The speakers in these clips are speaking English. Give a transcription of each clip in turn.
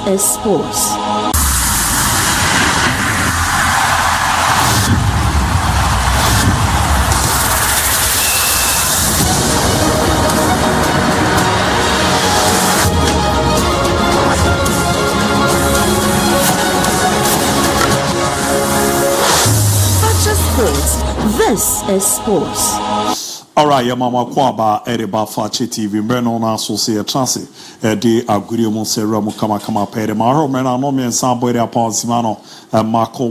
is sports. This is sports. All right, your mama kwaba Ediba Fakye TV. Mbeno na associate chance. De aguri mo sera mo kama pere. Maro mena no miensa boy de aponsimano. Mako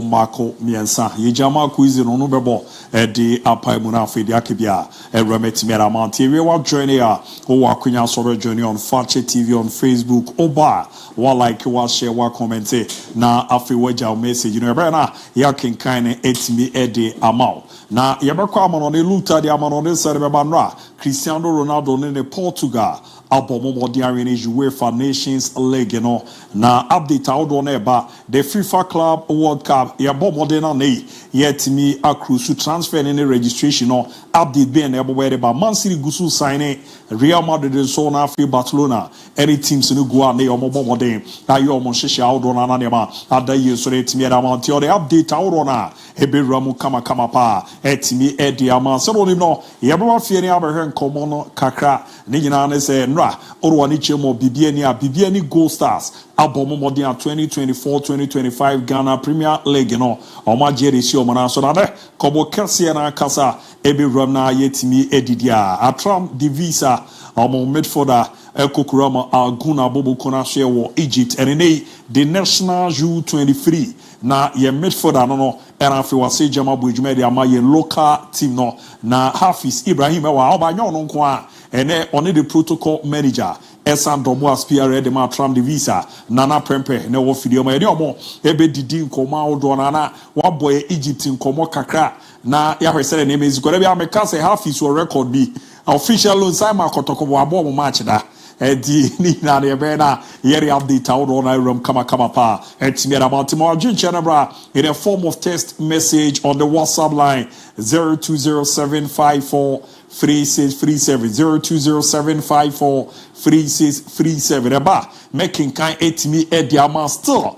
miensa. Yejama quiz no no bebo. De apai mu na afedi akibia. Remeti mera manti. We want journey a. O wakunya soro journey on Fakye TV on Facebook. Oba. Wa like, wa share, wa comment. Na afi waja message. You know, na ya kinkane etimi ede amao. Na yabekwa amanone luta di amanone serebebanra Cristiano Ronaldo ne Portugal abomo diarene UEFA Nations League no na update awdo na eba the FIFA Club World Cup yabomo de na nei yetimi akrusu transfer ne registration no update be na ebo ba Man City gusu sign Real Madrid so na fi Barcelona any teams no go na yomobo de ayo mo hihye awdo na na ma adaye so retimi da ma the update awdo na eberamu kama pa etimi edi ama so no no yebwa fie ni abehwe nkomo no kakra ne nyina ne se nra oro ni chemo bibiani Gold Stars abomo modern 2024-2025 Ghana Premier League no omagere si omana so na ne kobo kese na kasa eberam na yetimi edidia atram divisa omo midfielder ekokurama aguna bobo kona share wo Egypt and the national U23 na ye midfielder no era fi wase jama bu ejuma de ama ye local team no na Hafiz Ibrahim wa obanyo no nko a ene one the protocol manager Esan Domo aspire de ma tram de visa nana prempe ne wo fidio ma ye omo ebe didi nkoma odo na wa boy Egypt nkomo kakra na ya hwese ne mezi ko be ameka say Hafiz wo record bi official loan sign ma kotoko bo abo mo match da Edi ni na de be na yeri update awdo na room kama pa etimi about tomorrow chenabra in a form of text message on the WhatsApp line 0207543637 0207543637 eba making kind etimi edi ama still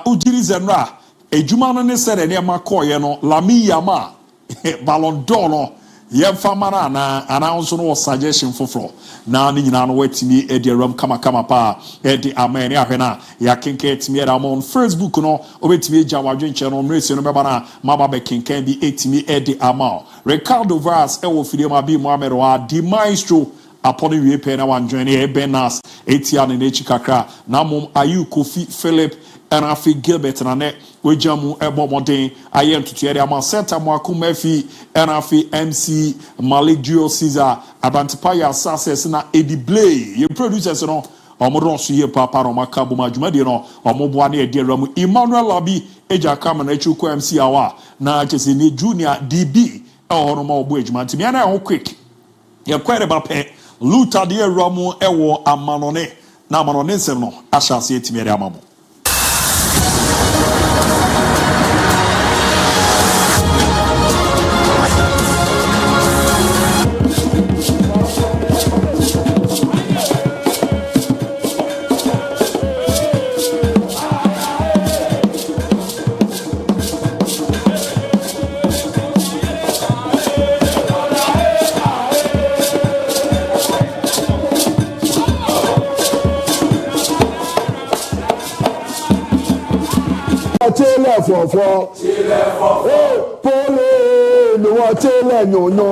ujiri zenra ejuma no ne sere ne makoye no lami yama Ballon d'Or no yemfa mana na announce no suggestion foforo na ni nyina no watimi edi ram kama pa edi amani ahwena ya kenke etimi era on Facebook no obetimi eja wadwenche no mresi no beba na maba be kenken bi etimi edi amao Ricardo Vaz ewo fidie ma bi Mohamed wa di maestro aponi wie pe na wan join e Benas etia ne nechi kakra na mom Ayu Kofi Philip and Afi Gilbert and Annette, Wajamu Ebomodin, I am to Thierry Amaseta Mwakumefi, and Afi MC Malik Dio Caesar, Abantipaya Sasses, and Eddie Blay, your producers, no, Omoronsu ye Papa Makabu Majumadino, Omobuani Deramu, Emmanuel Labi, Eja Kaman, Echuko MC Awa, na Chesini Junior DB, or no more Bridgeman, Timiana, or quick. You're quite about pay, Luta dear Ramu, Ewo, Amanone, Namanone Semno, I shall see it to me, Amamu. Fọ̀fọ̀ polo ni wọ́n tẹ́lẹ̀ yànnà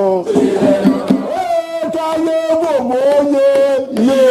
káyé wò yé.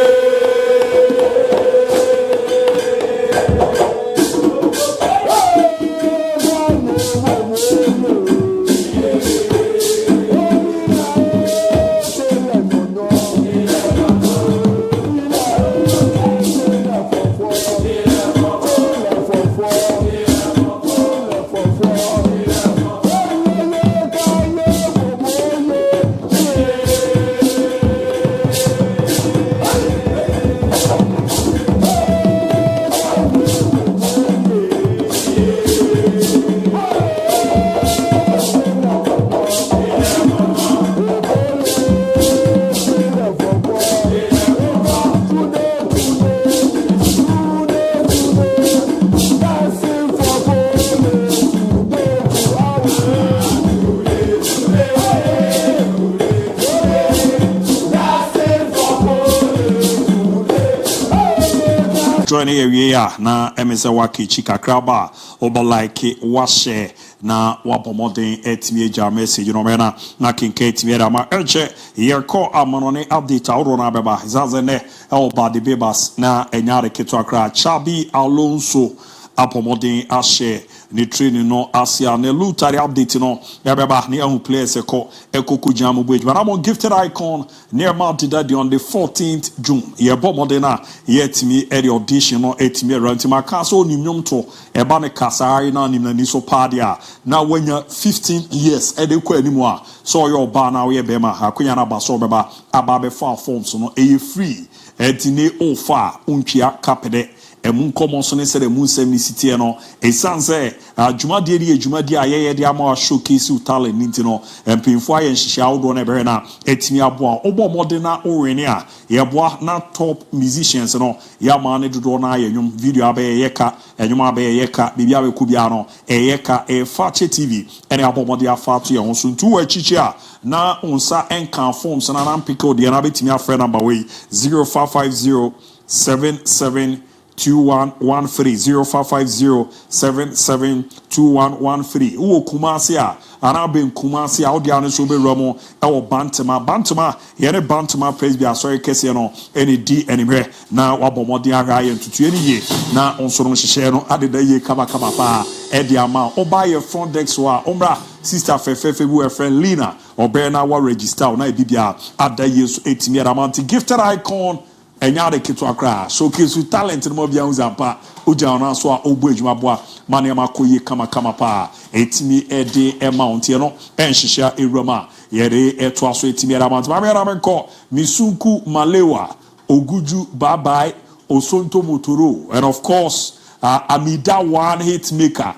join here na emese wake chika kraba oba like wa share na wa pomodin etimi eja message no me na kinka etimi era ma eche ye ko amanone update awro na beba zazene oba de bebas na enyare keto akra Chabi Alonso apomodin ashe ni training no asia ne lutari update no ya beba ni ahu players ekoku jamu buj but I'm on gifted icon near Mount Daddy on the 14th June ye bomodena yetimi eri audition no etimi ranti maka so nimnyom to eba ne kasai na nimna so padia na wenya 15 years edekwa animu a so your ba na we bema akonya na ba so beba aba fa forms no e free etine ofa untwia kapede emun common so ne say emun sem ni sitie no esanse adwumade ri adwumade ayeye de ama showcase talent ninti no empinfo aye nhihia wodo na be na etimi aboa obo modena owene a yeboa na top musicians no ya ma ne dodo na ayewum video abe yeka enwum abe yeka bibia be kubia no eyeka Fakye TV ene abomode afato ye ho so ntu wachichi a na onsa enkan forms na na mpiko de na betimi afre number way 0550 2113 uwo kumasi a anabe kumasi a odi anu so be romo ewo bantama yene bantama praise be asori kese no eni di enimre na wabomodi aga ye ntutu eni ye na onsoro nhihye no adeda ye kaba pa edi ama oba ye front desk wa omra sister fefefe bu friend Lina obe na wa register na bibia adaye so etimi aramanti gifted icon enyare kitu akra showcase talent no bia uzampa uja ona so a obu adwuma boa mane makoye kama pa etimi ede amount ye no enhihia ewrama yere eto aso etimi amount ma bia na menko misuku malewa oguju bye osonto motoro and of course amida one hit maker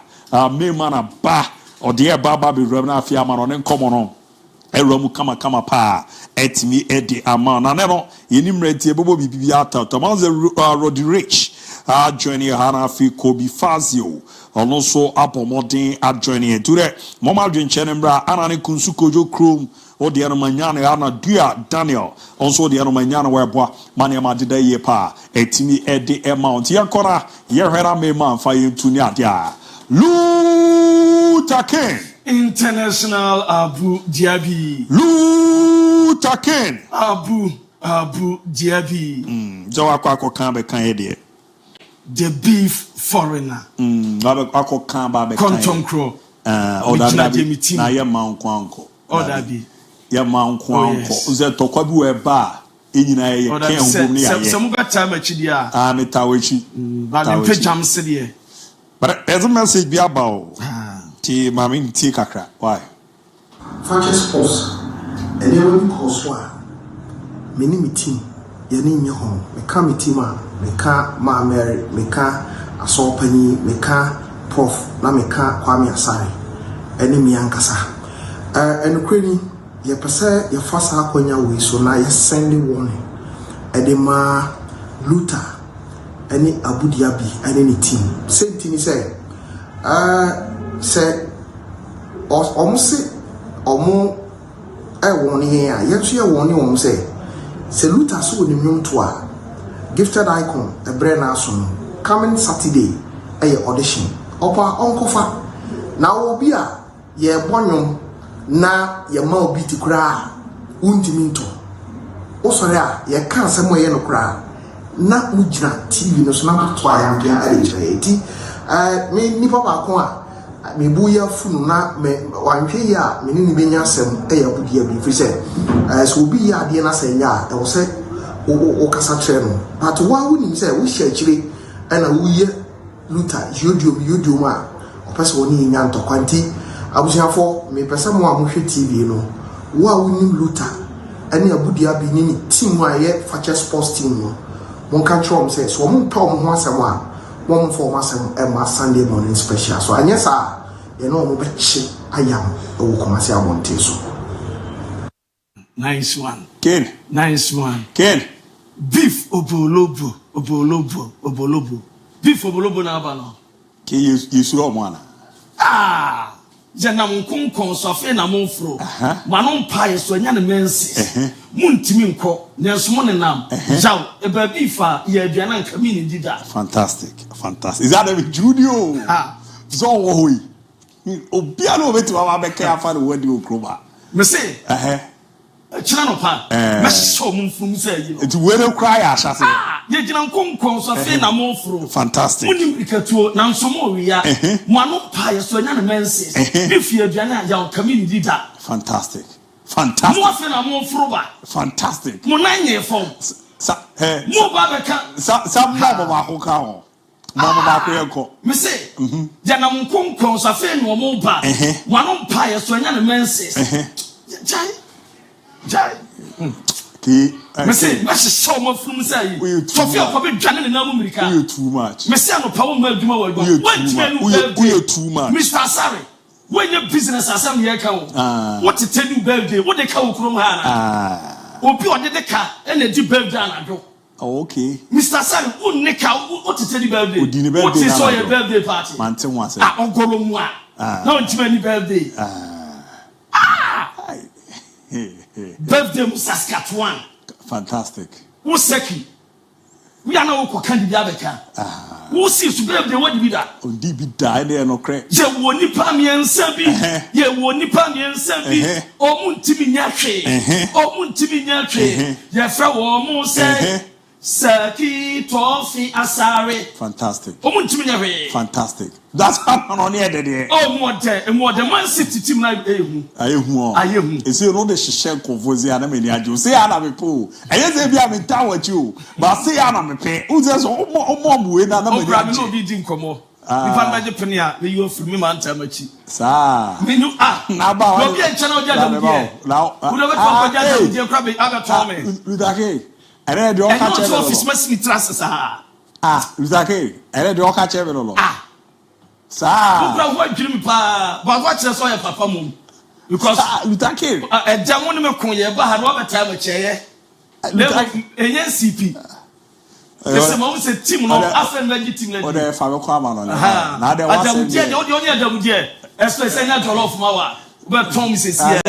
me man ba ode baba be ram na afia ma no ne nkomo no eromu kama pa etimi edi ama na neno yenimreti ebobo bibi ata tomanze Roddy Rich joining hana fi Kobe Fazio also apomodin joining ture mama dwenche nembra anane kunsukojo chrome odi eno manyane ana dua Daniel also odi eno manyane weboa mane ma deda ye pa etimi edi amount yakora ye hwera me man fa yentuni adia Lutaken International ABOU DIABY. Lutaken ABOU DIABY. Ako kambe kan The beef foreigner. Ako kambe Quantum Crow. Odabi na ye mankwanko. Odabi. Ye mankwanko. Uze tokwa bi we ba enyina ye ken hubum ni aye. Some got time achidi a. Metawechi. But in pejam se But there's a message be about. Ti mami ti kakra. Why? Fakye sports. Ene won course wa. Meni mi team. Ye ni nye ho. Me ka mi team a. Me ka Ma Mary, me ka Asopani, me ka Prof, na me ka Kwame Asare. Ene mi ankasa. Ene kwani ye pese ye fasa akonya we so na ye send warning. Ede ma Luther ene ABOU DIABY ene ni team. Same thing say say almost omo won here yetu ye won ni say Luther so ni nwom to a gifted icon a brain aso coming Saturday audition opa onkofa na obi a ye bonwom na ye ma obi ti kura untimi nto osore a ye kan asemo ye no kura na mujina TV no so na to aya mpia eti me ni papa ko a me buya funu na me wanhwe ya me ni benya asem ABOU DIABY fi se so obi ya de na senya e wo se o kasa kire no but wa woni se wo hia kire na wo ye Luther yodio ma o pese woni nya ntokwanti abusiafo me pese mo a mo hwe TV no wo a woni Luther ene ABOU DIABY ni team wa ye Fakye sports team no mon kan trom se so mo mpa mo ho asem a one for Sunday morning special. So and yes, you know, I am a Wukumasi Monte. So nice one. Ken. Nice one. Ken. Beef obolobo. Beef obolobo na bano. Ke you saw one. Janam Kunkon, so fe na monfro. Manon pie so nya ne menses. Muntimi nko, nensmo ne nam. Jaw, e baby fa ye aduana nka mi ni dida. Fantastic. Is that a Judio? So hoy. Obiano beti wa be ka afa no wadi okroba. Me say, China no pa. Me so mumfum say yi no. It will cry asase. Ye gina nkonkon so fe na monfro. Fantastic. Munim ikatuo na nso mo wi ya. Mo ano pa ye so nya ne menses. Be fi aduana ya nka mi ni dida. Fantastic. Mo fe na monfro ba. Fantastic. Mo nan ye fom. Mo ba be ka. Sa mo ba ko ka ho. Mama ba ko yenko. Me say, Jana nkonkon so fe no mo ba. Mo ano pa ye so nya ne menses. Jai. Me say, me show mo from say. Sofia ko be dwane ne na mo mirika. You too much. Me say no pa wo ma adwuma wo adwuma. You too much. Mr. Asare, when your business asam ye ka wo. What to tell you birthday? What they ka wo krom ha na. Obi o de ka e na di birthday anado. Oh, okay. Mr. Asare, who neka what to tell you birthday? What is so your birthday party? Mante one say. Ogolo mu a. Na ntimi birthday. Birthday Saskatchewan. Fantastic. Who seki? We are now cooking the Abeka. Who sees to birthday? What did that? Oh, DB died there, no crack. Ye woni pami and sabi. Ye woni pami and sabi. O muntimi nyatwe. O muntimi nyatwe. Ye fra wo mo say. Saki tofi asare. Fantastic. O muntimi nyatwe. Fantastic. That's happened on here there. Oh, more the Man City team like Ayehu. Is you know the Shishan Convozi and I mean, you say I am a pool. I say be I'm in town with you, but say I am a pay. Who's just more with another? No beating come on. If I'm the penny, you for me, man, Tamachi. Sir, Menu now about your channel. Now, whoever dear crabby, other Tommy. Ludake, and then the office must be trusted. Ludake, and then the catch every Sir, what dream pa? But watch us all your papa mum. Because you take it. A Jamon Macoya, but had one time a chair. NCP. There's a moment a team of African legitimate. Or the Faroquaman. Now there was the only Adam dear. As I say, not of Mawa. But Tom says, yeah.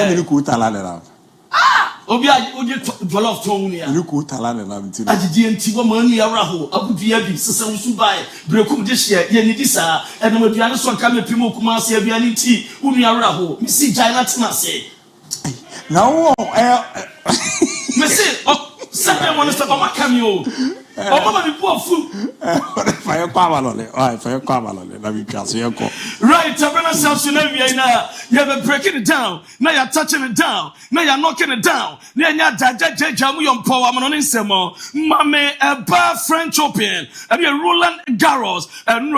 Obia jollof Tony. You could talent and I'm telling you. Ajidienti money araho abu DIABY sesam so bai brekum this year ye ni disa and no aduane so ka me pimo kuma se aduane ti unu araho mi si China tina se now me say second one is to ma cameo o mama mi po fu fire kwabalole fire kwabalole na mi twaso ye ko right abena self na wi na you be breaking it down now you're touching it down now you're knocking it down na nya jajajaja mu yom power mo no nsemo mame eba French Open and you Roland Garros and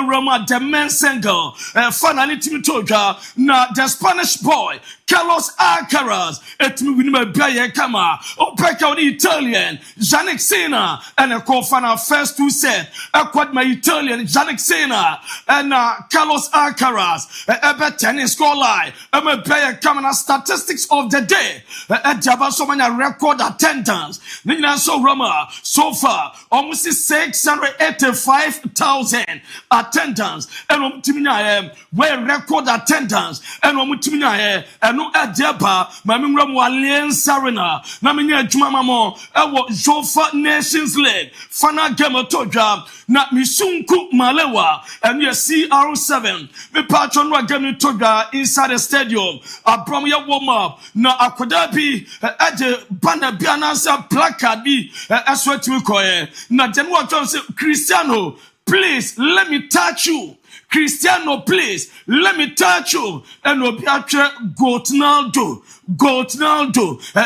Roma the men single finally team toja na the Spanish boy Carlos Alcaraz etimi winima baye kama o peka on Italian Jannik Sinner and a co-final first two set quad my Italian Jannik Sinner and Carlos Alcaraz ebe tennis score line me player coming statistics of the day jaba so many record attendance nina so Roma so far almost 685,000 attendance and timina where record attendance and timina no adeba mamimra mo alliance arena na menya adwuma mamo ewo Jofa Nations League final game otodwa na misunku malewa and you CR7 me patron wa game todwa inside the stadium abrom ya warm up na akoda bi age banner bi anansa placard bi aswetimi koye na January Johnson Cristiano please let me touch you Cristiano, please, let me touch you. And we'll be at Ronaldo.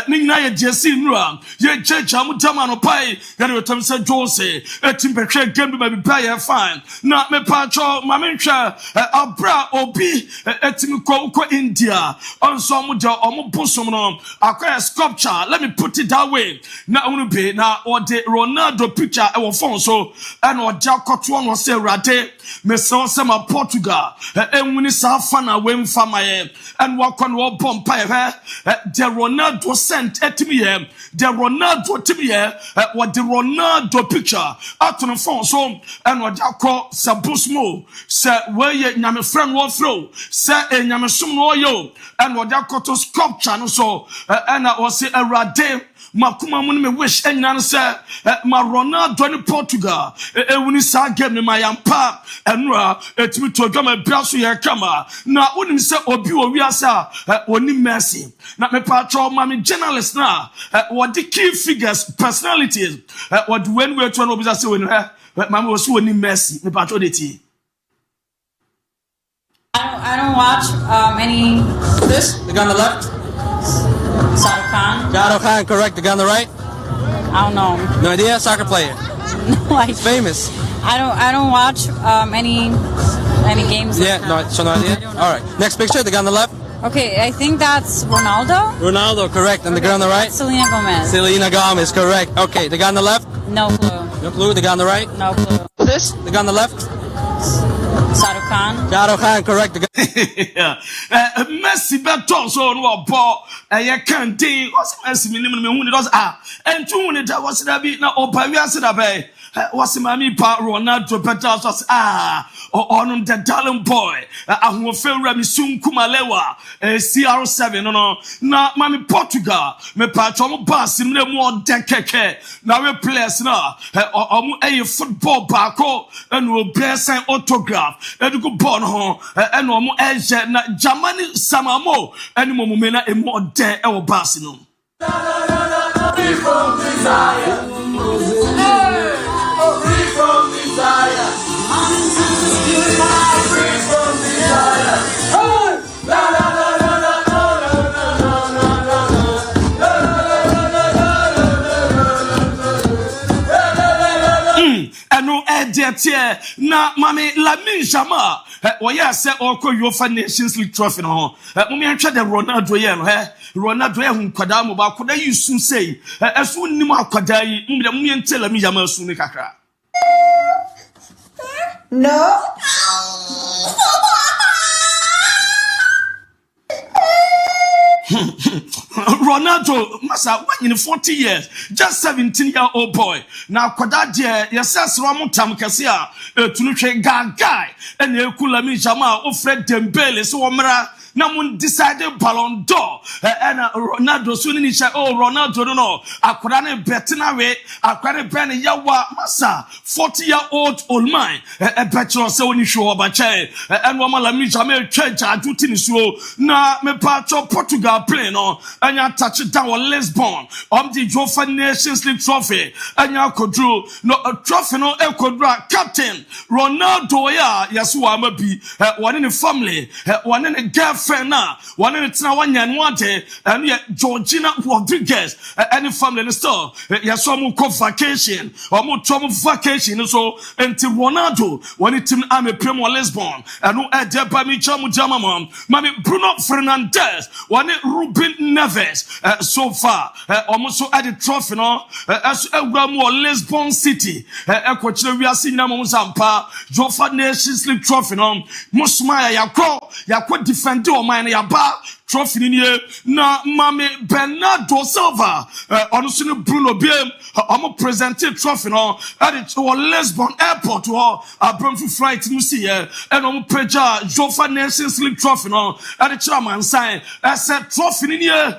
Nina Jesse Nram. Ye Jamu Tamano Pai. Yadu Tamsa Jose. A Timber game by Baya fine. Not me patro, Maminsha, Abra Obi, Etimiko India. On some Omoposum. Acquire sculpture. Let me put it that way. Now, be now or the Ronaldo picture, our phone so and or Jack Cotton was say Rate. Me saw some Ronaldo Portugal enwini sa fana we mfama ye and wakon wo pompa the Ronaldo sent etimi ye the Ronaldo timi ye what the Ronaldo picture out on the phone so and what akọ sabusmo se we ye nyame friend wo throw se nyame sum no yo and what akọ to sculpture no so and was say Awurade makuma mun me wish enyan se ma Ronaldo ni Portugal ewuni sa game ni mayampa enura etimi to dwama biaso ye kama na onim se obi owi asa oni Messi na me patro ma me journalist na what the key figures personalities what when we to no bi say when ma was oni Messi me patro de ti. I don't watch any. This the guy on the left. Shah Khan, correct. The guy on the right? I don't know. No idea? Soccer player. No, he's famous. I don't watch any games. Yeah, no idea. All right. Next picture, the guy on the left. Okay, I think that's Ronaldo. Ronaldo, correct. And the girl on the right? Selena Gomez. Selena Gomez, correct. Okay, the guy on the left? No clue. No clue. The guy on the right? No clue. This? The guy on the left? Shah Khan, correct. The guy. Messi beto so no ball. You can't do. What's Messi minimum me who does and two when it was that be na opa we ase da be. What's mami pa Ronaldo beto so on the darling boy. Ahun fewra mi sun kumalewa CR7 no na mami Portugal me pa chomo pass me mo dekeke na we players na omu football baako and we bless autograph and go born ho and omu eje na Germany samamo and mo me na e mo den e wo pass no. Free from desire. Free from desire. Free from desire. La la la la la na mami Lamine Yamal oya se oko UEFA Nations League trophy no mumi antwa de Ronaldo ye no Ronaldo ye hunkwada mo ba koda yusu sei esu nim akwada yi mumi ante Lamine Yamal su ne kakra no Ronaldo, massa, when in 40 years, just 17-year-old boy. Now, Kodadia, yes, Ramutam Cassia, Tunuche Guy, and Lamine Yamal, Fred Dembele, so Omra. Namun decided Ballon d'Or and Ronaldo soon in Ronaldo no akwara betina we akwara ben yawa massa 40-year-old old man bachelor say oni show obache and woman Lamine Yamal church aduti ni so na me patcho Portugal play no anya touch down on Lisbon the UEFA Nations League trophy anya kodru no trophy no ekodra captain Ronaldo ya yaso amabi one in the family one in the girlfriend na one in the one yan and yet Georgina Rodriguez any family in the store yaso mu ko vacation or mu tom vacation so until Ronaldo when it team am Premier Lisbon and no edeba mi jamu jamamam mami Bruno Fernandes one Ruben Neves so far almost so at the trophy no as Ewramu Lisbon City ekwochire wiase nyamo zampa UEFA Nations League trophy no musmaya yakọ defend o man ya ba trophy ni na mame Bernardo Silva ono so Bruno Biem omo presented trophy no at the Lisbon airport or abramfu flight no see and omo preja UEFA Nations League trophy no at the chairman sign as a trophy ni ya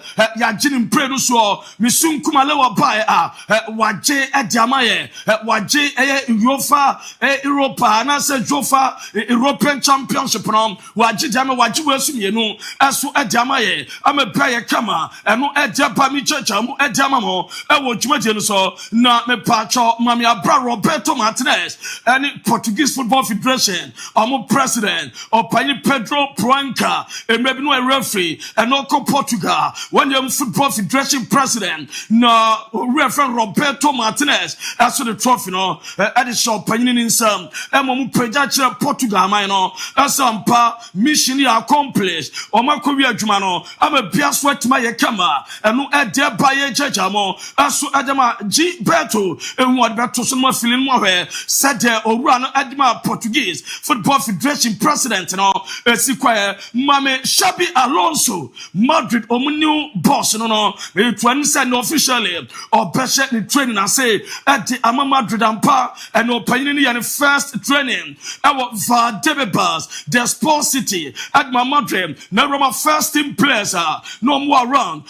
ginin pre no so misun kumalewa ba waje ediamaye waje UEFA Europa na se UEFA European Championship no waje diame waje wesu mienu aso ediamaye ame prayer kama eno ediapa mi checha mu ediama mo ewo dwumaje no so na me pacho mami abra Roberto Martinez any Portuguese Football Federation omo president opani Pedro Proenca emebi no referee eno ko Portugal when you Football Federation president na referee Roberto Martinez aso the trophy no at show panyin in some emo mu preja kire Portugal man no asampa mission ya complete English omako wi adwuma no ama bia so atima ye kama eno ede ba ye jajamo aso adama G Beto enwo beto so ma feeling mo hwe said owura no adama Portuguese Football Federation president no esikwaye Mame Xabi Alonso Madrid omu boss no e twani say no officially or beshe ni training and say at the ama Madrid ampa and opinion ni first training our Vadebebas the Sport City at my Madrid na Roma first team players no more around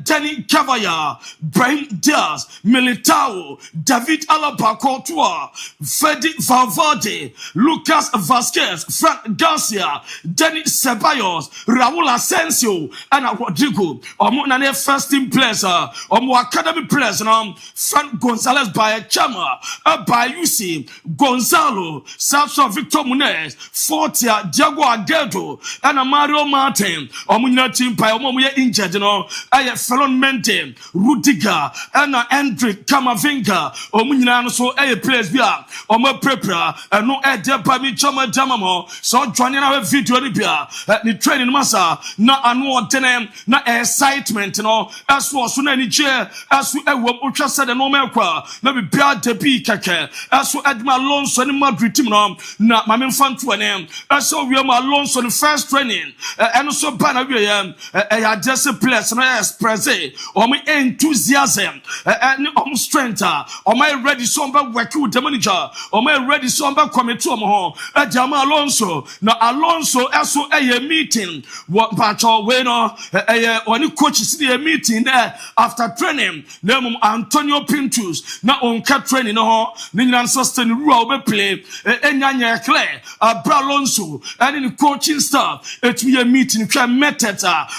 Danny Cavaya Brahim Diaz Militao David Alaba Courtois Fede Valverde Lucas Vasquez Frank Garcia Danny Ceballos Raul Asensio and Rodrigo na first team players academy players Frank Gonzalez by Chama by UC Gonzalo Samson Victor Munez Fortia Diego Aguedo and Mario Martin team by injured Felon Mente Rudiger and Hendrik Camavinga so players bia prepare and no by me Chama Damamo so joining our video ni training masa na anu tenem na excitement as was na ni chair as we utwa said no mekwa na be bia de bi keke as Edma Alonso ni Madrid team no na mame fanto nem as we am Alonso the first training and so bana we ya just place na express enthusiasm and strength my ready so be work with the manager my ready so be commit to ho Edma Alonso na Alonso so meeting what pacho we no oni coaches the meeting there after training them Antonio Pintus na onka training no ni sustain rule be play enyanya clear Alonso and the coaching staff it be a meeting try method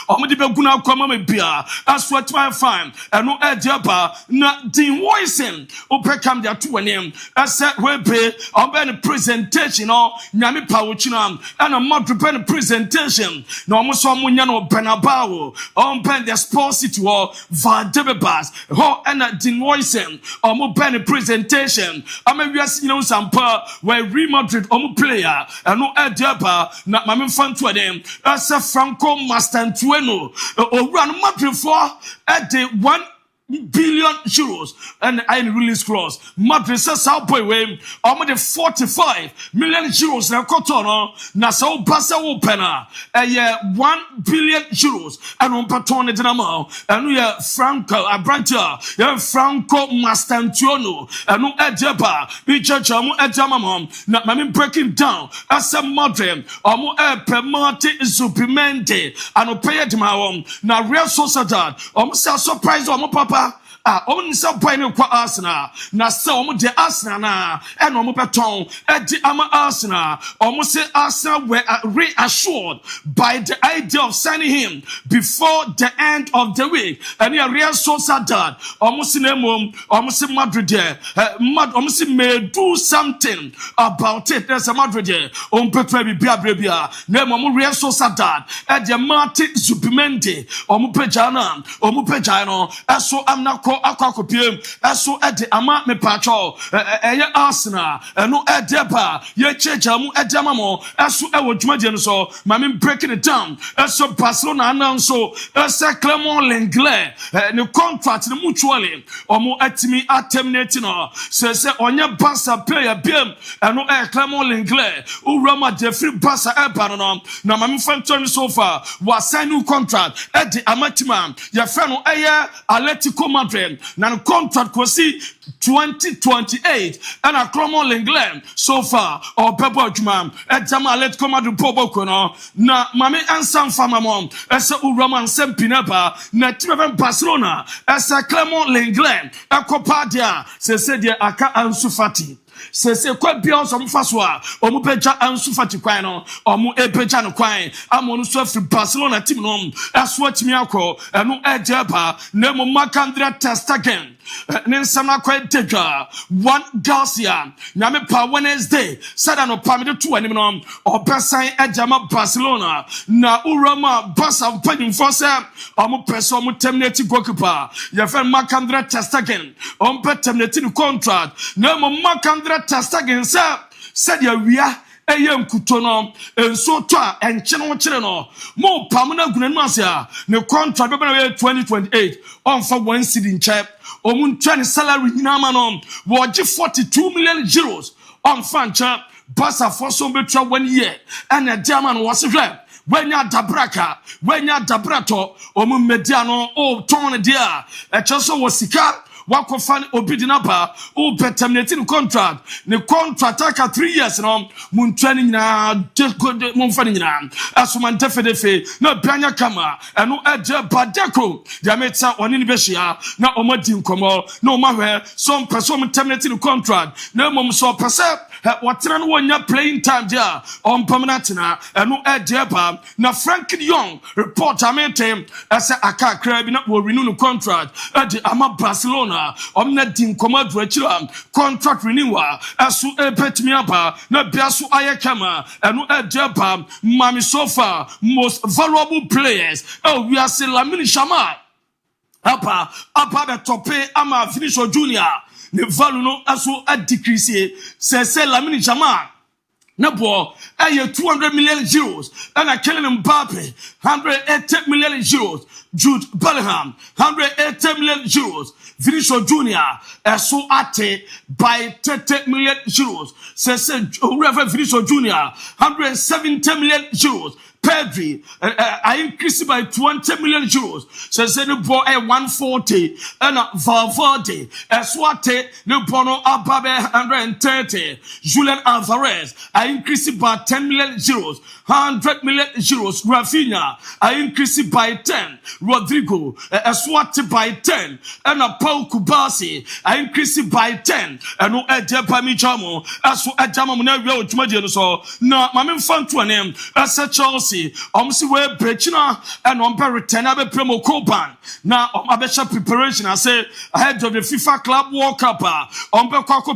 omde be guna kwama me bia as what my fine and no ediaba na din voicing opekam dia to name as we pay on presentation nyame pawuchina and a mod presentation no almost munya no Bernabeu on pen the Sport City or Vadebebas ho and din voicing omo pen presentation ama wiase you some pa where Real Madrid omo player and no ediaba na mame fanto dem as Franco Mastantueno owura Madrid for at the 1 billion euros and I release clause. Madrid says how boy we almost the 45 million euros na kotono na so basa opena 1 billion euros and on paton dinamo and we Franco Abrantia Franco Mastantuono and no edeba be chachamu edamam na mame breaking down as a Madrid omo permate zupimente and opaya dima na Real Sociedad omo surprise omo papa on some point of Arsenal, na so de Arsenal na and on beton at the Ama Arsenal, almost say Arsenal were reassured by the idea of signing him before the end of the week. And a Real Sociedad, almost in a moment, almost in Madrid, almost may do something about it. There's a Madrid on Petre Bia, name Real Sociedad at the Martin Zupimente, Omupejano, as so I'm not akwa eso ede ama me pacho Arsenal no edeba ye chechamu edamamo eso ewo dwumadie no so mame breaking it down eso Barcelona announce eso Clement Lenglet ne contract ne mutually omo atimi terminate no se onye Barca player biem no Clement Lenglet urama Jeffrey Barca eba no na mame fanton so far was sign new contract ede amatima ye fe no Atletico Madrid na no contract kwasi 2028 and a Clement Lenglet so far or Pepper Jumam at Jama Atletico Madrid Poboko no na mame ansam famamom esa uraman sempineba na timeven Barcelona esa Clement Lenglet akopadia se dia aka Ansu Fati se kwa bia so mfaso a omu peja Ansu Fati kwan no omu epeja no kwan amonu so afri Barcelona team no aso atimi akọ eno ejeba na mo Marc-Andre ter Stegen Nensama kwa deja 1 Garcia nyame pa Wednesday sada no pamede to anim no opesan ejama Barcelona na urama Barca mpanyim force omo person omo terminate goalkeeper ya fe Marc-Andre ter Stegen on terminate contract na mo Marc-Andre ter Stegen said ya wia Eyem kutono enso to a enche no kire no mo pam na gunanu ase a ne contract be na 2028 on for one seed nche omun twa salary nyina ma no wo gi 42 million euros on fancha basa for so betwa 1 year and a German was hwe wenya dabraka wenya dabrato omun media no o ton dia e cheso wo sika wakofan obidinaba o terminating contract ne contract aka 3 years no muntwani nyina munfani nyina asuman defedefe na bianya kama eno eje badeko dia meta oni ni behia na omadi nkomo na omahwe some person terminating contract na mom so pese watena no wonya playing time dia on permanent na eno eje ba na Frank Young report amentem ese aka kra bi na wo renew no contract ade ama Barcelona omna din komadu achira contract renewal asu ebetimi aba na biasu ayekama eno ejeba mami sofa most valuable players we are say Lamine Yamal apa be tope ama Vinicius Junior ne value no asu a decrease say Lamine Yamal Nabo, 200 million euros, and I Kylian Mbappe, 180 million euros, Jude Bellingham, 180 million euros, Vinicius Junior, so ate by 30 million euros, says Reverend Vinicius Junior, 170 million euros. Pedri, I increased by 20 million euros. So say the boy 140 and Valverde, Swate, the bono Ababe 130. Julian Alvarez, I increased by 10 million euros. 100 million euros. Rafinha, I increased by 10. Rodrigo, Swate by 10. And Paul Kubasi, I increased by 10. And no Edepa Mijamo, as for Adama Munavio Tumadiano. So now, my main fun to an name, as a Chelsea. See, we brechina and return abe promo copan. Now abesha preparation. I say ahead of the FIFA Club World Cup.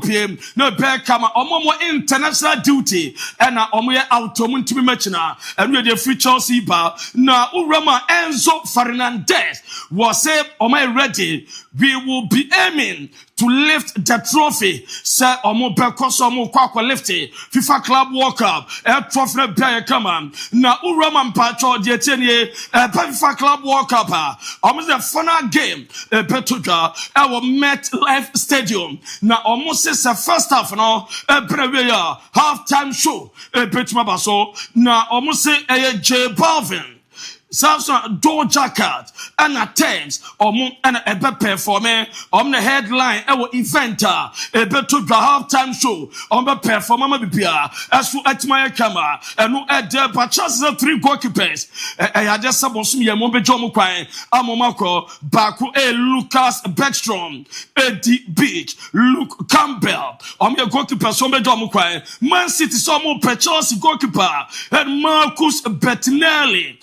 PM no bear kama international duty and automun to be matchina and we the free Chelsea bar. Now Urama Enzo Fernandez was say ready. We will be aiming to lift the trophy. Say lifty FIFA Club World Cup. Trophy na bia kama. Na Uraman Pacho the FIFA Club World Cup. Almost the final game. Portugal. Our MetLife Stadium. Na almost is the first half now. Half-time show. Baso. Na almost say J Balvin. Samson Doja Cat and at times and a performer on the headline our eventer a better half-time show on the performer BPR as to at my camera and no at the chances of 3 goalkeepers. I had just some Mombe Jomo Kwai, Amomako, Baku Lucas Beckstrom, Eddie Beach, Luke Campbell, on your goalkeeper Sombe Jomo Kwai, Man City Somo Chelsea goalkeeper and Marcus Bettinelli.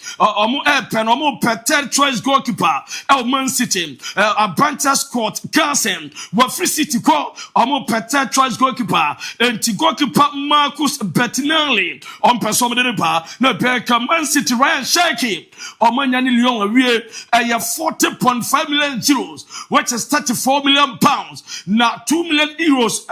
Penomo Peter choice goalkeeper Man City a banter squad Gansen what Free City call Omo Peter choice goalkeeper and goalkeeper Marcus Bettinelli on person de ba na Beckham Man City Ryan Shaky Omanyani Lyon awie 40.5 million euros which is 34 million pounds na 2 million euros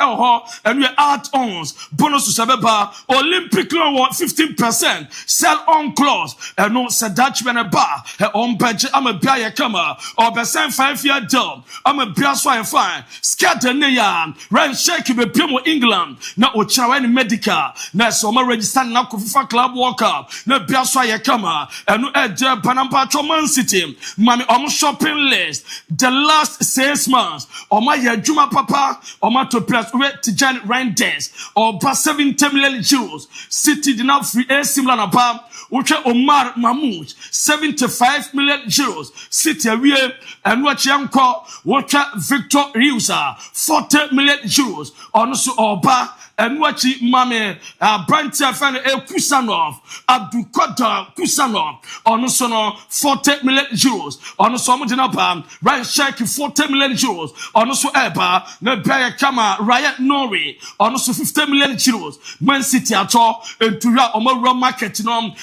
and we add-ons bonus to Sabeba Olympic loan 15% sell on clause and no Dutch a bar, on budget, I'm a beer kama, or Bessan 5-year deal. I'm a beer swine fine. Scatter Nayan, Ryan Shaky be Primo England, not Ochawan medical, na summer register now FIFA Club World Cup, no beer swine kama, and no edge Panampa Man City, Mammy on shopping list. The last 6 months, or my Juma Papa, or my to press to Jan Randers, or pass 70 million euros. City did not free a similar about, which Omar Mahmoud. 75 million euros. City away and watch young call Water Victor Riusa 40 million euros. Also Oba and watch Mame Brantia Fan Kusanov Abdul Qadir Kusanov also 40 million euros. Also Mudinapa Ryan Shaky 40 million euros. Also Eba Nebaya Kama Ryan Norway also 50 million euros. Man City at all and to Omar market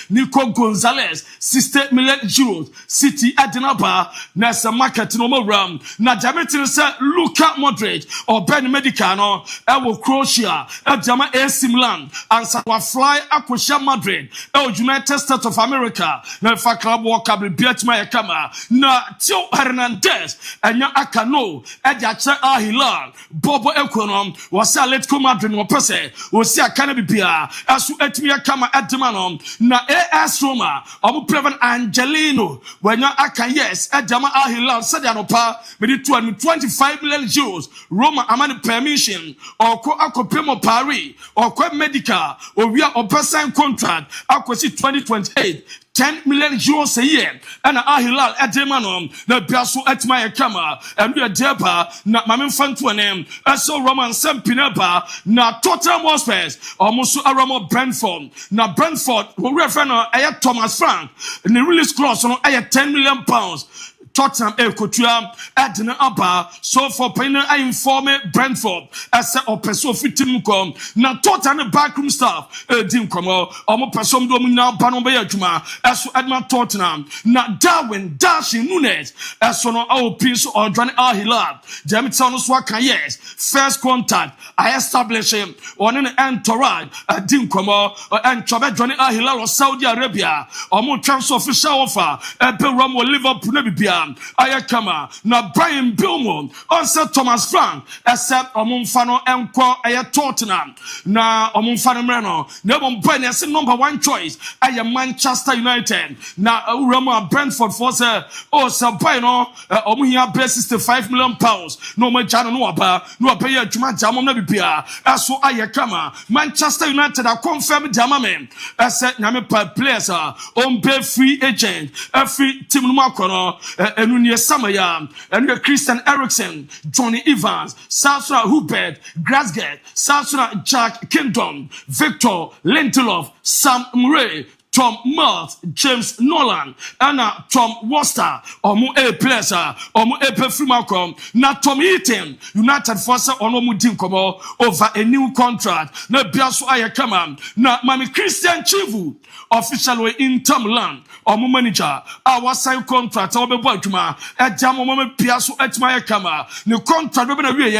Nico Gonzalez 60 million euros. City Adenaba Nasa market no more ram. Na Jametin say Luka Modric or Ben Medicano Ewo Croatia Jama AC Milan and Sawa fly Aquasha Madrid United States of America na fa club World Cup beat my kama na Tio Hernandez enya akano eja Al Hilal Bobo Ekonom was Atletico Madrid no pese osi akana bibia asu etimi akama edemanom na AS Roma omo Prevan Angelino wenya aka yes edema Al Hilal said anopa me 25 million euros Roma amani permission or akopemo Paris or medical or we are on person contract akwesi 2028 10 million euros a year and Al Hilal edemanom na biaso etima kama and we are depa na mamen fanto name so Roman Sempineba na Tottenham Hotspur almost Aramo Brentford na Brentford we refer no Thomas Frank the release clause no 10 million pounds Tottenham Kotua Adina Abba so for Pena I inform Brentford as a person fitim kom na Tottenham backroom staff dim komo omo person do na banon be adwuma as Edmund Tottenham na Darwin Dashi Nunes as no our piece or Johnny Al Hilal Jamison so kan yes first contact I establish him on an entourage dim komo and Chobe Johnny Al Hilal or Saudi Arabia omo transfer official offer Ramo Liverpool na bibia Ayakama na Brian Bilmon also Thomas Frank except Omunfano enko Tottenham na Omunfano Mreno na Brian as number one choice Manchester United na Rama Brentford for say Sabino Omuhia pay 65 million pounds no ma jano no aba adwuma jamo na bibia aso Ayakama Manchester United are confirmed Jamamen as nyame players on pay free agent free team no makono Enunie Samaya, and Christian Eriksen, Johnny Evans, Sasra Hubert, Grasgett, Sasra Jack Kingdom, Victor Lindelof, Sam Murray, Tom Malt, James Nolan, Anna Tom Worcester, Omu A Pleasure, Omu A Perfumakom, na Tom Eaton, United Force Onomu Dinkomo over a new contract, na Biaso Ayakama, na Mami Christian Chivu, officially in Milan, Omu manager, our sign contract, Obe Bojuma, at Jamoma Piaso at Mayakama, the contract will be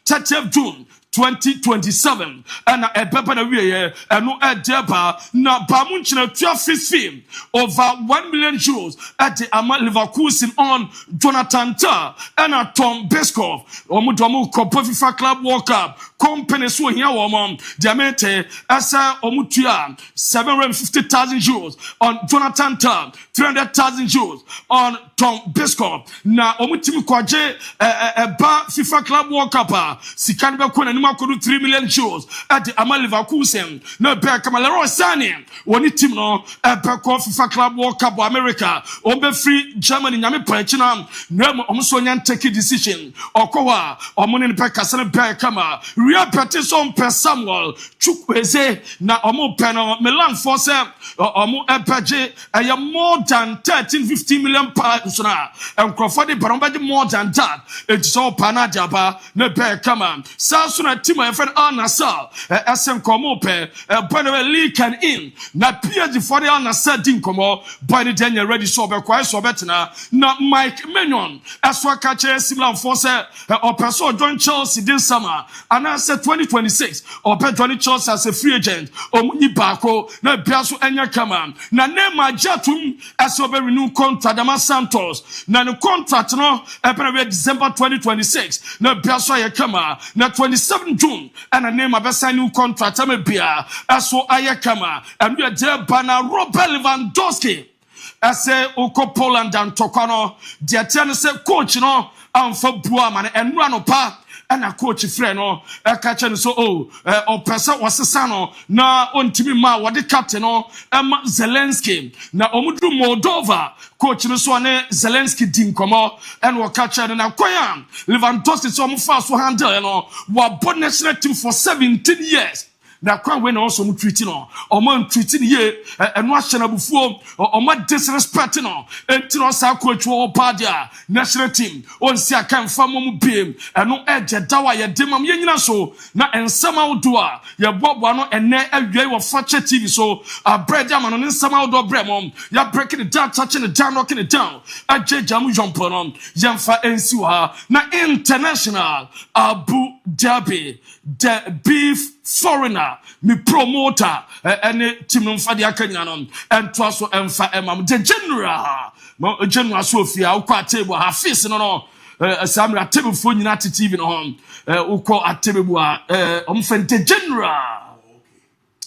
30th June. 2027 and a pepper and no deba na bamunchina 12 film over 1 million euros at the Ama Leverkusen on Jonathan Tah and a Tom Beskov Omudomu FIFA Club World Cup company so here woman diamante asa omutua 750,000 euros on Jonathan Tah 300,000 euros on Tom Beskov na omutimi kwaje ba FIFA Club World Cup sikan be ko na 3 million euros at the Ama Leverkusen na be Kamala Sani woni team no be ko FIFA Club World Cup America on be free Germany nyame panchina na omso nya take decision okowa omone ne be kasane be kama Real petition per Samuel Chukwueze na omo peno Milan force omo epaje more than 13-15 million pounds na and Crawford Barombaji more than that it's all panajaba ne be kama Sasuna team my friend Al Nassr SM komo pe Bono League can in na PSG for the Al Nassr din komo by the Daniel ready so be kwai so betina na Mike Menyon aswa ka che Milan force or person join Chelsea this summer and I said 2026 or bet Johnny Chelsea as a free agent or Muni Bako na Biaso Enya Kama na Nema Jatum as over renew contract Dama Santos na the contract no December 2026 na Biaso Ayakama na 27 June and a name of a new contract Amebia as so Ayakama and we are there Bana Robert Lewandowski as a Oko Poland and Tokano the say coach no and for Buaman and Ranopa and a coach friend no catching so or person was sano na ontimi ma wade captain no Zelensky na omudu Moldova coach no so ne Zelensky din komo and we catching na koyan Lewandowski so mu fast handle no wa national team for 17 years na kwa we na also mu treat no o man treat ye eno ahye na bufuo o ma disrespect no enti no sa coach wo padia national team on si aka mfa mo biem eno eje dawa ye demam ye nyina so na ensama wodo a ye bobo no ene awie wo Fakye TV so bread am no ensama wodo bremom ya breaking it down touching it down knocking it down aje jamu jumpo no yemfa ensi wa na international Abu Dhabi the beef foreigner me promoter any team no fa de akanya no ento so emfa emam the general Sofia ukwa table ha face no Samra table for United TV no ukwa atable a omfente general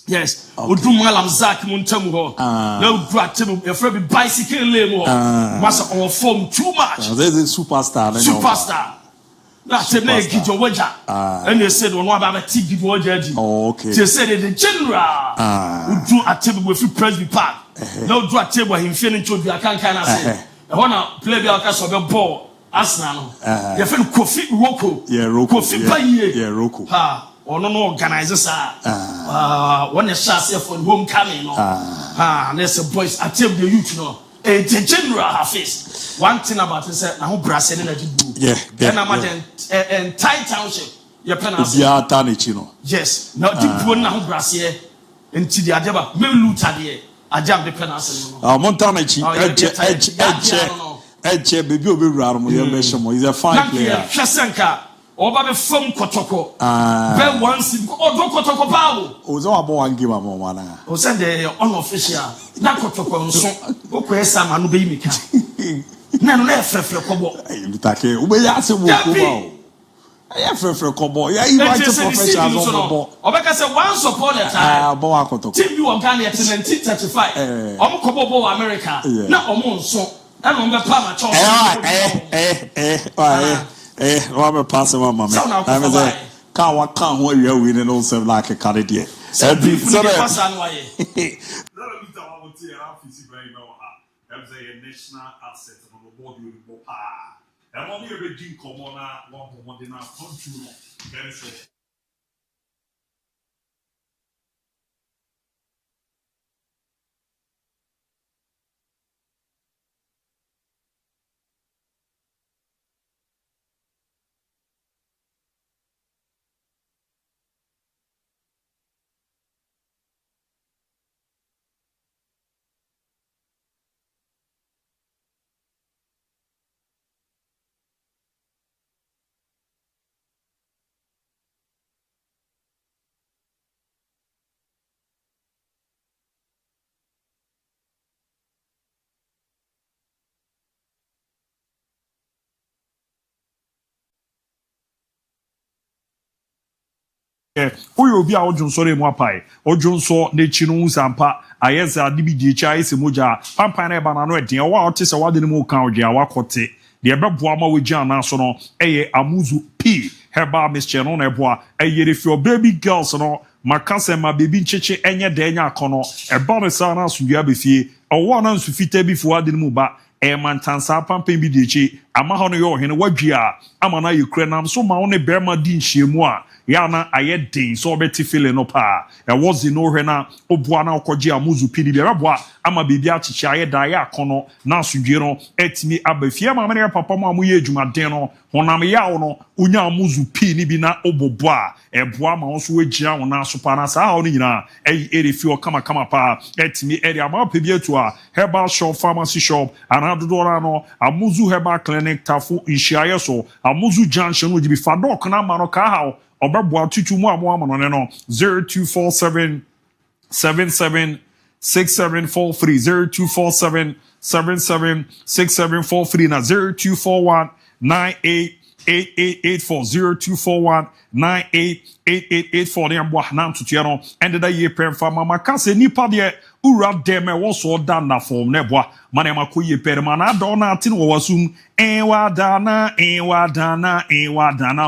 yes odu malam zak muntamu ho na odu atable e fra be bicycle lane ho masa on form too much this is superstar na table e gijo waja and they said one about gijo waja ji okay they said the general odu atable we fi Presby Park na odu atable him fe ncho bi akankan na say e hona play bi aka so be ball Arsenal no you fe Kofi Roko Kofi Fakye Roko ha ono no organize sa one a chance for homecoming no there's a boys attempt the youth no the general hafiz one thing about it say na ho brase na di do and am the entire township your penance ya tanichi no yes na di do na ho brase enti di adeba me luta de ajam the penance no Montanachi eche baby obewura mo ye be shemo is a fine player hwesenka oba be fam kotoko be once odo kotoko bawo o zo abo one game am wana o send the unofficial na kotoko nso okwe ma no be yimika na no na frefre kobo bitake o be ya se wo kobo ya frefre kobo ya invite professionals on board obeka say once upon a time bo akotoko team bi won kan ye 1935 omo kobo bo America na omo nso na no be pa ma cho Robert pass my mama. I'm say can what can who you win no serve like a card there. So be so pass an waye. No meet our want to office very no ha. Them say a national asset on the board you go pa. And one you be drink common na one dey na country no. Very so oyo obi a odwonso re mu apai odwonso ne chi no nsampa ayesa de bi di cha ese moja pampan na eba na no eden wa otese wa de ne mu kan odwe awakote de ebeboa ma wogya na so no eye amuzu p herbal mixture no na eboa eye refi baby girls no makase ma baby ncheche enye de enya akono eba no sa na so dua befie owo na nsu fita bi fo ade ne mu ba mantansa pampan bi di chi ama ho no yo hene wadua ama na yekura nam so ma wo ne berma di nhyiemu a ya na aye den so obeti feeling no pa e was no hwe na oboa na okoje amuzu pidi bi eboa ama bibi achichi aye da ya akono na asudwe no etimi abafie ma me papa ma amu ye adwuma den no honam ya wo no onya amuzu pi ni bi na oboboa eboa ma wo so wagira wo na so pa na sa ha wo nyina erefi o kama pa etimi area ma pebi etu a herbal shop pharmacy shop anadodora no amuzu herbal clinic tafu inshiaye so amuzu junction no jibi fadok na ma no ka ha Obabwa tutu mu amono ne no 0247 77 6743 0247 77 6743 na 0241 988884 0241 988884 ne ambwa na ntutu no ende da ye premfa mama kase nipa de ura dem e wo so da na form ne boa mane makoye perma na do na tin wo wasum enwa dana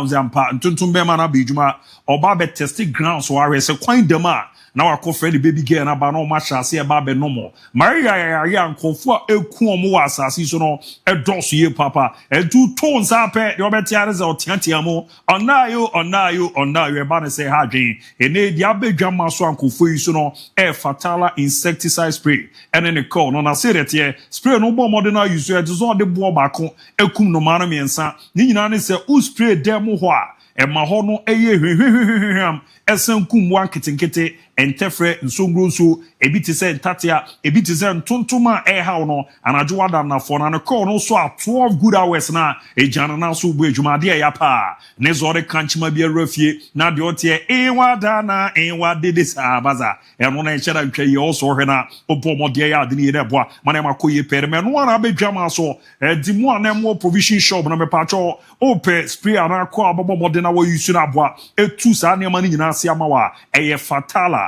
uzampa ntuntum be mana bejuma oba be test ground so are se kwan dem a na wa kɔ friend baby girl na ba na o ma hyase e ba be no mo Maria ya nkofo a eku omo wa asase so no e dɔso ye papa e du to nsa pɛ de obetia ze otiatia mo onayo e ba ne say ha dwen ene dia badwa ma so nkofo yi so no e fatala insecticide spray ene ne call no na say that spray no bo modern use e zo de bo baako ekum no ma no miensa ni nyina ne say u spray dem ho a e ma ho no eye hwehwehwehwam esen kum wan kitenkete entefre nsongro so ebi te se ntatia ebi te se ntontoma e haw no anajo wada na fo na ne call no so a 12 good hours na ejana na so bu ejumade ya pa ne zore kanchima bi arafie na de otie enwada na enwade de sabaza eno na enchera ntwa ye oso hwe na obomode ya ade ne ye boa mana makoye pere me no ara bedwama so di mu anemo provision shop na me pacho ope spray ana ko abomode na wo use na boa etu sa ne mani nyina ase amawa eye fatala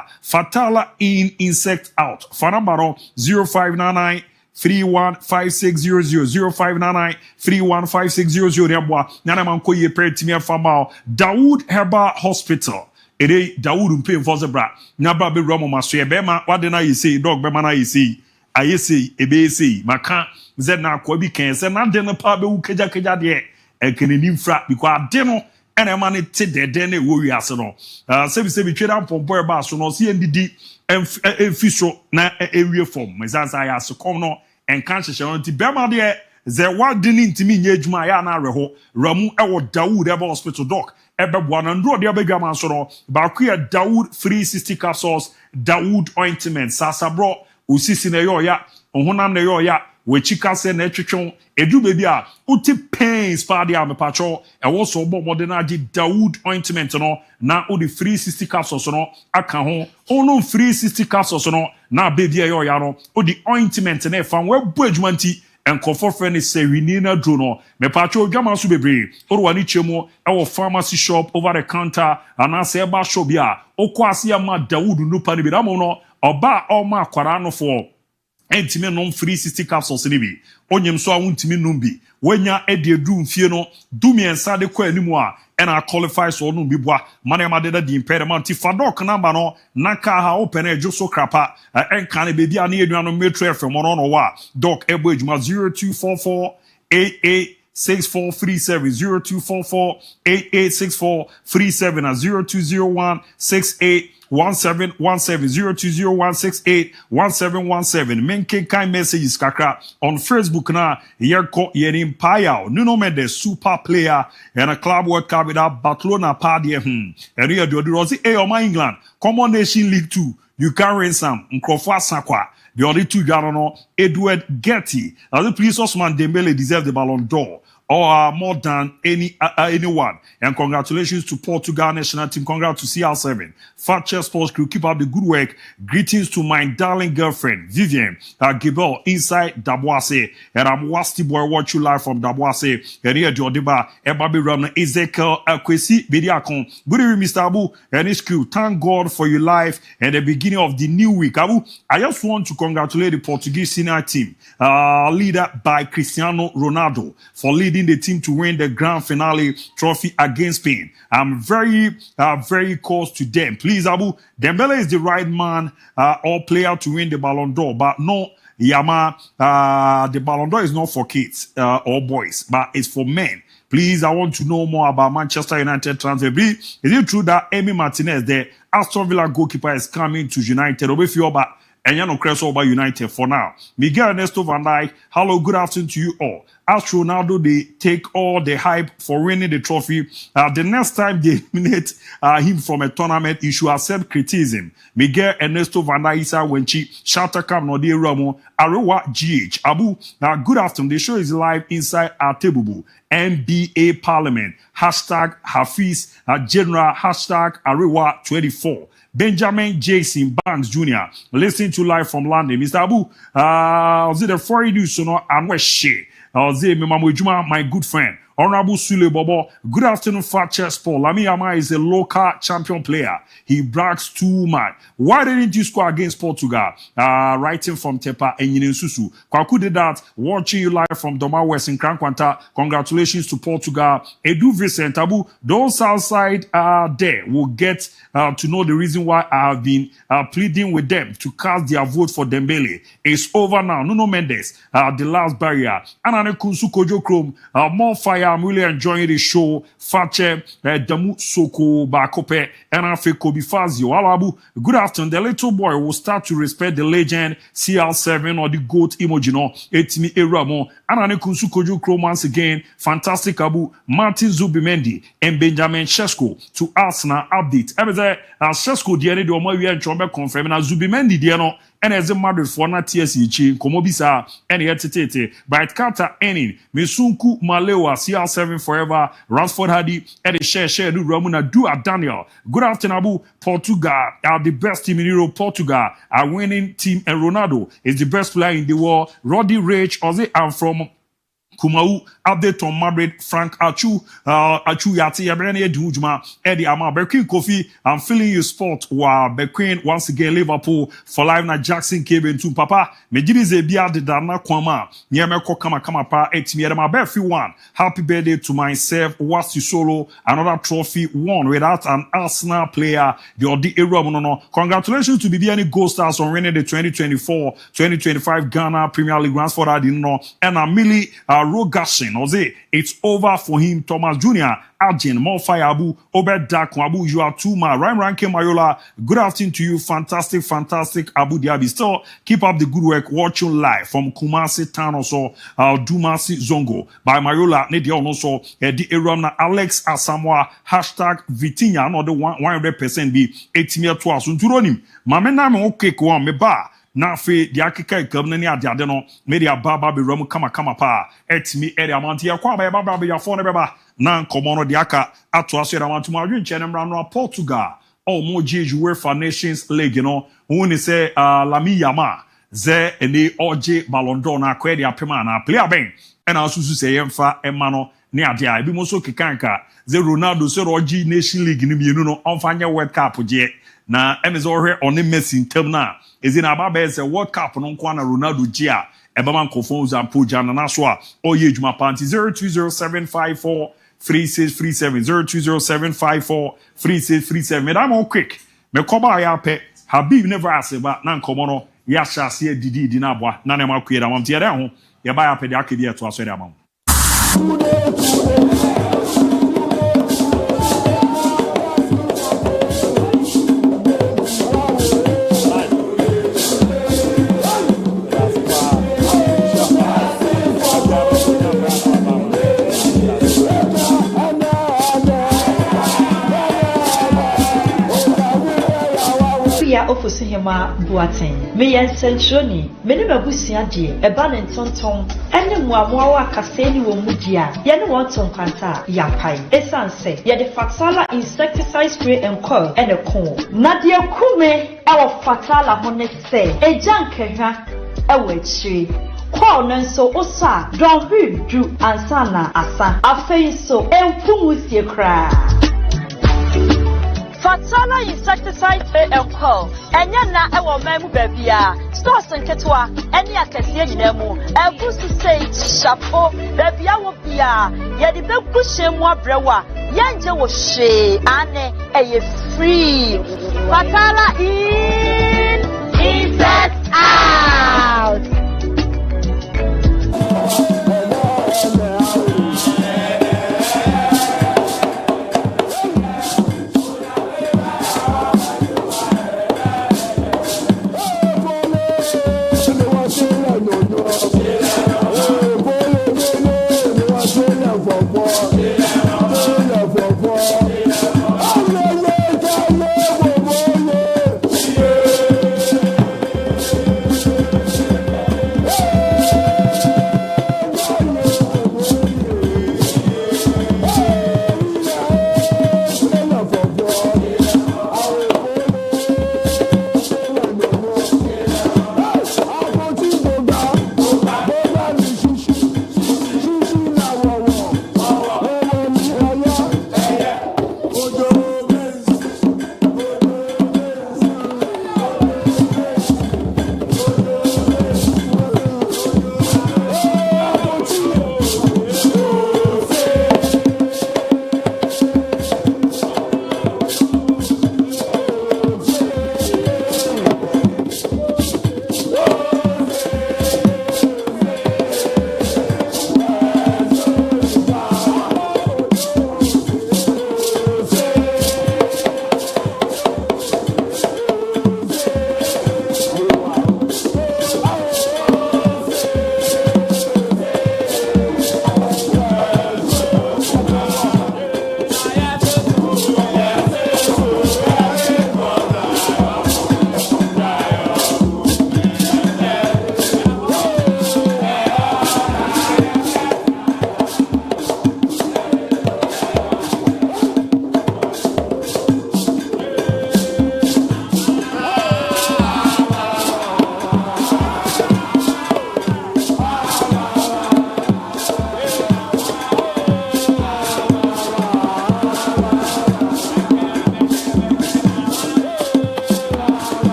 in insect out. Phone number 0599 315600 0599 315600 Nebwa Nana Manko ye Pertimia Famao Dawood Herbal Hospital. Ede Dawood Mpin for the bra. Nabra be Romo Master Bema. What did I say? Dog Bema na say. I say ebe say maka zena kwabi kense na de no pa be ukeja keja de e kenenim fra because adeno and a man te de ne wo wi ase no sebi tweda pompo e ba so no se ndidi enfisho na ewie form mesansa ya so kom no en kan hyehyɛ no ti bema de ze wadini ntimi nya adwuma ya na areho ramu e wo Dawood Herbal Hospital doc ebeboa na ndro de abadwa man so no ba ku ya Dawood 360 capsules Dawood ointment sasabro usisi na yo ya ohunam na yo ya wechika se na twetwon edu bebi a uti pains pa dia me pacho e wo so bo modern agi Dawood ointment no na o the 360 capsules no aka ho ono 360 capsules no na bebi e yo ya no o the ointment na fa we bu adwumanti enkofo friend is Serenina Dro no me pacho dwama so bebre o wani chemo e wo pharmacy shop over the counter ana se ba shop bia o kwase ya ma Dawood no pa ni bi da mo no oba o ma kwara no for entime nom 360 capsules ni bi onyem so awuntimi nom bi wanya edu mfie no dumiensa de kwa animu a ena qualify so no bi boa mana ma de da di impediment fadok number no naka ha open ejo so krapa enka ne bebi a na eduano metro fm no wa doc ebo ejuma 0244 886437 0244-886437 and 0201-681717 0201-681717 menke kind messages kakra on Facebook na yerko yerim payao Nuno Mendes super player and a club world cup with Barcelona party and here do Rosie Oma England Common Nation League 2 you can win some Nkrofo Sakwa the only two no Edward Getty the police Osman Dembele deserve the Ballon d'Or or more than anyone. And congratulations to Portugal national team. Congrats to CR7. Fakye Sports Crew, keep up the good work. Greetings to my darling girlfriend, Vivian Gibel, inside Daboase. And I'm Wasti Boy, watch you live from Daboase. And here, Jodiba, Ebabi Ramna, Ezekiel, Kwesi, Bediakon. Good evening, Mr. Abu and his crew. Thank God for your life and the beginning of the new week. Abu, I just want to congratulate the Portuguese senior team, leader by Cristiano Ronaldo, for leading the team to win the grand finale trophy against Spain. I'm very close to them. Please, Abu, Dembele is the right man or player to win the Ballon d'Or, but no, Yama, the Ballon d'Or is not for kids or boys, but it's for men. Please, I want to know more about Manchester United transfer. Is it true that Emi Martinez, the Aston Villa goalkeeper, is coming to United? And you know, over United for now. Miguel Ernesto Van Dijk, hello, good afternoon to you all. As Ronaldo, they take all the hype for winning the trophy. The next time they eliminate him from a tournament, he should accept criticism. Miguel Ernesto Van Dijk, Isa Wenchi, Shatakam Nodi Ramo, Arewa GH. Abu, good afternoon. The show is live inside ABOU, NBA Parliament. Hashtag Hafiz General, hashtag Arewa 24. Benjamin Jason Banks Jr. listening to live from London. Mr. Abu, was it the foreign news? So no, I'm share. My good friend. Honorable Sule Bobo. Good afternoon, Fakye Sport. Lami Yama is a local champion player. He brags too much. Why didn't you score against Portugal? Writing from Tepa and Susu. Kwaku did that. Watching you live from Doma West in Krankwanta. Congratulations to Portugal. Edu Vincent Abu. Those outside there will get to know the reason why I have been pleading with them to cast their vote for Dembele. It's over now. Nuno Mendes, the last barrier. Anane Kunsu Kojo Chrome, MON-FRI. I'm really enjoying the show. Fakye, Damu Soko, Bakope, and Afe Kobi Fazio. Alabu, good afternoon. The little boy will start to respect the legend CR7 or the GOAT emoji. No, Etimi Eramo. Anane Kunsu Kojo Chrome once again. Fantastic Abu, Martin Zubimendi, and Benjamin Shesko to Arsenal update. Shesko, the end of my year, and confirm, and Zubimendi, the end. And as a matter for na TSC, Komobisa, and Yetete, by Carter Enin, Mesunku Malewa, CR7 forever, Ransford Hadi, and share Ramuna Dua Daniel. Good afternoon, Abu. Portugal are the best team in Europe. Portugal are winning team, and Ronaldo is the best player in the world. Roddy Rage, Ozzy, I'm from Kumau, update on Madrid, Frank Achu Yati, Yabrani Edujma, Eddie Ama, Bequeen Kofi, I'm feeling you sport, while Bequeen once again Liverpool for live na Jackson Kebe to Papa, Mejiri Zebia de Dana Kwama, Niameko Kama Pa, Etimiadama Befi one. Happy birthday to myself, Wasi Solo, another trophy won without an Arsenal player, the Odi Eromono. Congratulations to BBN Gold Stars on winning the 2024-2025 Ghana Premier League Grand Sport, I didn't know, and Amili Rogashin, it's over for him. Thomas Jr., Arjun, MON-FRI Abu, Obed Dak, Abu, you are too much. Ryan Rankin Mayola, good afternoon to you. Fantastic Abu Diaby. Still, keep up the good work. Watching live from Kumasi Town also, Dumasi Zongo by Mayola, Nedia also, the Eramna Alex Asamoah, hashtag Vitinha, another 100% be 18 to us. Unturonim, Mamena me okay kwa meba. Na fe di akeka ikamna ni ade no me dia baba be ram kama pa etimi area amanti ya kwa baba be ya fo ne beba na nkomo no di aka ato aso area amanti ma adwenche ne mra no Portugal o mo jeju UEFA Nations League no woni se Lami Yama ze ene oje Ballon d'Or na kwa dia pema na player ben ena asusu se yemfa ema no ne ade a bi mo so kekanka ze Ronaldo se oje Nation League ni mienu no onfanya World Cup je na emezo hwe on Messi ntam na ezina ababa ese World Cup no nkwa na Ronaldo gia ebama nkofon za poja na naso a oye ejuma panti 020754 3637 020754 medam on quick me koba ya pe Habib never aseba na nkomo no ya hyase didi na aboa na ne makue da mamte ya ho ya ba ya pe de akedi eto aso de amam Ofusihema Buatin. Me yensentroni, me ne mabusia die, eba ne ntonton, ene muamoa wa kaseni wo mudia, ye ne wonton kwanta yapai. Esanse, ye de Fatala insecticide spray and coil ene kon. Na de kume ewo Fatala hone se, ejankehwa ewo echi. Kwa nso osa, don hu du ansana asa. Afei so empumu kra. Fatala insecticide spray and coil. Enya na ewo memu babia. Stores nketwa eni akese nyinemu. Ebusu say chapeau babia wo bia. Ye de beku shemu abrewa. Yanje wo hwe ane eye free. Fatala in, insect out.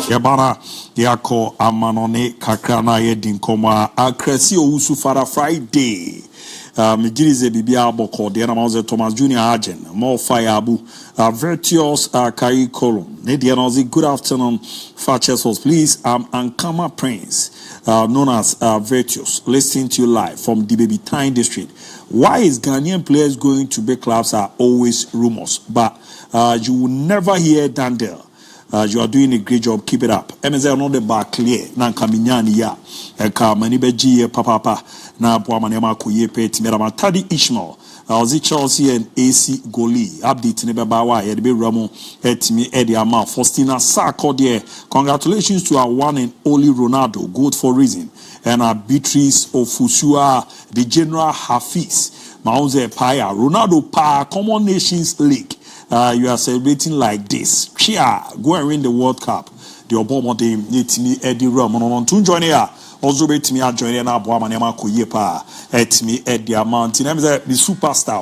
Yabana Yako Amanone Kakrana Yedin Koma Akresi Ousu Fara Friday. Migirize Bibia Boko, the Anamaze Thomas Jr. Agent, MON-FRI ABOU, Virtuous Kai Column. Nedianozi, good afternoon, Fakye. Please, Ankama Prince, known as Virtuous, listening to you live from the Baby Time District. Why is Ghanaian players going to big clubs are always rumors, but you will never hear Dandel. You are doing a great job. Keep it up. MZ on the back clear. Na kaminyani ya. Eka manibeji papa. Na bwa manema kuye peti. Merama Tadi Ishmael. Ozi Chelsea and AC Goli. Update nebe bawa. Yedebe Ramo. Etimi Edi Ama. Faustina Sako there. Congratulations to our one and only Ronaldo. Good for reason. And our Beatrice Ofusua. The General Hafiz. Mauze Paya. Ronaldo Pa. Common Nations League. You are celebrating like this. Chia, go and win the World Cup. The Obama team, Yetimi Eddie Ramon to join here. Also, bet me a join in Abuama Nema Kuyepa, Etimi Eddie Amount. I'm the superstar.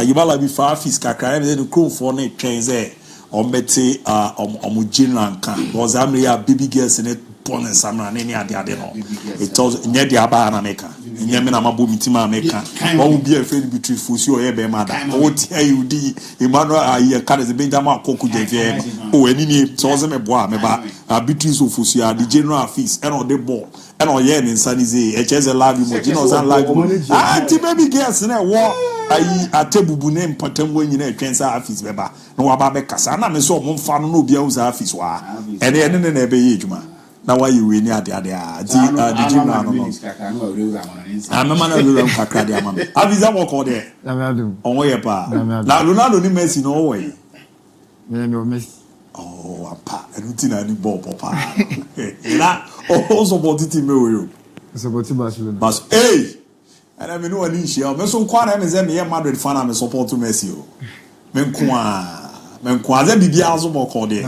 You will be far Fiska, then the crew for Nate trains there. On Betty, Mujin Lanka. Was a baby girls in it. And Samra any idea it was near the Abana maker. In Yamina Mabu Mitima maker. What would be a friend between Fusio Ebe Mada? What you did, Emmanuel, I can't as a Benjamin Coco JV. Oh, any Tozem Bois, Meba, Beatrice of Fusia, the general fees, and all the ball, and all yen in Sunny, HS a love you, you know, ah, baby girls in a war. I table name Potem when you know, cancer office, Beba. No Ababe Casana, and so Monfano no Bia's office, and the end in a age, man. Now why you win at the I'm a man of the Kakadi. Have you ever called there? On way pa. Now Ronaldo ni Messi no way. Oh, apa. I don't think I need ball, papa. Also about it in me. It's about Barcelona. But hey, and I mean no one in share. Me so kwa na me say me Madrid fan am support to Messi o. Me kwa. Men kwaze bibia azo mo kode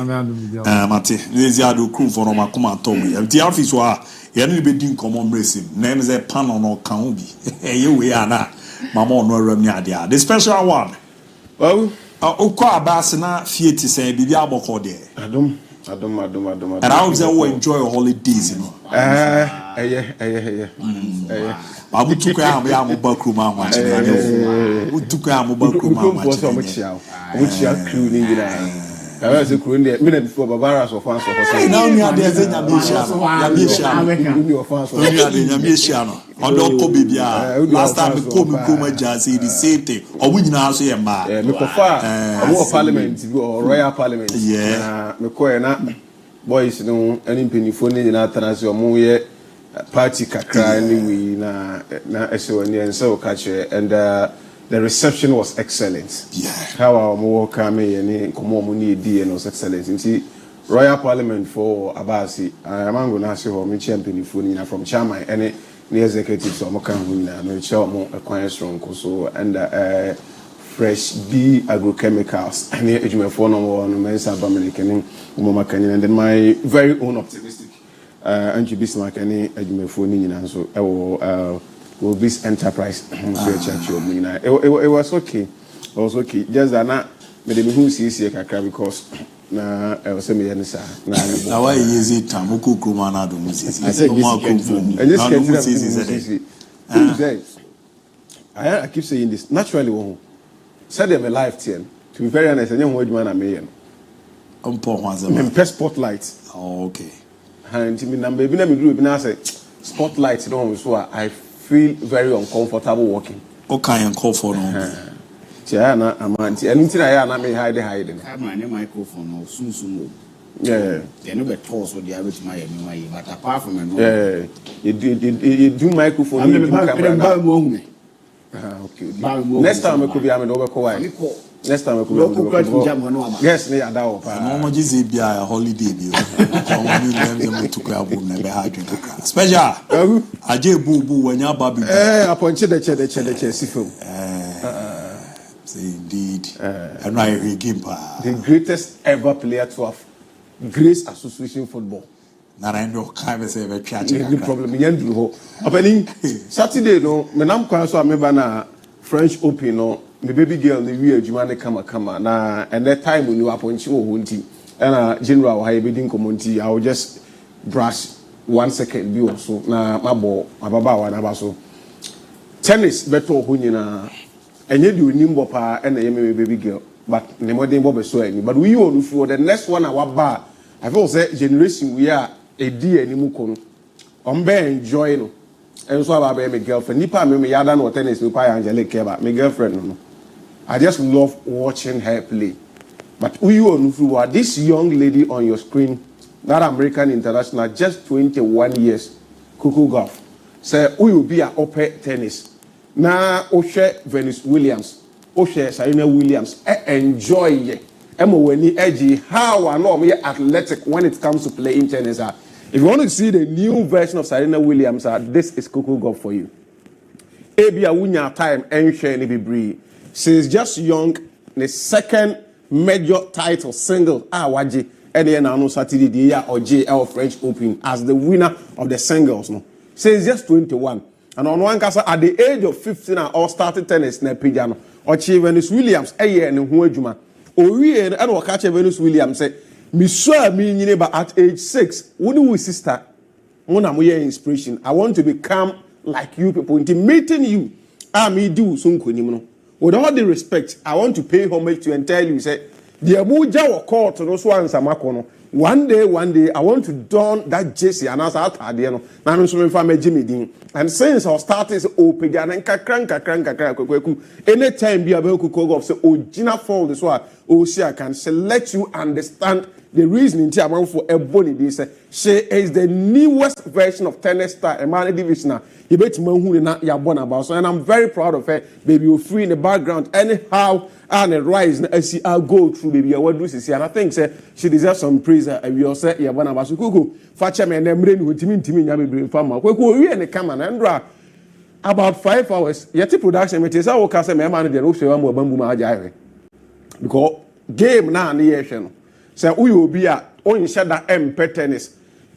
mate nezi ado crew for no makoma tomi empty office wa ye no be din common racing na em say pan no kan obi ye we ana mama ono awram ni ade the special one well okwa abase na fieti say bibia abokode adom and I hope you enjoy your holidays, you know. Abu tuko ya mobile crew ma watch. Abu tuko ya mobile crew ma watch. Which ya crew ni ngira. I was a crew in there. Minute before Barbara so far so. Now we are there saying Yamisha. Odo ko bibia. Last time we come just say the same thing. Or we nyina so yemba. Me ko fa. Our parliament or royal parliament. Yeah. Me ko na boys no any penifo ni na tanase omo ye party kakra anyway na eso ni enso kache and the reception was excellent. Yeah. How our welcome and komo mo ni di and was excellent. Nti royal parliament for Abasi am going to say me champion phone from chairman and the executive so mo kan hu na no che mo akwan strong so and fresh B agrochemicals and ejumefo no mensa bamilekeni mo makani and then my very own optimistic Angie Bismarck any ejumefo ni nyina so ewo will this enterprise it was okay. It was okay. Just that na me dey who see kakra because na I was saying yes sir. Na why is it tamuko kroma na do musisi. I said I keep saying this naturally one. Said them a life ten. To be very honest, I know what man am here. Spotlight. Oh, okay. And me number be na me group na say spotlight don so I feel very uncomfortable walking. Okay, and call for no. Yeah, na amanti. Anything I na me hide. I'm a microphone or soon. Yeah. They no be toss or the average my but apart from yeah, you do microphone. I'm the okay. Next time I could be I'm over quiet. Next time I could be yes, near that. No just be a holiday bill. Special. Aje boo when your baby. Upon the indeed. And I again the greatest ever player to have Grace Association football. Narendo kind of say a problem. Saturday no, when I'm quite so I remember na French Open no, the baby girl the real Jumane kama na and that time when you upon you hunting and general I be community. I will just brush 1 second view or so. Na my ball, my baba wa na baso. Tennis beto hunyina. Enye di unimbo pa and the baby girl. But ne modern bobe so any. But we all for the next one our bar. I feel say generation we are a dear ni mukono. Enjoy no. And so I my girlfriend. Nipa me yada no tennis me pa Angelique Keba. My girlfriend no. I just love watching her play. But who on this young lady on your screen, that American international, just 21 years, Cuckoo Golf. Say who will be at upper tennis. Na Oshe Venus Williams, Oshe Serena Williams, enjoy ye. Emma Weni edgy, how I know me athletic when it comes to playing tennis. If you want to see the new version of Serena Williams, this is Cuckoo Golf for you. ABOU wunya time and share ni be. She's just young, the second major title single waji and then I know Saturday the year or JL French Open as the winner of the singles. No, she's just 21, and on one case at the age of 15, I all started tennis na pijano. Or Venus Williams and Huejuma. Ori and catch Venus Williams say, "Me sure me neighbor at age 6. Wouldn't we sister? Mona moye inspiration. I want to become like you people. Into meeting you, me do soon kunimono." With all the respect, I want to pay homage to and tell you, say, the Abuja will call to those ones. One day, I want to don that jersey and as out at the end. Now, I'm Jimmy Dean. And since I started open, and anytime be able to go off, say, Gina Fall, this one, I can select you understand the reason in time for a body. This she is the newest version of tennis star, a man division. You bet me who not ya born about. So, and I'm very proud of her. Baby, you're free in the background. Anyhow, and rise and see I'll go through. Baby, what do you see? And I think say she deserves some praise. And we all say ya born about. So, Kuku, Fakye me and them brain who Timmy yabe brain farmer. Kuku, we and the camera and about 5 hours. Yeti production. Me tell you, I say me man the no show am bambu ma ajare. Because game na the year. So we will be at on shada tennis.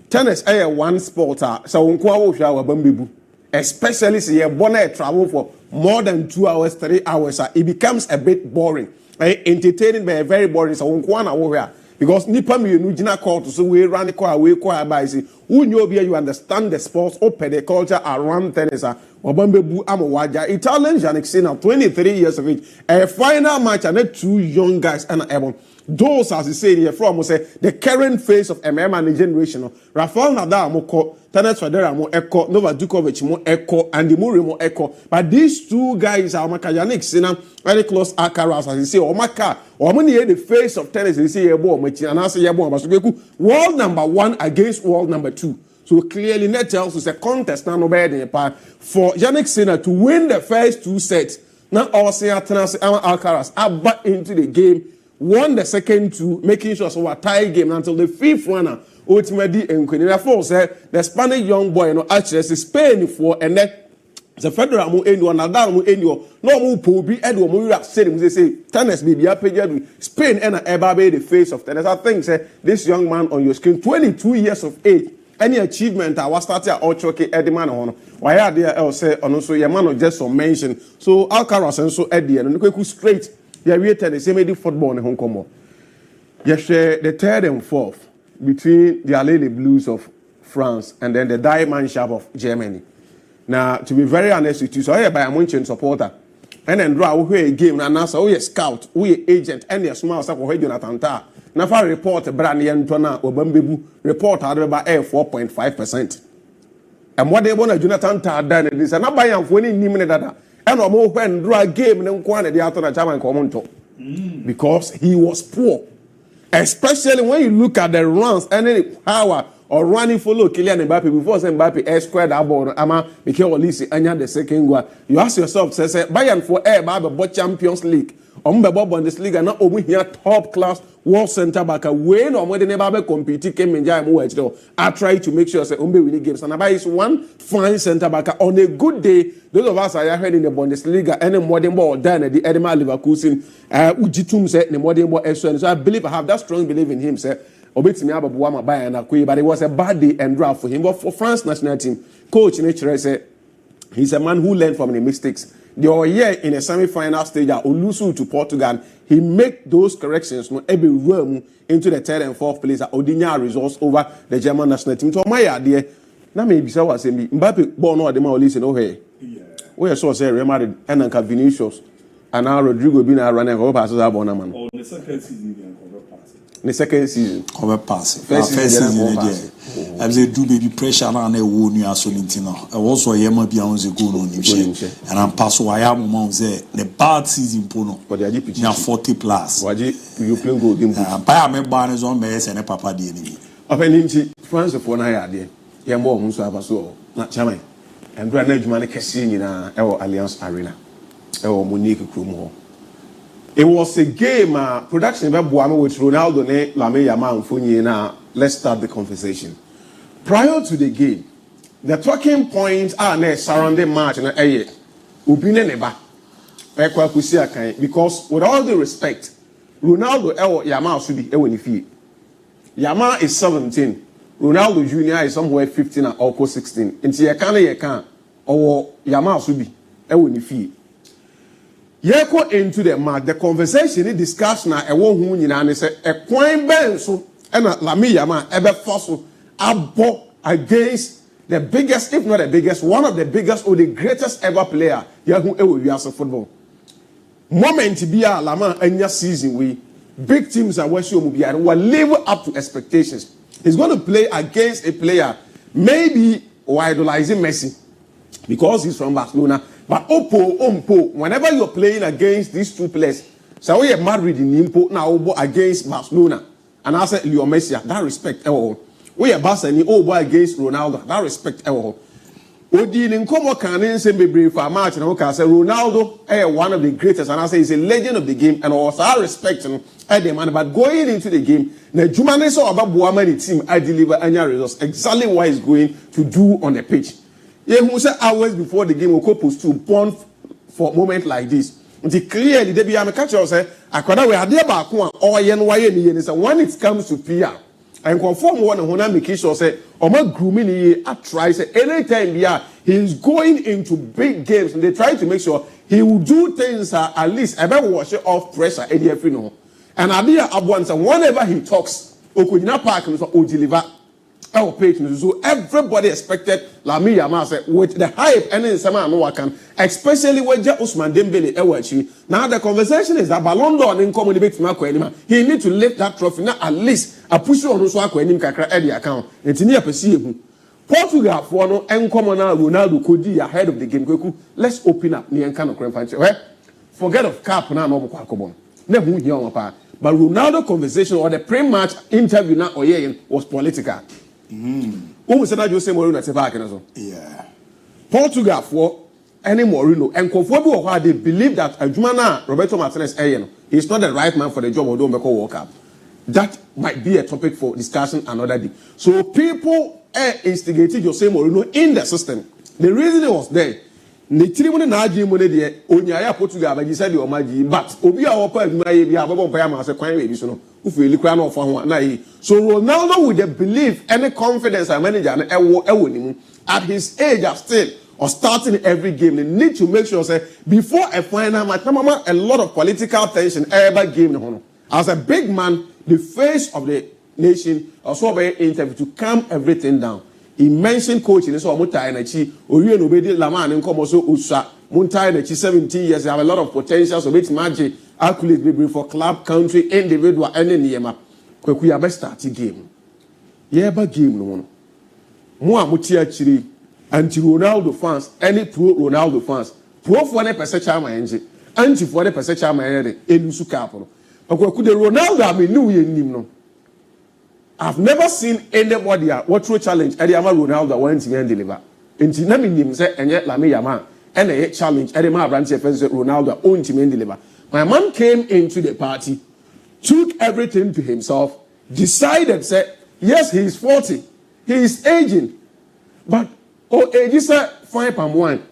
Tennis is one sport. So we will be especially if you want travel for more than 2 hours, 3 hours. It becomes a bit boring. Entertaining but very boring. So we will because nipa mi nu jina court so we run the car we kwa by say who know be you understand the sports open the culture around tennis. Obambebu Amowaja, Italian Yannick Sinner, 23 years of age. A final match and 2 young guys and Ebon. Those, as you say here from, say the current face of MMA and the generation. Rafael Nadal mo Tennis Federer mo echo, Novak Djokovic mo echo, and the Murray mo echo. But these 2 guys are Yannick Sinner, very close Alcaraz, as you say, Omaka, or many the face of tennis, you see, and I say, world number 1 against world number 2. So clearly, net tells us a contest now for Yannick Sinner to win the first 2 sets. Now, also Alcaraz are back into the game, won the second 2, making sure so a tie game until the 5th one. Ultimately, and therefore, the Spanish young boy, actually, Spain for and then the federal mo enu Nadal mo enu no mo pobi Edward mo ura say tennis baby apejadu Spain and Ebabe the face of tennis. I think say this young man on your screen, 22 years of age. Any achievement I was starting at Ochoke Ediman on why are there else say on also your man just some mention. So Alcaraz and so Eddie and Nkeku straight. Yeah, we tell the same football in Hong Kong. Yes, the 3rd and 4th between the Alele Blues of France and then the Diamond Sharp of Germany. Now, to be very honest with you, so I by a Munchen supporter. And then draw a game and answer, we a scout, we agent, and a small stuff for Jonathan Ta. Now, for report, Brandy and Tona or Bambebu report had about 4.5%. And what they want to Jonathan Ta done is not by winning Nimene Dada. And no more when draw a game and quantity out on a German commento. Because he was poor. Especially when you look at the runs and any power or running follow Kylian Mbappe before Mbappe squared that ball. Ama Mikel Olise anya the second goal. You ask yourself, say Bayern for Bayern Champions League. Bundesliga na omu here top class world center back way no more than never compete came in I try to make sure say winning games and about is one fine center back on a good day. Those of us are heard in the Bundesliga any modern ball done at the Edema Leverkusen Ujitum say the modern ball so I believe I have that strong belief in him say obetimi ababuama Bayern but it was a bad day and draft for him. But for France national team coach nature say he's a man who learned from the mistakes. They are here in a semi-final stage or lose to Portugal. He make those corrections no every room into the third and fourth place. Odinya results over the German national team. So my idea, na maybe say what say me. Mbappe born no adema listen no hey. We saw say Real Madrid and Anka Vinicius and now Rodrigo been running over passes about na man. On the second season, the second season, cover pass. First season, I say do baby pressure na na wo nu aso ntina. I also yema bia on the goal on him. And I'm pass why am mom say the bad season pono. But they are deep. Na 40+. Waji you play goal game. Pa me ban is on me say na papa dey ni. Opening France for na ya dey. Yembo mo so abaso na chairman. And do na adwuma ne kese nyina e wo Alliance Arena. E wo Monique Krumo. It was a game production with Ronaldo and Lamine Yamal. Now let's start the conversation. Prior to the game, the talking points are surrounding match and because with all the respect, Ronaldo Yamal should be Yamal is 17. Ronaldo Jr. is somewhere 15 or 16. Into you can or Yamal should be Yeko into the match, the conversation, the discussion, a woman in say a coin bell so and Lamine Yamal ever fossil abo against the biggest, if not the biggest, one of the biggest or the greatest ever player Yahu Ewo football. Moment to be a Lama and your season we big teams are what you will live up to expectations. He's going to play against a player, maybe idolizing Messi because he's from Barcelona. But whenever you're playing against these two players, so we are Madrid in Impo now against Barcelona, and I said Leo Messi, that respect all. We are Barcelona against Ronaldo, that respect all. Odi in Nkomo can say be for a match and I say Ronaldo one of the greatest, and I say he's a legend of the game, and also I respect him at the man. But going into the game, the Jumane saw about Buamani team I deliver any results exactly what he's going to do on the pitch. Yeah, who said hours before the game will post to bond for a moment like this. Until clearly they be a catcher say, I could have a dear back one or when it comes to PR. And conform one and when make sure say, or my grooming he tries anytime he's going into big games and they try to make sure he will do things at least ever wash it off pressure and idea at once and whenever he talks, Okujina Park will deliver. Our page, so everybody expected Lamine Yamal with the hype and in some can, especially when Usman Dembele Ewachi. Now the conversation is that Ballon d'Or in common debate he need to lift that trophy now at least a push on those who kakra at the account. It's near perceive Portugal for no uncommon Ronaldo could be ahead of the game. Let's open up near kind of crime. Forget of cap now no more. Never young apart. But Ronaldo conversation or the pre-match interview now was political. Who said that you say Mourinho at the back and so? Yeah. Portugal for any Mourinho and Kofobu or they believe that Jumana Roberto Martinez is not the right man for the job of Domeko World Cup. That might be a topic for discussion another day. So people instigated Jose Mourinho in the system. The reason it was there. Nitimune na aji mo ne de onyaya Portugal ba gisa de o maji but obi a opa aduma ye bi ababo mpa ya ma se kwan we bi so no ufeli kra na ofo ho na yi so Ronaldo with the belief and the confidence a manager na ewo ni at his age of still or starting every game they need to make sure say before a final match a lot of political tension ever game no as a big man the face of the nation also be interview to calm everything down. He mentioned coaching, so Mutai Nachi, Orion Obedi Laman and Komoso Usa, Muntai Nachi 17 years, they have a lot of potential, so it's magic, accolades for club, country, individual, and in the EMA. We have a starting game. Yeah, but game no one. More Mutia Chiri, anti Ronaldo fans, any pro Ronaldo fans, pro for any percentage my engine, anti for any percentage my head, Elusu Capo. But could the Ronaldo, I mean, no. I've never seen anybody what true challenge Eddie Ama Ronaldo went to deliver. Inti na minim say enye Lamine Yamal and a challenge Eddie Ama branch Ronaldo own to deliver. My man came into the party, took everything to himself, decided say yes he is 40, he is aging, but age is fine palm one.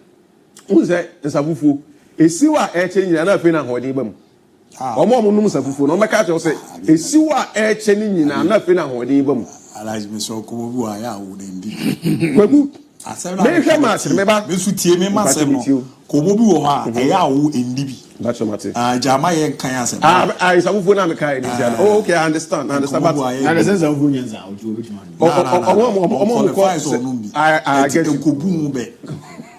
Who say nsafufu esiwa change na fe na hodi bam. Omo munum safufu no meka che say esiwa cheni nyina na fe na hodi bam. Alhaji me so ko bu aya wo ndi. Kwaku me hwe match me ba me su tie me masem no Komo bi wo ha eya wo endibi. That's automatic. Jama yen kan asem. I some phone am kai ni. Oh, okay, I understand. But na the sense of who nyanza o ju obetuma. I get nkobu mu be.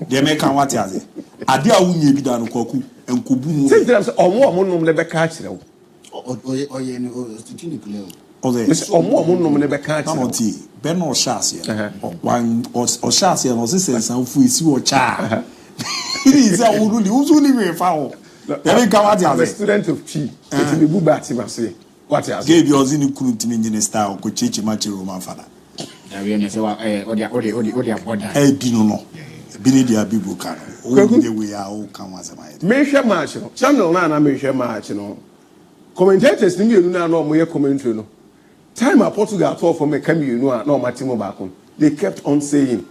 De me kan wate aze. Ade a wo nya bi da no kwaku nkobu mu. Say them say omo nom le be ka kire wo. Oye ni o stitini clear. Oze. Omo nom le be ka kire. Amoti be no shase. Wan o shase no se sensan fu isi wo cha. It is a would usually foul. I'm a student of Chi. It's in the Bubati, say. What else? Gave yours in the Kurutin style, could teach a match Roman father. Hey, Bino, Binidia Bibuka. We are all come as a man. Measure match, Channel Nana, measure match, you know. Commentators, you know, no more commentary. Time at Portugal told for me, come you know, no Matimo Bacon. They kept on saying,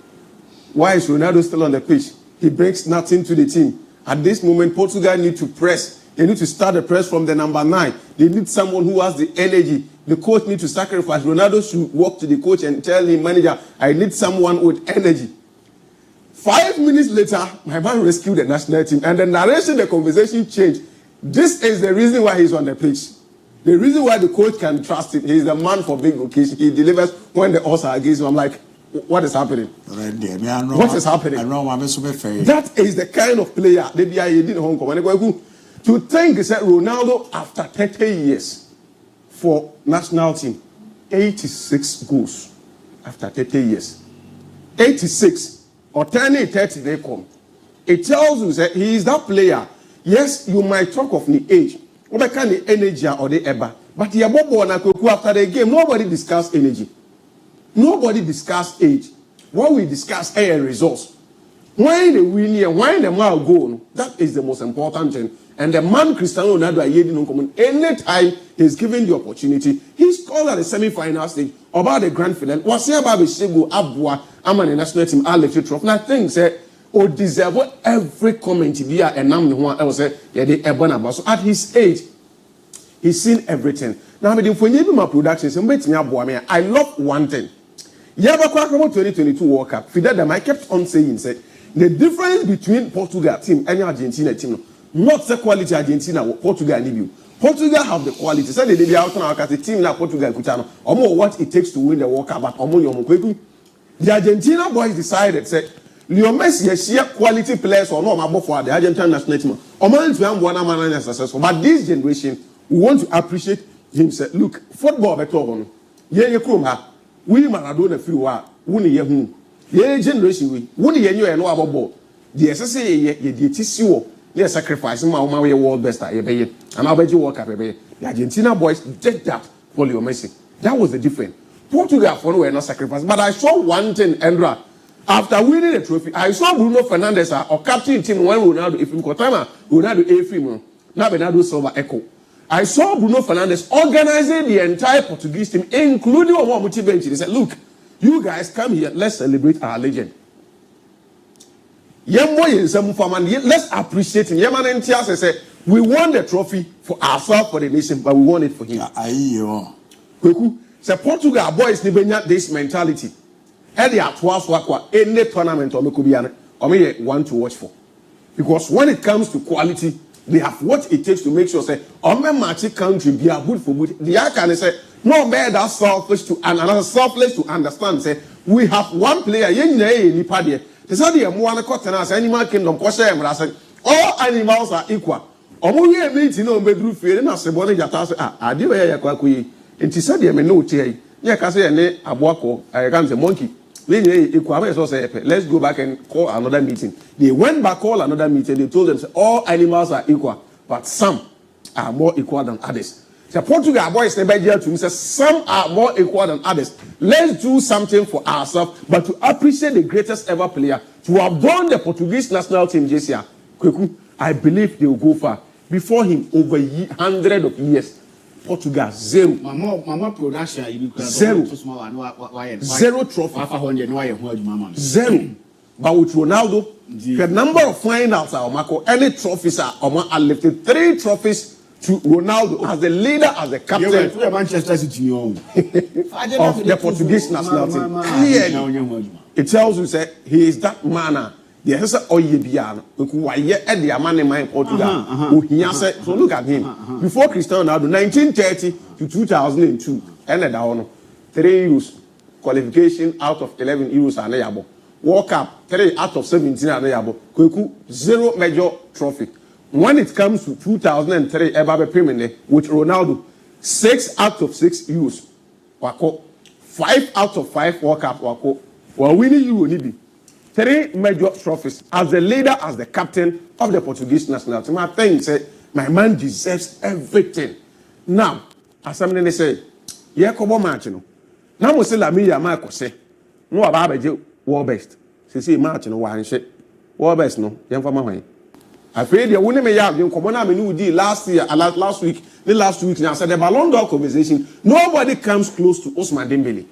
why is Ronaldo still on the pitch? He brings nothing to the team. At this moment, Portugal need to press. They need to start the press from the number 9. They need someone who has the energy. The coach needs to sacrifice. Ronaldo should walk to the coach and tell him, manager, I need someone with energy. 5 minutes later, my man rescued the national team. And the narration, the conversation changed. This is the reason why he's on the pitch. The reason why the coach can trust him. He's the man for big occasions. He delivers when the odds are against him. I'm like, what is happening? What is happening? That is the kind of player the DIABY in Hong Kong. To think that Ronaldo, after 30 years for national team, 86 goals after 30 years. 86 or 30 they come. It tells you that he is that player. Yes, you might talk of the age, what kind of energy or the ever, but after the game, nobody discuss energy. Nobody discuss age. What we discuss are results. When the win here, when the man go, that is the most important thing. And the man Cristiano Ronaldo anytime he's given the opportunity, he scored at the semi-final stage about the grand final. Was here about Shego Abua, I'm an national team, I'll let you drop. Now things say, or deserve every comment via and I'm the one else say, yeah, they are so at his age, he's seen everything. Now, if you need my production, I love one thing. Yabakwa 2022 World Cup. Fidel, I kept on saying, the difference between Portugal team and Argentina team, not the quality Argentina, Portugal and Libya. Portugal have the quality. So they did out now the team like Portugal, or more what it takes to win the World Cup. But the Argentina boys decided, said, Leo Messi is sheer quality players or no for the Argentine national team. One successful. But this generation, we want to appreciate him. Said, look, football better. We Maradona free wa woni ye hu ye generation we woni ye nyo no abobbo the SSA ye the tisi wo ye sacrifice ma we world best ye be ye and abaji world cup be the Argentina boys did that for Leo Messi. That was the difference. Portugal for no were not sacrifice, but I saw one thing, Andra, after winning the trophy I saw Bruno Fernandes or captain team when Ronaldo if him time Ronaldo a free man now Bernardo Silva echo. I saw Bruno Fernandes organizing the entire Portuguese team, including Omomuti bench. He said, look, you guys come here, let's celebrate our legend. Let's appreciate him. We won the trophy for ourselves, for the nation, but we won it for him. So Portugal boys this mentality. Any tournament or one to watch for. Because when it comes to quality, they have what it takes to make sure say match country be a good for good. The can say no man that selfish to and another selfless to understand say we have one player nipa there. They say the mo an cotton animal kingdom all animals are equal. Omo we meeting no bedru fie na se bone jata say ade we ya kwa koyi. Enti say de me no tie. Ye ka say ne aboako I can say monkey. Let's go back and call another meeting. They went back, call another meeting. They told them all animals are equal, but some are more equal than others. The Portugal boys never to me say some are more equal than others. Let's do something for ourselves, but to appreciate the greatest ever player to have done the Portuguese national team this year. I believe they will go far. Before him, over 100 of years. Portugal, zero. Mama production, zero. Zero trophy. Zero. But with Ronaldo, the number of finals are any trophies are lifted. 3 trophies to Ronaldo as the leader, as the captain of Manchester City of the Portuguese national team. Clearly, it tells you that he is that man. The answer Oyebiano, who are yet at the Amane in Portugal, who he said, so look at him. Before Cristiano Ronaldo, 1930 to 2002, ended down 3 euros qualification out of 11 euros and Ayabo. World Cup 3 out of 17 and Ayabo. Kweku 0 major trophy. When it comes to 2003, Ebabe Premier with Ronaldo, 6 out of 6 euros. Wako 5 out of 5 World Cup. Wako while winning Euro Nibi. 3 major trophies as the leader, as the captain of the Portuguese national team. I think say my man deserves everything. Now, as somebody say, yeah, kobo match no. Now we say la me yama ko say. No aba beje world best. Say match no wan hye. World best no, yen fama hwan. Afraid you wouldn't me have kobo na me no di last week, the last 2 weeks now said the Ballon d'Or conversation. Nobody comes close to Ousmane Dembele.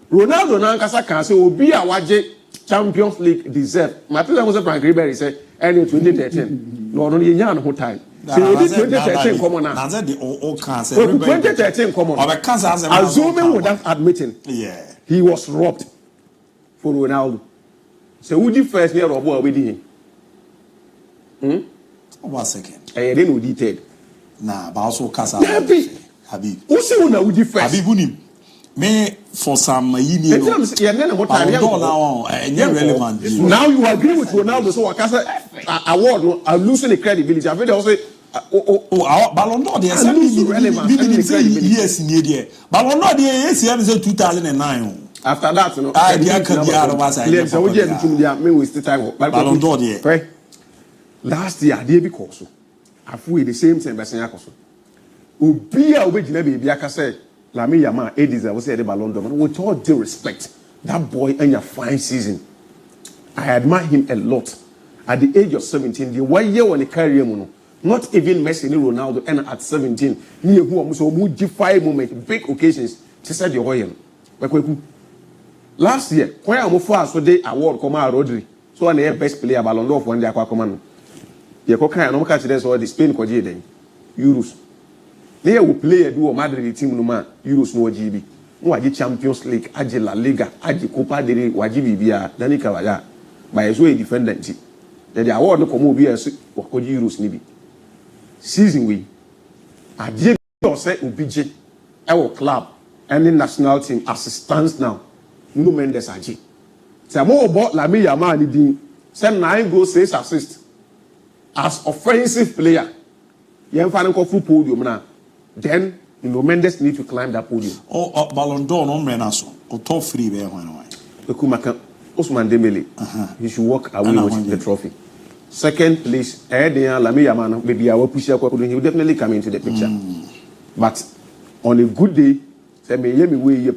Ronaldo na nkasa kan say obi a waje Champions League deserve. Matthew was a Frank Ribery said, early 2013. No, no, you know time. So 2013 common now. That's the all cancer. 2013 common. Assuming without admitting, he was robbed for Ronaldo. So who did first year of war with him? 1 second. I didn't know detail. Nah, but also Casa. Habib. Who say who did first? Habib Bunim. Me for some relevant. Now you agree with Ronaldo, so I can say award are losing the credibility. I think they also Ballon d'Or they are losing relevance. Yes, in here. Ballon d'Or yes, he has 2009. After that, you know, Ballon d'Or there. Last year, DIABY course. I feel the same thing, but I course. Ubia obejina baby aka say Lami Yama Ediza was say the Ballon d'Or. With all due respect, that boy in a fine season. I admire him a lot. At the age of 17, the 1 year when he carry him, not even Messi and Ronaldo, and at 17, he who was so defy moment, big occasions, to say the Royal. Last year, when I moved fast, so they award come out Rodri. So I best player Ballon d'Or for one day. The Coca no catch this or the Spain Coji Euros. They will play a duo Madrid team no man, Euros no GB. No Aji Champions League, Aji La Liga, Aji Copa del Wajibi Bia, Dani Kawaya, by a way defendant. The award no come be as Wakoji Euros Nibi. Season we I did say UBJ, our club, and the national team as it stands now. No Mendes Aji. Say more about Lami Yama Nidi, send 9 goals, 6 assists. As offensive player, you have a full podium now. Then no Mendes need to climb that podium. Oh, Ballon d'Or no menaso. O top 3 be when Ousmane Dembele. He should walk away with the trophy. Second place, Lami Yama, maybe I will push he will definitely come into the picture. But on a good day, say me way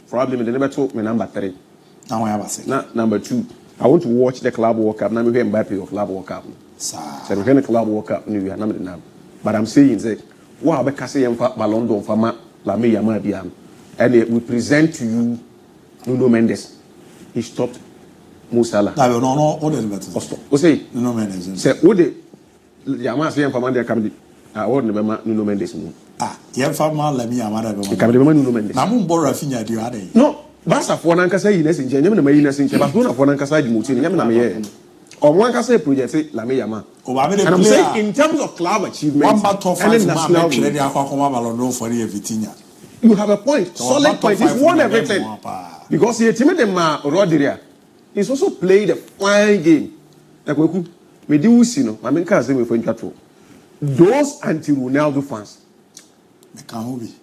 probably the number 2, number 3. Now number 2. I want to watch the Club World Cup. Now we have Mbappe of Club World Cup. So we have the Club World Cup. But I'm saying that what about Cassie Ballon d'Or for Lami Yama Biam, and we present to you Nuno Mendes. He stopped Musala. No, say Nuno Mendes. Say what the Yama saying for Monday come. I want to Nuno Mendes. Ah, you have found Lami Yama. You can remember Nuno Mendes. Namu Bora Finya do you no. Basta for Nankasa Ines in Jenny, my Ines in Chabasuna for Nankasa Mutin, Yamana. Or one can say project Lami Yama. And I'm saying in terms of club achievement, you have a point, solid point. He's won everything. Because he timid Rodiria. He's also played a fine game. Like we do see no, I mean, can't say we for those anti-Ronaldo fans. They can't be.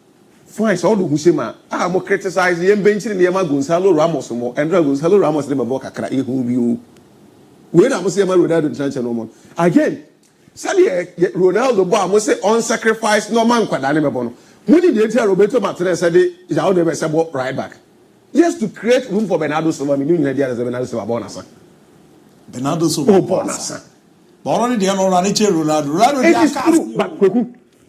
Fine, so do Husema. I am criticize the bench in the Yama Gonzalo Ramos more and Gonzalo Ramos never book a cry who you. When I was saying Ronaldo in China no more. Again, Sally Ronaldo Bar must say on sacrifice no man quite animable. When did they tell Roberto Martinez said is out there about right back? Just to create room for Bernardo Silva, you know, the other Bernardo Silva Bonasa. Bernardo Silva Bonasa. But only the Ronaldo. It is true, but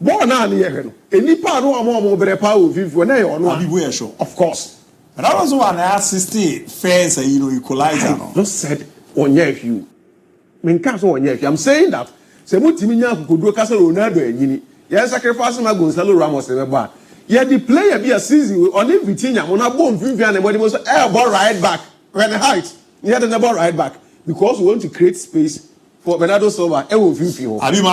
born on the year. Any part of more power with when they are not sure. Of course. But I was one assisted fans and equalizer. Not said on your view. I'm saying that. Say what Timina could do Castle Ronaldo and Yini. Yes, sacrifice my Gonzalo Ramos in the bar. Yet the player be a season on everything. I'm on a bomb Vivian and what he was air ball right back. When the height, he had a ball right back. because we want to create space for Bernardo Silva. So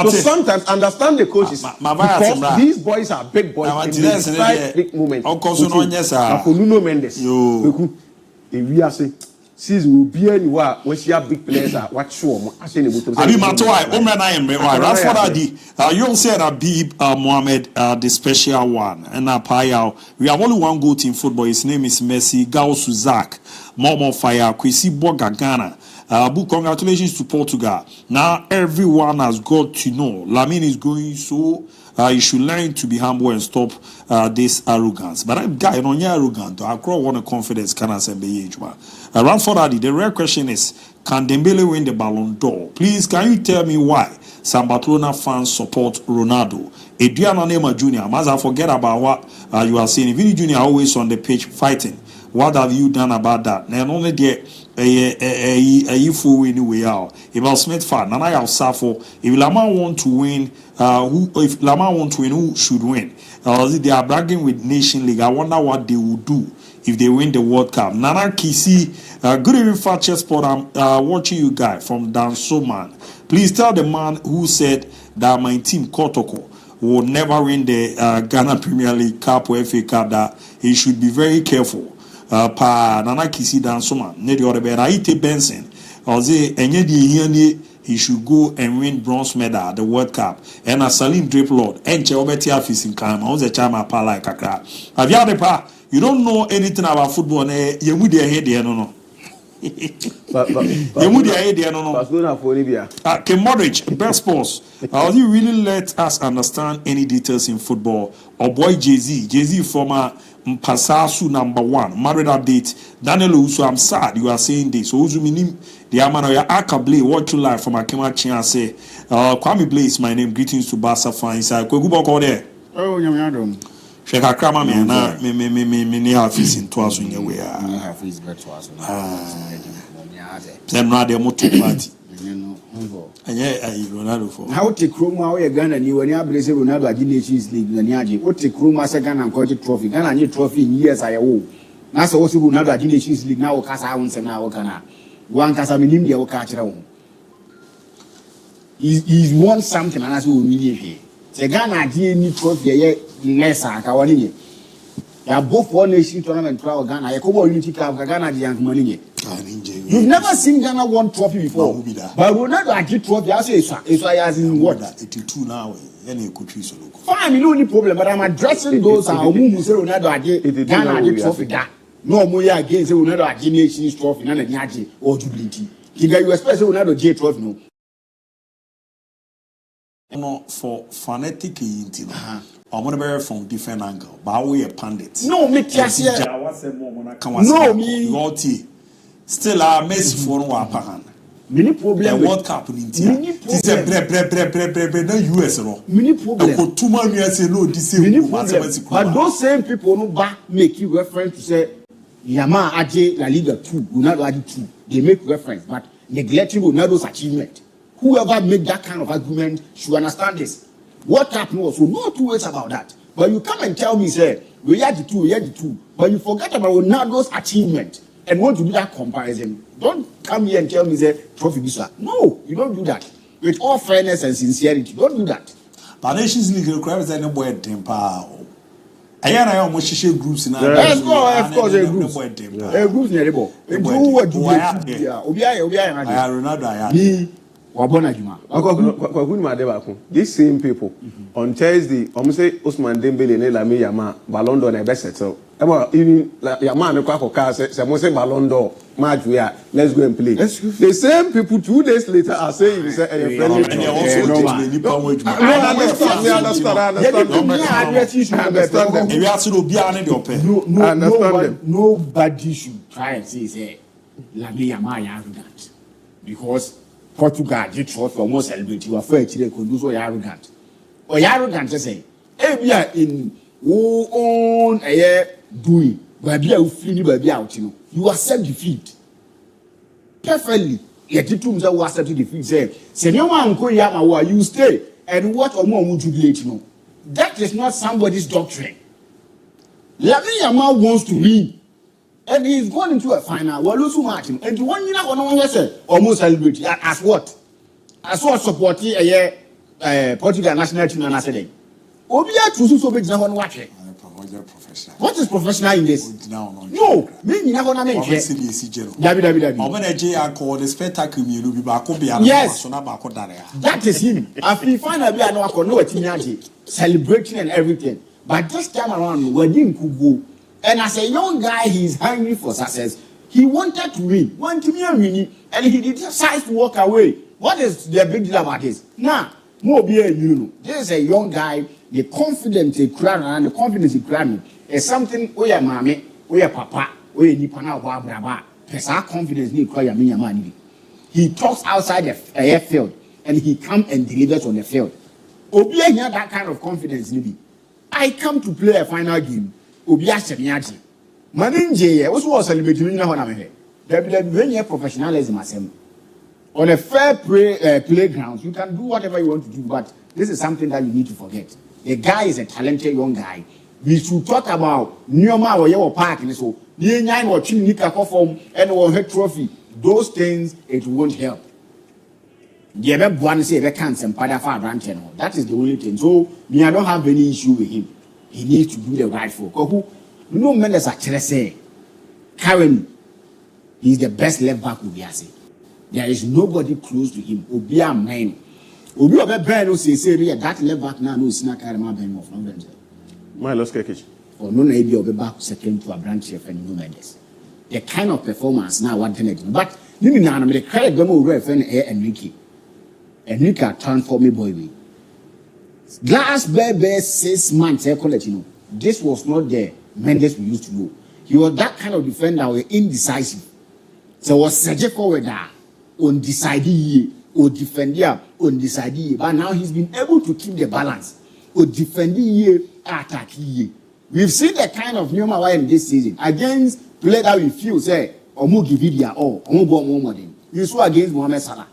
sometimes understand the coaches because these boys are big boys and they decide big moments. For Nuno Mendes, we are saying. Since we be anywhere, when she have big players, what show? I say the bottom. I mean, Matoy, you said Abib Mohamed, the special one, and Payao. We have only one good in football. His name is Messi Gausu Zak, MON-FRI, Kwesi Boga Ghana. Abu, congratulations to Portugal. Now everyone has got to know Lamine is going so. You should learn to be humble and stop this arrogance. But that guy, you're arrogant. I grow one confidence. Can I say around for that? The real question is: can Dembele win the Ballon d'Or? Please, can you tell me why some Barcelona fans support Ronaldo? Adriano Neymar Jr. Must I forget about what you are saying? Vinny Jr. always on the pitch fighting. What have you done about that? And only there. A full anyway out. If I'll Smith fan, Nana I'll suffer. If Lama want to win, if Lama want to win, who should win? They are bragging with Nation League. I wonder what they will do if they win the World Cup. Nana Kisi, good evening, Fakye Sport. I'm watching you guys from Dansoman. Please tell the man who said that my team Kotoko will never win the Ghana Premier League Cup or FA Cup that he should be very careful. Pa Nana Kisi Dansoma, Nedi Orebera, Ite Benson, or say, he should go and win bronze medal at the World Cup. And a Salim Drip Lord, and Cheobeti Office in Kama, on the Chama Pala Kakra. Have you had a pa? You don't know anything about football, you would head there, no. You would head there, no. Kim Modric, best sports. How do you really let us understand any details in football? Or boy Jay-Z former Mpasasu #1, married update. Daniel Uso, I'm sad you are saying this. So Uzu minim the Amanoya Akable, watch you live from Akema Chin say, Kwame Blaze, my name, greetings to Barca fans. Kwegubo ko there. Oh, Nyamyadom. Sheka Krama me na me office in twice in your way. Office bet twice. Them na dey moto party. Ronaldo for. How take Roma we Ghana ni when you believe Ronaldo at Nations League na niaje. What take Roma second and coach trophy. Ghana ni trophy in years ayewo. Na so what Ronaldo at Nations League na o kasa won na o kana. One kasa minim dia o ka kire wo. He's won something and as we need here. Say Ghana at any trophy ye less aka woni ye. Ya both one nation tournament trial Ghana. Ya ko unity cup Ghana di money ye. You've never seen Ghana won trophy before. But Ronaldo achieved trophy. I say it's as in what? 82 now. Fine, no any problem. But I'm addressing those who say Ronaldo achieved Ghana achieved trophy. No more again say Ronaldo achieved Nations trophy. None of the achieved or jubility. You expect Ronaldo J trophy no? No, for phonetically, I'm going to be from different angle. But we are pundits. No, me just no me. Still, our Messi for no one. Many problem. The World Cup in India. This is no US no. Many problem. For 2 months, you say no. This is but those same people who back make you reference to say Yama Aje La Liga 2, Ronaldo Aje 2. They make reference, but neglecting Ronaldo's achievement. Whoever make that kind of argument should understand this. What happened was, so no 2 ways about that. But you come and tell me, say, we had the 2, but you forget about Ronaldo's achievement and want to do that comparison. Don't come here and tell me, say, trophy bisa. No, you don't do that. With all fairness and sincerity, don't do that. But Nations League requires any boy temper. I almost share groups in of course, groups. Groups near the ball. These same people on Thursday, I'm say Ousmane Dembele ne Lamine Yamal Ballon d'Or na best settle. Even Yamal ne kwa car say Ballon d'Or match we are let's go and play. The same people 2 days later are saying say friendly. Nobody should try and say Lamine Yamal arrogant because Portugal did trophy almost celebrate you are fair to do so arrogant. Or arrogant to say, we are in who own a year doing, but be a free baby out, you accept defeat. Perfectly. Yet the two that accept defeat say, Senior Uncle Yama, you stay, and what or more would you let you know? That is not somebody's doctrine. Lamine Yamal wants to win. And he's going into a final. We're losing match. And the one you say almost celebrate as what? As what supporting Portugal national team and I said, Obia to so big now watch it. What is professional in this? No, me never know. Yes. That is him. After he finally I know I know what celebrating and everything. But this time around, we didn't go. And as a young guy, he's hungry for success. He wanted to win, and he decided to walk away. What is the big deal about this? Now, more be this is a young guy. The confidence he created and the confidence he created is something. We are mommy, we are papa, we are nipana braba. There's our confidence he created me man. He talks outside the airfield and he comes and delivers on the field. Obia had that kind of confidence. I come to play a final game. Obia Semiati. Maninje, was celebrating now on a very professionalism. On a fair playground, you can do whatever you want to do, but this is something that you need to forget. The guy is a talented young guy. We should talk about Nyoma or your park and so the nine or Chinika form and one head trophy. Those things it won't help. The other one say they can't send that is the only thing. So me, I don't have any issue with him. He needs to do the right for. No man is actually say currently he's the best left back Obiase. There is nobody close to him. Obia man. Obia Ben who say that left back now no is not carry my Ben of November. My lost cake. Or no maybe Obi back second to a branch chef and no Mendes. The kind of performance now one thing. But you know I'm the credit them over FN Enrique. Enrique transform me boy. Last baby 6 months, this was not the Mendes we used to know. He was that kind of defender, indecisive. So was such forward undecided, or defender, undecided. But now he's been able to keep the balance, or defending attack. We've seen the kind of new Mawai in this season against players that we feel say, or more give it or more more than you saw against Mohamed Salah.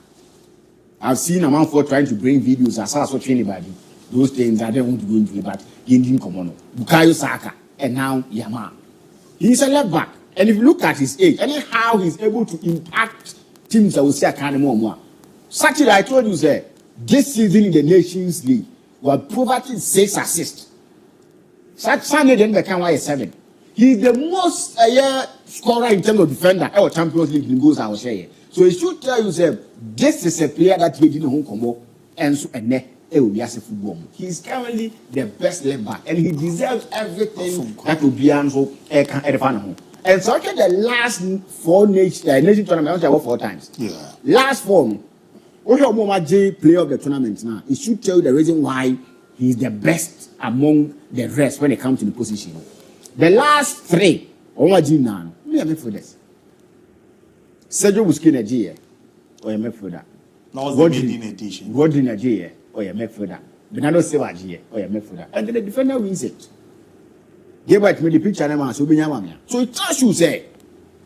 I've seen a man for trying to bring videos as such anybody. Those things I don't want to go into, but he didn't come on. Bukayo Saka and now Yama. He's a left back, and if you look at his age, and how he's able to impact teams that will say a kind of more. Such I told you, sir, this season in the Nations League, we provided 6 assists. Such Sunday then became 7. He's the most scorer in terms of defender or Champions League in goals I was saying. So it should tell you, sir, this is a player that he didn't come and so and football. He's currently the best left back, and he deserves everything that will be and so and so after the last 4 nation tournaments, 4 times. Yeah. Last 4. Player of the tournament now. It should tell you the reason why he's the best among the rest when it comes to the position. The last 3, now. Me am for this. Sergio Busquets or you make for that. Now the maiden edition. Godwin Nigeria or you make for that. Bernardo Silva or you make for that. And then the defender wins it. Give back me the picture and so it tells you say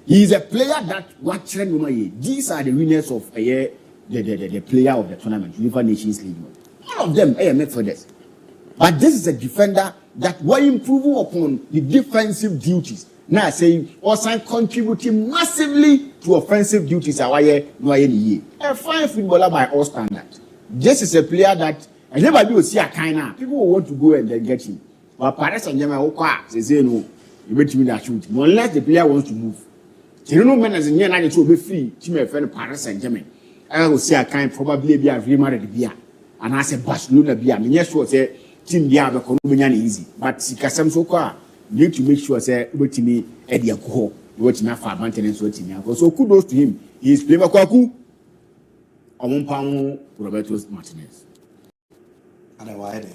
he is a player that watching these are the winners of the player of the tournament, UEFA Nations League. All of them are made for this. But this is a defender that will improve upon the defensive duties. Now saying also contributing massively to offensive duties. A fine footballer by all standards. This is a player that I never do see a kind of people will want to go and then get him. But Paris Saint-Germain say no, you bet me that shoot. Unless the player wants to move. You know, men as in Yan to be free, team a friend Paris Saint-Germain. I will say a kind probably be a Real Madrid beer. And I say Barcelona beer. I mean, yes, was a team beer, but Colombian easy. But Sikasam Soka, you need to make sure, say, what to me, Eddie Alcohol, what to me for maintenance, what to me. So kudos to him. He is playing Kwaku, Omompamo, Roberto Martinez.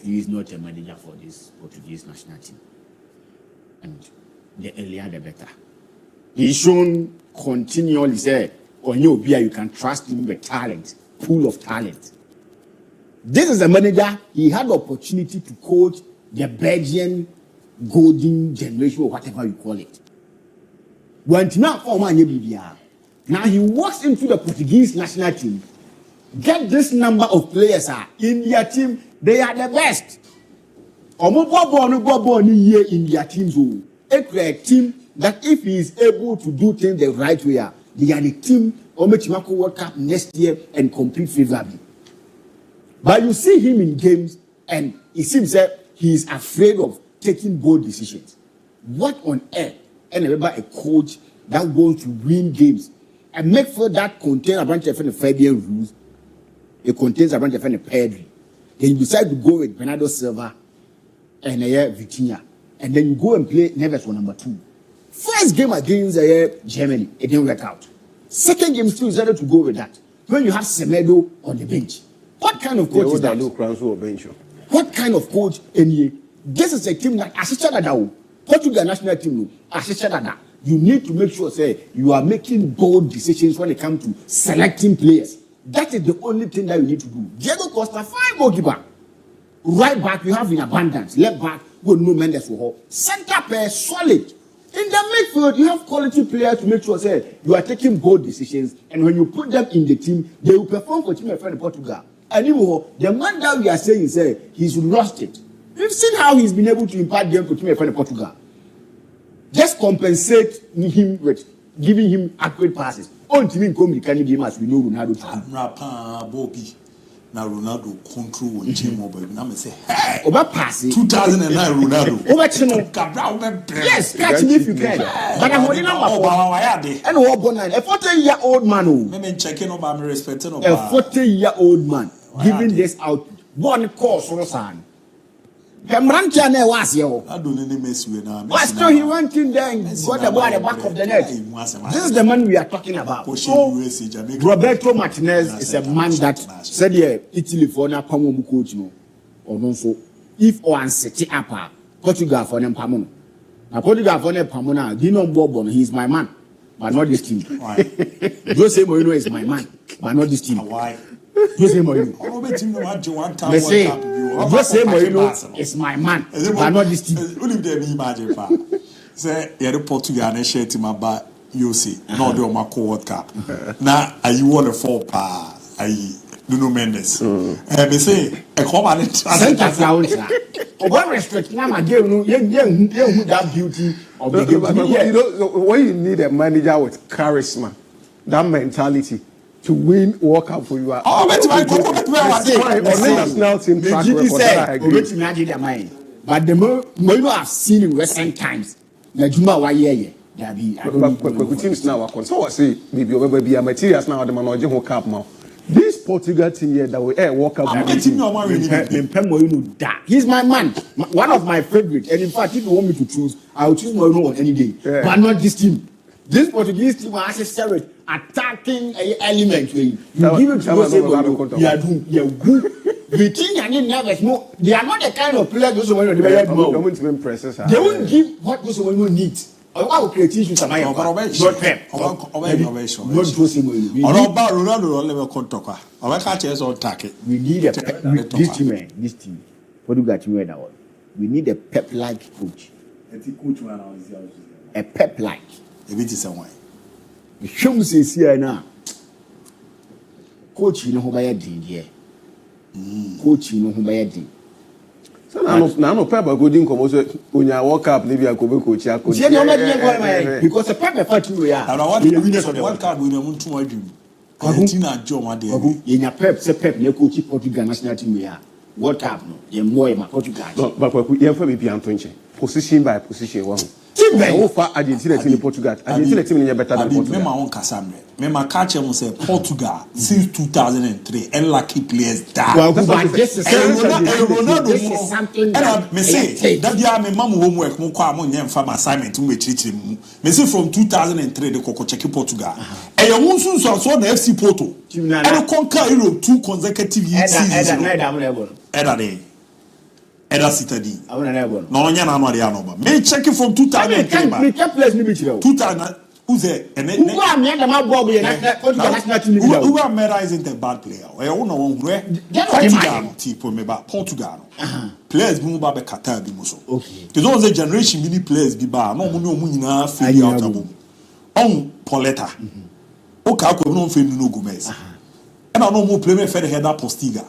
He is not a manager for this Portuguese national team. And the earlier the better. He's shown continually say, on your beer, you can trust him with talent, pool of talent. This is a manager, he had the opportunity to coach the Belgian golden generation or whatever you call it. Now he walks into the Portuguese national team. Get this number of players in their team, they are the best. In their teams, a team that if he is able to do things the right way, they are the team or Mechimako World Cup next year and compete favorably. But you see him in games and it seems that he is afraid of taking bold decisions. What on earth? And remember a coach that wants to win games and make sure that contains a bunch of Fabian rules, it contains a bunch of Pedri. Then you decide to go with Bernardo Silva and Vitinha. And then you go and play Neves for number 2. First game against Germany, it didn't work out. Second game, still decided to go with that. When you have Semedo on the bench. What kind of coach is that? What kind of coach? This is a team that assisted that Portugal national team assisted that. You need to make sure say you are making bold decisions when it comes to selecting players. That is the only thing that you need to do. Diego Costa, 5 goalkeeper. Right back, you have in abundance. Left back, with no Mendes for her. Center pair, solid. In the midfield, you have quality players to make sure say you are taking bold decisions. And when you put them in the team, they will perform for Team MON-FRI Portugal. Anymore, the man that we are saying say he's lost it. We've seen how he's been able to impart game to Team MON-FRI Portugal. Just compensate him with giving him accurate passes. On Team MON-FRI can game as we know Ronaldo. Now Ronaldo control on team mobile. Now me say, hey, over pass 2009 Ronaldo. Over Chino. Yes, catch me if you can. But I'm holding number 4. And what born a 40-year-old man. Me checking over me respecting over. A 40-year-old man giving this out one course or son. Kamrancha ne was yo. I don't need mess with now. But still he went in there and got about the back of the net. This is the man we are talking about. So, Roberto Martinez is a man that said yeah, Italy for na pamu coach no. Or no so if one city up Portugal for them pamu. Now Portugal for them pamu na Dino Bourbon, he is my man, but not this team. Jose Mourinho is my man, but not this team. Why? Jose Mourinho. They say Jose Mourinho is my man, but not this team. Say, you're Portugal and share team about you see, no do my World Cup. Now, are you want to fall pa? Nuno Mendes. Me say, a common center sound. What restrict now? I give you that beauty of the game. You know, when you need a manager with charisma, that mentality. To win World Cup for you. Oh, but my national team track record. But the more I've seen in recent times, the Juma wa yeah. But teams now are so I say maybe over be materials now the man World Cup now. This Portugal team here that we World Cup. He's my man, one of my favorites. And in fact, if you want me to choose, I will choose Mourinho on any day. But not this team. This Portuguese team has a spirit attacking element. You give it to Jose Mourinho, you are doing, you are good. Vitinha and Neves, no, they are not the kind of players Jose Mourinho they won't give what Jose Mourinho needs. I will create issues. Not Pep. Not Jose Mourinho. We need a pep. This team. Portugal team that one. We need a Pep-like coach. A Pep-like. If it is a way. The show says here now. Coach, you know who buy a deal here. Coach, you know who buy a deal. So now, Pepper couldn't come also when you walk up, maybe I could be coach. Because the Pepper fat you are. I want the winners of the World Cup with them to my dream. Argentina, Joe, my dear. In your Pep, say Pep, you coach Portugal national team. We are World Cup, no, you're more in Portugal. But we have to be Antonio. Position by position. One. How far Argentina team in Portugal? Argentina team is better than Portugal. My own Casambre. My catch will say Portugal since 2003 and lucky players die. Well, this is something that me say that you are my mom homework mo kwa mo nyem farm assignment mo treat mu. Me say from 2003 the Coco check Portugal. And you want to so na FC Porto. And conquer Europe 2 consecutive years. Eda Citadine. No, nya na no dey no ba. Me check from 2003 ba. Me check place ni be chiro. 2000 who's there? Who am me dem abob here na Portugal national team. Who am Mera isn't a bad player. We who no one where Portugal tipo me ba Portugal. Players bi mu ba be Qatar bi mu so. Okay. Because all the generation mini players bi ba no mu ni omu nyina fail out abom. On Poleta. O ka ko no fail no Gomez. And I no mu play me Fede Header Postiga.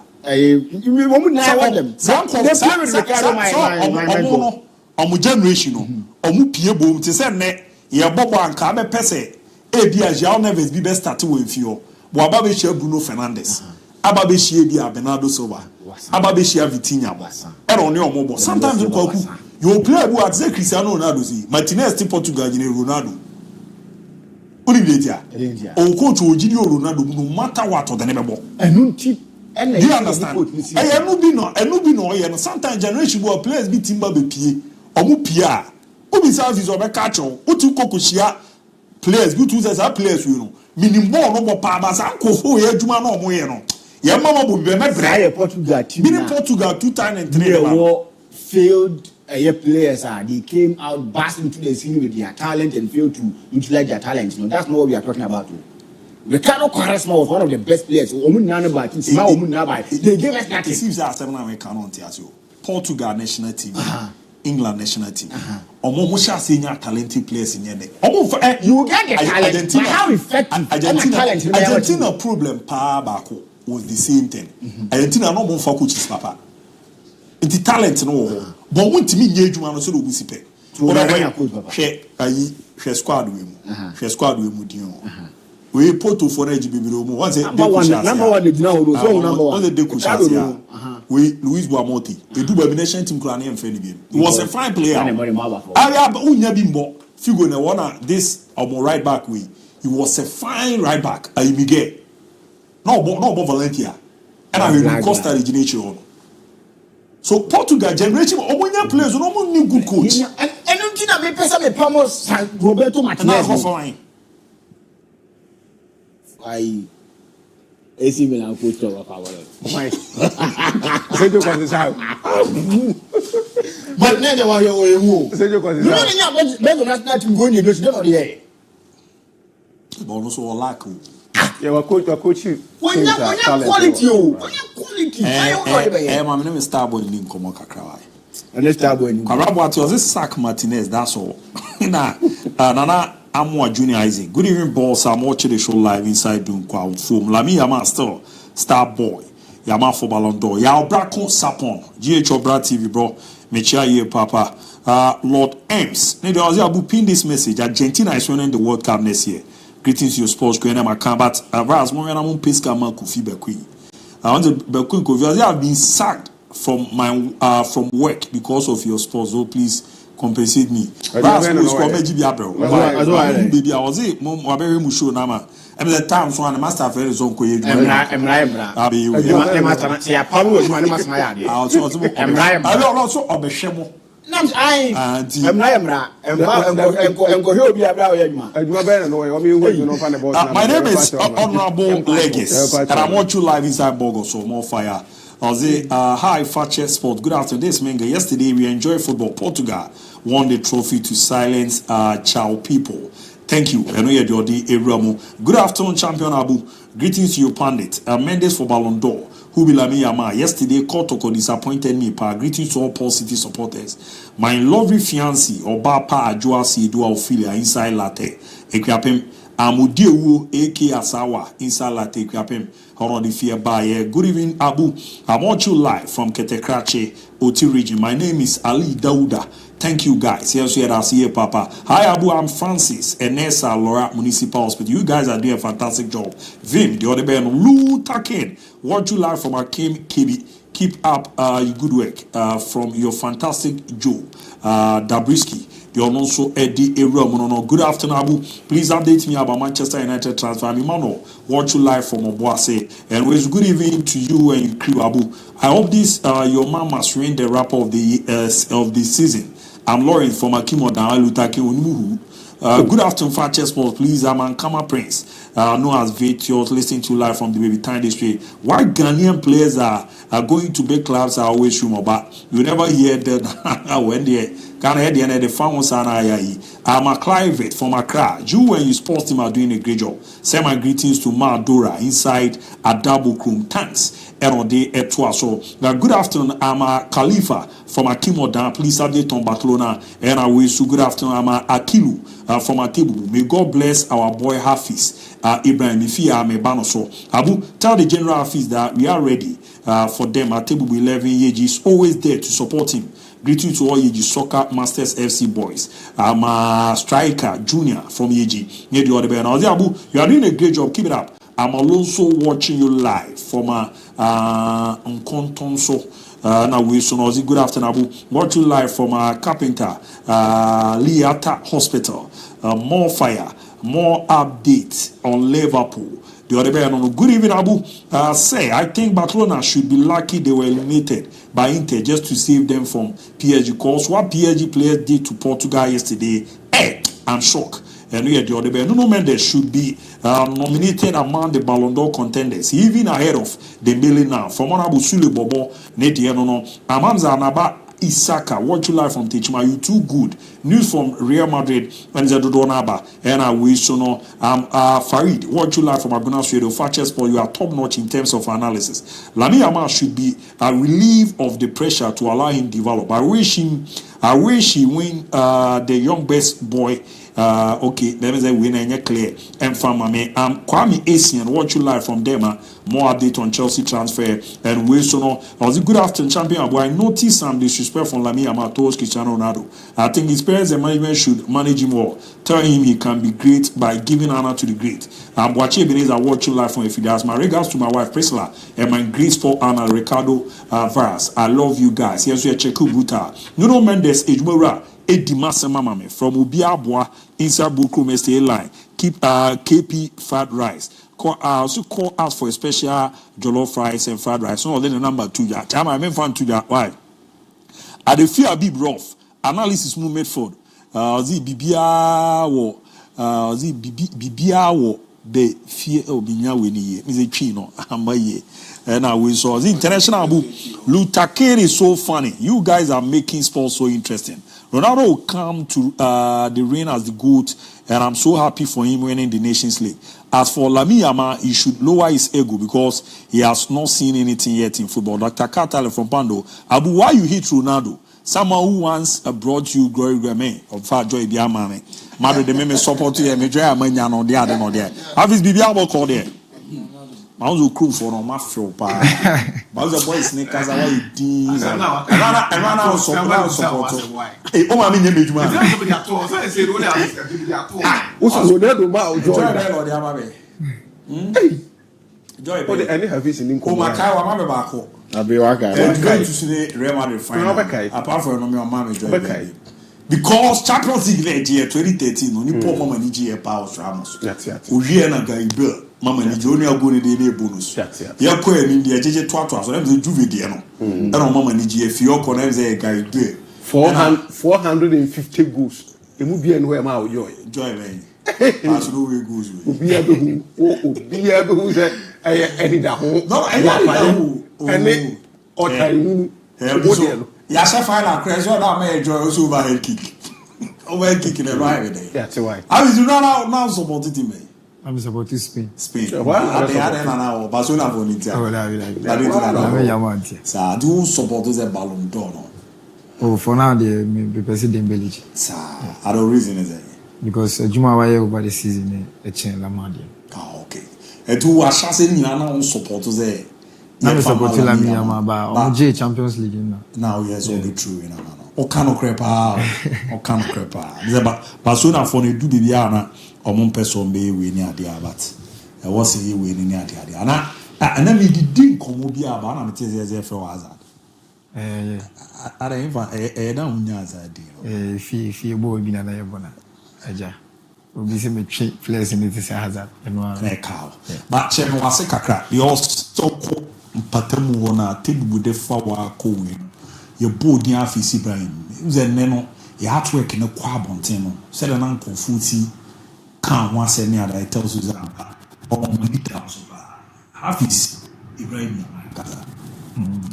Generation no omu pie bom te say ne ye bobo anka be pese e bia João Neves bi be start we fio bo aba be shia Bruno Fernandes aba be shia bia Bernardo Silva aba be shia Vitinha bo e ro ne omo bo sometimes kwaku you play bu at say Cristiano Ronaldo si Martinez ti Portugal ni Ronaldo uni biletia o coach ojidi Ronaldo no matter what the name bo enu ti. Do you understand? Enu bi no ye no sometimes generation go players bi timba be pie omu pia obi service obe catch on otu kokoshia players bi tu say players we no minimum no bo pa ba sa ko ye adwuma no omo ye no ye mama bo be me bra Portugal team bi Portugal 2003 failed players they came out burst into the scene with their talent and failed to utilize their talent. No, that's not what we are talking about. Ricardo Quaresma was one of the best players. They gave us nothing. Seems as we cannot tell you. Portugal national team, England national team. Omo senior talented players in Yene. You get the talent. How effective? Argentina problem pa bako was the same thing. Argentina no more for coaches papa. The talent no, but want to me nyejuma no so do sipe. She squad we mu dio. We put to for edge bibiro mu. Once number one the now so number one. Only de kushia. We Luis Boamotti. The do combination team kura na emfe ni bi. He was a fine player. Aya unya bimbo. Figo na one this right back way. He was a fine right back. Miguel. No Valentia. And I will Costa origination. So Portugal generation omonya players no mo new good coach. And untina me pesa me pamos Roberto Martinez. I AC Milan coach to work out. Say you can say. But now they want you. Say you can say. No, but national team going to do there. But also lack. Yeah, we coach you. When you quality, my name is Starboy Ninkomo Kakrawai. And let's start going. What was this Sack Martinez? That's all. Nana Amwa Junior Isaac. Good evening, boss. I'm watching the show live inside Dunkwa from Lami Yama still Starboy. Yama for Ballon d'Or. Yao Bracon Sapon. GH Obra TV, bro. Mechia ye papa. Lord Ems. There was a pin this message. Argentina is winning the World Cup next year. Greetings to your sports queen. But as more than one Pesca man Kofi Bekwi. I want to Bekwi Kofi. I have been sacked from my from work because of your sports. So please compensate me. Baby, I was it. Mom, I very much show nama. And the time so the master friend is on Koye. My name is Honorable Legis, and I want you live inside Bogo, so more fire. I'll say, hi, Fakye Sport. Good afternoon. This Menga. Yesterday, we enjoyed football. Portugal won the trophy to silence Chow people. Thank you. I know you're the Eramu. Good afternoon, Champion Abu. Greetings to you, Pandit. Mendes for Ballon d'Or. Who will me Yama? Yesterday, Kotoko disappointed me. Greetings to all Paul City supporters. My lovely fiancé, Oba Pa Ajua Sidua Ophelia, inside Latte. Equiapem. Amudiu AK Asawa, inside Latte. Equiapem. Horodi Fear Baye. Good evening, Abu. I want you live from Ketekrache, Oti region. My name is Ali Dauda. Thank you, guys. Yes, I see you, Papa. Hi, Abu. I'm Francis, Enesa, Laura Municipal Hospital. You guys are doing a fantastic job. Vim, the other band, Lou Taken. Want you live from Akim Kibi. Keep up your good work from your fantastic Joe Dabriski. You're also Eddie Eromono. Good afternoon, Abu. Please update me about Manchester United transfer. Mimano, watch you live from Obuase. And it's good evening to you and your crew, Abu. I hope this your man must win the wrap of the season. I'm Lauren from Akimo Danalutake Unmuhu. Good afternoon, Fakye Sports. Please, I'm Ankama Prince. Known as Vatios, listening to live from the Baby Time District. Why Ghanaian players are going to big clubs are always rumor, but you never hear that when they can't hear the end of the farmers. I'm a Clive from Accra. You and your sports team are doing a great job. Send my greetings to Madora inside Adabo Krum. Thanks. Erode Etwa. So, good afternoon. I'm a Khalifa from Akimodan. Please update on Barcelona. And I wish you good afternoon. I'm a Akilu from Atebu. May God bless our boy Hafiz. Ibrahim Ifia Mebanoso. Abu, tell the General Hafiz that we are ready for them. Atebu 11 years is always there to support him. Greeting to all Yeji Soccer Masters FC boys. I'm a striker junior from Yeji. Abu, you are doing a great job. Keep it up. I'm also watching you live from Nkontonso. Now we so good afternoon, Abu. Watch you live from Carpenter, Liata Hospital. More fire, more updates on Liverpool. The other day, good evening, Abu. Say, I think Barcelona should be lucky they were eliminated by Inter just to save them from PSG. Because what PSG players did to Portugal yesterday, I'm shocked. And we the other day, Nuno Mendes should be nominated among the Ballon d'Or contenders, even ahead of Dembele now. From Abu Sule Bobo, Neti Amamza Anaba Isaka, watch you live from Techima. You too good. News from Real Madrid and Zedonaba. And I wish Farid, watch you live from Aguna Radio. Fakye Sport, you are top notch in terms of analysis. Lamine Yamal should be relieved of the pressure to allow him develop. I wish he win the young best boy. Okay, let me say win and clear. And from me, Kwame Asian, watch you live from them. More update on Chelsea transfer and Wilson. Was a good afternoon, champion. But I noticed some disrespect from Lamine Yamal towards Cristiano Ronaldo. I think his parents and management should manage him well. Tell him he can be great by giving honor to the great. I'm watching Ebenezer. I watch you live from Efidas. My regards to my wife Priscilla and my great sport Anna Ricardo Varas. I love you guys. Here's your Cheku Buta. Nuno Mendes Ejmora. Edimasa Mamame from Ubiabwa inside Bukrum STA line. Keep KP fried rice. Also call us for a special jollof fries and fried rice. So then the number 2 ya. Time I mean fun to that. Why? At the fear big rough. Analysis move made for the Bibia wo the fear of Binya Winnie is a chino. And I will saw the international Abu Lutakere is so funny. You guys are making sports so interesting. Ronaldo will come to the reign as the GOAT, and I'm so happy for him winning the Nations League. As for Lamine Yamal, he should lower his ego because he has not seen anything yet in football. Dr. Cartale from Pando, Abu, why you hate Ronaldo? Someone who once brought you glory, of far joy, Biamame. Madre de Meme support you, and Joy Amanya no there, no there. Have his Bibiamo called there. I was a crew for no mafia. I was a boy sneakers. I was things. I ran out of support. Hey, oh, I mean, you made man. What's Ronaldo Mao? Joy, Oh, the any have this in oh, my car, I'm back home. I'll be right back. I'm going to see Real Madrid final. Apart from your mom, Joy. Because Champions League year 2013, only poor mama Nigeria Power Ramos. Ujiana Gaibe. Mama ni joni agoni de ne bonus ya ko eni de jeje twatwa so dem ze juve de no e no mama ni je fi o ko na ze guy do 450 goals emu bia no e ma o joy man pass no way goals obi abehu se eni da ho no eni o taimu ya se final crash o da ma enjoy o so overhead kick in the right there. That's why I was now supporting him. I'm supporting Spain. Wow. They had an Barcelona volunteer. Oh, that Sir, do support the Ballon d'Or? Oh, for now, the president Dembele. Sir, I don't reason is it? Because Juma Waye over the season, a chain Lamadi. Ah, okay. And to a chance in Yana support the. I'm supporting Lamine Yamal, but J Champions League now. Yes, all the true in Anna. Okano crepa. Barcelona for the do Bibiana. Mon person be we near the abat. I was say we near the ana and then me didn't come be about na me for hazard. I don't even down nyaza deal. Fi boy bi na na yebona. Aja. Obi se me twe players in this hazard. Cow. But che no ase kakra. The all stop mpatamu wona tebu de fa wa ko we. Ye bold ni afisi Ibrahim. Uze neno ye hard work na kwa bonten no. Se na nkonfuti can't one say near that tells you that Hafiz Ibrahim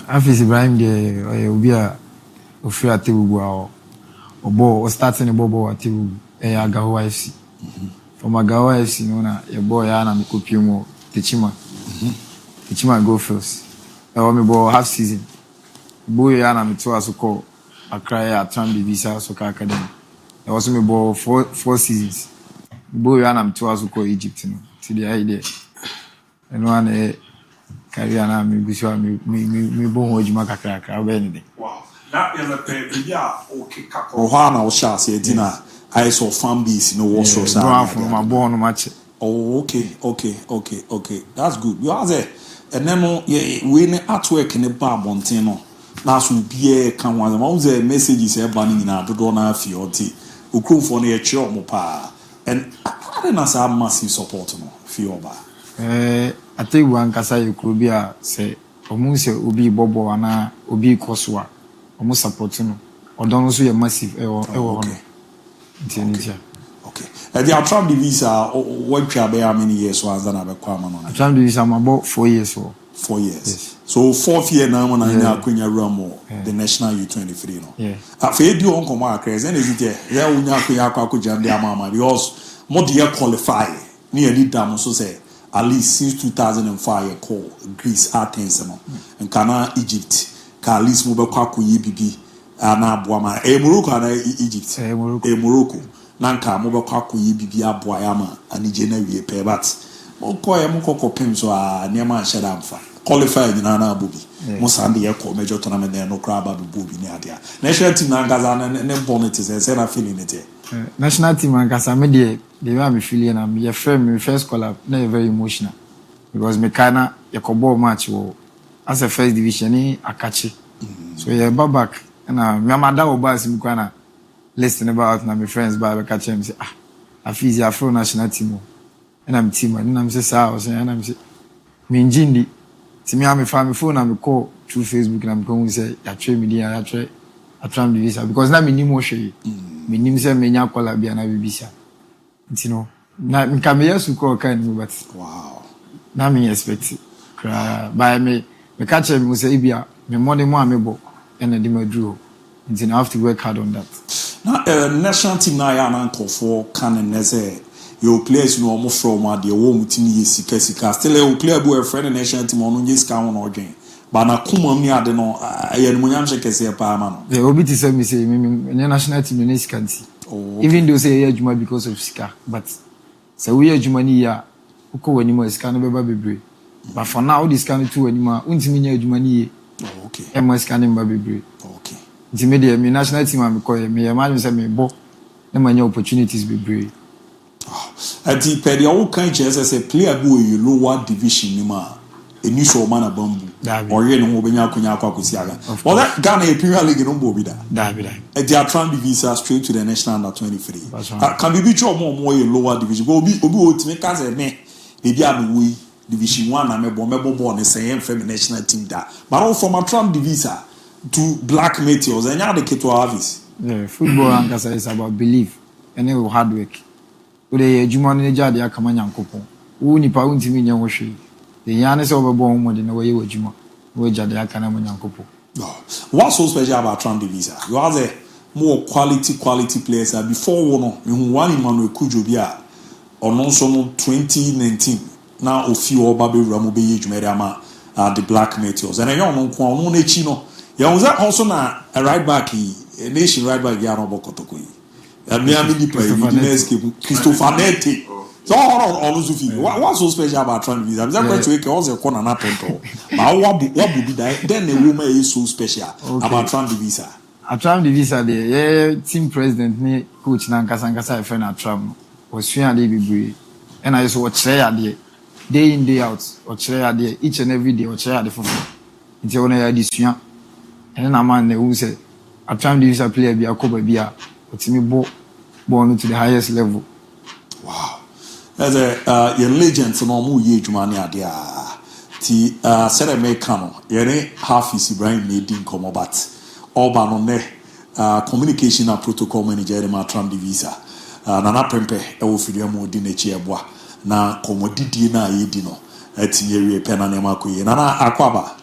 Hafiz Ibrahim de will be a free at Tibu or starting a bobo at Tibu Agawa FC. From Agawa FC, your boy Anna Mikupiumo, Tichima go first. I want me boy half season. Boy Anna Mitua so call a cry at Trambi Visa Soccer Academy. I was me boy 4 seasons. Boy, I'm to us go Egypt to the idea. And one career me born with Macacrack, I'll be anything. Wow. na yɛbɛ pɛ biribi a ɔkeka kɔ hɔ a na ɔhyɛ aseɛ di na ayɛ sɛ fan base no wɔ soro saa oh okay that's good because and then we ne artwork ne ba abɔnten no na so biɛ ka ho asɛm ɔmo sɛ messages ɛba no nyinaa dodoɔ no afi ɔte okuromfoɔ no yɛkyerɛ ɔmo paa and ade na saa massive support no fi ɔba atewu ankasa yɛ kuro bi a sɛ ɔmo sɛ obi bɔbɔ ana obi kɔ so a ɔmo support no ɔdɔ no so yɛ massive ɛwɔ hɔ no ntia okay the Atram visa what try how many years so as na be kwa ma no Atram visa am about 4 years so 4 years yes. So 4th year now when I akunya ramo the national U23 no yeah after you on come akres and is it yeah unya akunya akwakuja ndi amama because more dey qualify near leader mo so say at least since 2005 call Greece Athens no and Kana Egypt ka at least mo be kwa koyi bibi na aboama Morocco na Egypt Morocco nanka mo be kwa koyi bibi aboa ya ma anije na wie pe but mo ko ya mo kokopem so a niam a hyeda amfa qualify nyina na abobi mo sande ye ko major tournament na no kra ba bobi ni ade a national team na ngaza na bonnet say na feeling it national team ankasa me dey wa me feeling am ye frame me first call up na very emotional because me kana ye ko ball match wo as a first division ni akachi so ye back na me amada wo ba sim kwana listen about na my friends ba catch him say afizi afro national team and I'm team and I'm say sa and I'm say me njindi ti me am fa me phone na me call through Facebook na me go say ya try me dia ya try Atram visa because na me ni mo hwe me nim say me nya kwala bia na bibisa you know na nka me yesu call kan me but wow na me expect by me catch him say bia me money mo amebo and the madru and I have to work hard on that now national team na ya na nkofo kan ne say your players no almost from the wo mutini sika still a player boy friend national team on yes ka won odwen but na kuma mi ade no aye no nyam che kese pa ma no the obi ti say me say me national team no sika nti even though say adwuma because of sika but say we adwuma ni ya uko wani mo sika no beba bebre but for now this can to wani ma untimi nya adwuma ni ye okay e mo sika ni mba bebre okay nti me dey me national team am ko me imagine say me bo na manya opportunities bebre ati pedi o kan say player bi o lower division ni ma eni so ma na bambu oye no obenya akonya akwakosi aga well that Ghana Premier League no bo bi da ati Atram visa straight to the national under 23 can be cho mo ye lower division obi o timi ka say me bebi am we division 1 na mebo ne say em fem national team da but all from Atram visa to Black Meteors enya de keto service yeah football ankasa is about belief and hard work ode adwuma no jade akama nyankopon wo nipa untimi nya wo hwe the yan say obebo ho mode na wo ye adwuma wo jade akana mo nyankopon what's so special about Atram visa you have a more quality players before one me hu one Emmanuel Kujo bi a ono so no 2019 na ofi oba be wura mo be ye adwuma ama the Black Meteors and yon no kwa ono na chi no ye hu za also na a right back a nation right back ya no bokotoko yi Miami ni play Christopher Nete. So all Sufi. What's so special about Atram visa? I'm going to make also a corner na tonto. But what be that? Then the woman is so special about Atram visa. Atram visa the team president ni coach na nkasa friend Atram. Osua dey be and I so watch there day in day out watch there each and every day watch there for. Nti ona ya disua. And na man na who say Atram visa player bi akoba bi a me born to the highest level. Wow. As a your legends no mu ye adwuma ne ade a ti said me kano yene half is Ibrahim needing come but all ba no ne communication and protocol manager de Atram visa nana prempe e wo fidua mu di na chi eboa na komodidie na ye di no ati ye wie pe na ne makoye nana akwaba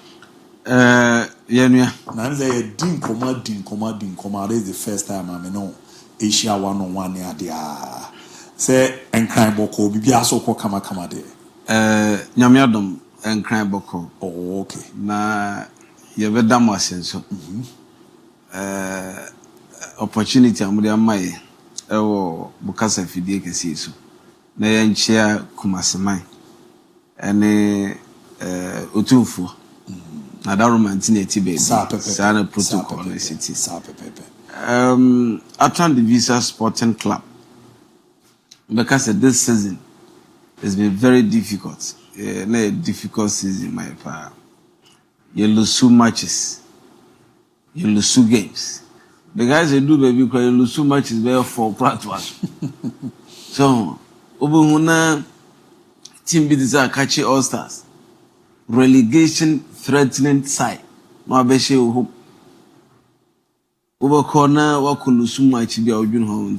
yenua na nze din koma this is the first time I know Asia 1-on-1 ne ade a say enkran boko bibia so ko kama de nyamiadom enkran boko oh okay na ye beda mo asenso opportunity amudi amaye ewo bukasa fidie kesi so na ye nchia kumaseman ene otumfo na da romantinity baby sana protocol na city Atlan Visa Sporting Club because this season has been very difficult. A difficult season, my pa. You lose two matches, you lose two games. The guys they do baby because you lose two matches very for practice. So, Obuhuna team beat the Akachi All Stars. Relegation threatening side. No abeshe hope. Over corner, what could lose so much be our home.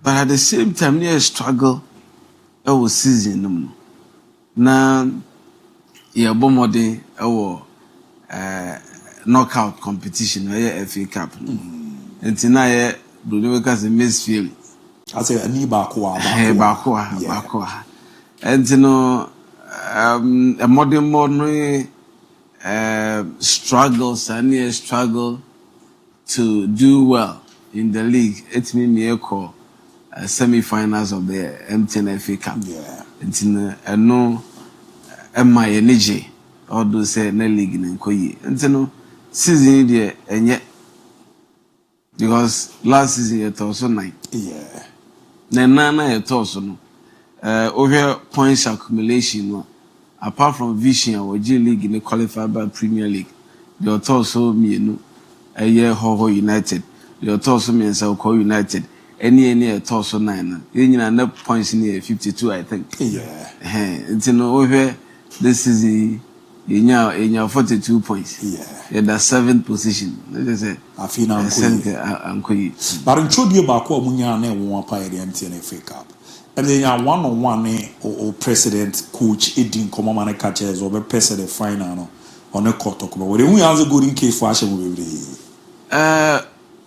But at the same time, near struggle, our season. Now, yeah, bomode our knockout competition, FA Cup. And tonight, Bruno because the misfield. I say a Bakwa. And you know, a modern struggles and near struggle to do well in the league. It means me call semi-finals of the MTN FA Cup. Yeah. It's in no my energy or do say no league in Koyi. And you know, season there and yet because last season it also 9. Yeah. Nana it also no. Over points accumulation no. Apart from Vision or G League in the qualified by Premier League, they are also me no. A year Ho United, they are also me and South United. Any torso 9. You know, points in here 52, I think. Yeah. It's in over this is in your 42 points. Yeah. Yeah, the 7th position. Let's say I feel I'm going. But in Chodia Bako Munyane won by the MTN FA Cup. And then you one-on-one or president, coach, Edin, command catchers, or president final on a court. But we have a good in case for Asha.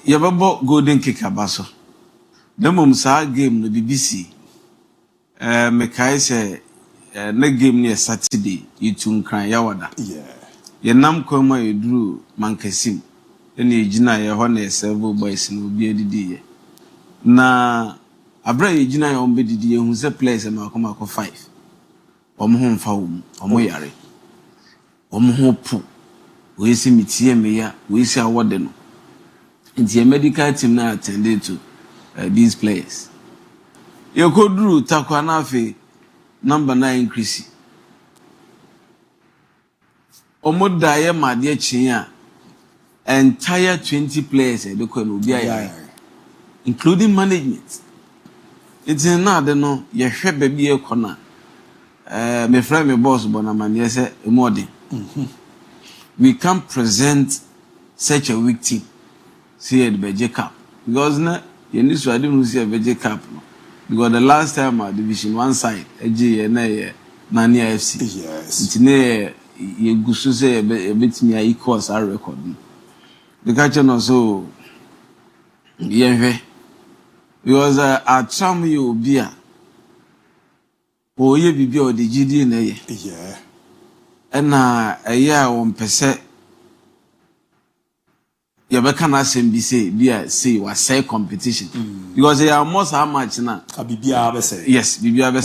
You have a golden kick abaso. The Mumsa game the BBC. Mekai say ne game near Saturday. You tune cry yawada. Yeah. Ye nam koma you drew mankesim. Any jina ye hone several boys no be didi. Na abra ye jina ye ombe didi who say players ma koma ko 5. Omo ho mfa wo mu. Omo yare. Omo ho pu. We see mitie me ya. We see award no. Inti medical team na attended to these players. You could do Takwanafe number 9 increase. Omodaye Madia Chia entire 20 players including management. It's another no, you have baby a corner. My friend, my boss, Bonaman, yes, more. We can't present such a weak team. See at the Cup because na you need to do see a VJ Cup because the last time at Division 1 side AJ na Nani FC yes it's ne you go say a bit me equals our record because you know so yeah because at some you be a oh ye bibi o the GD na yeah and a year 1%. You can ask him say was say competition because they are most how much now. Yes, Bibia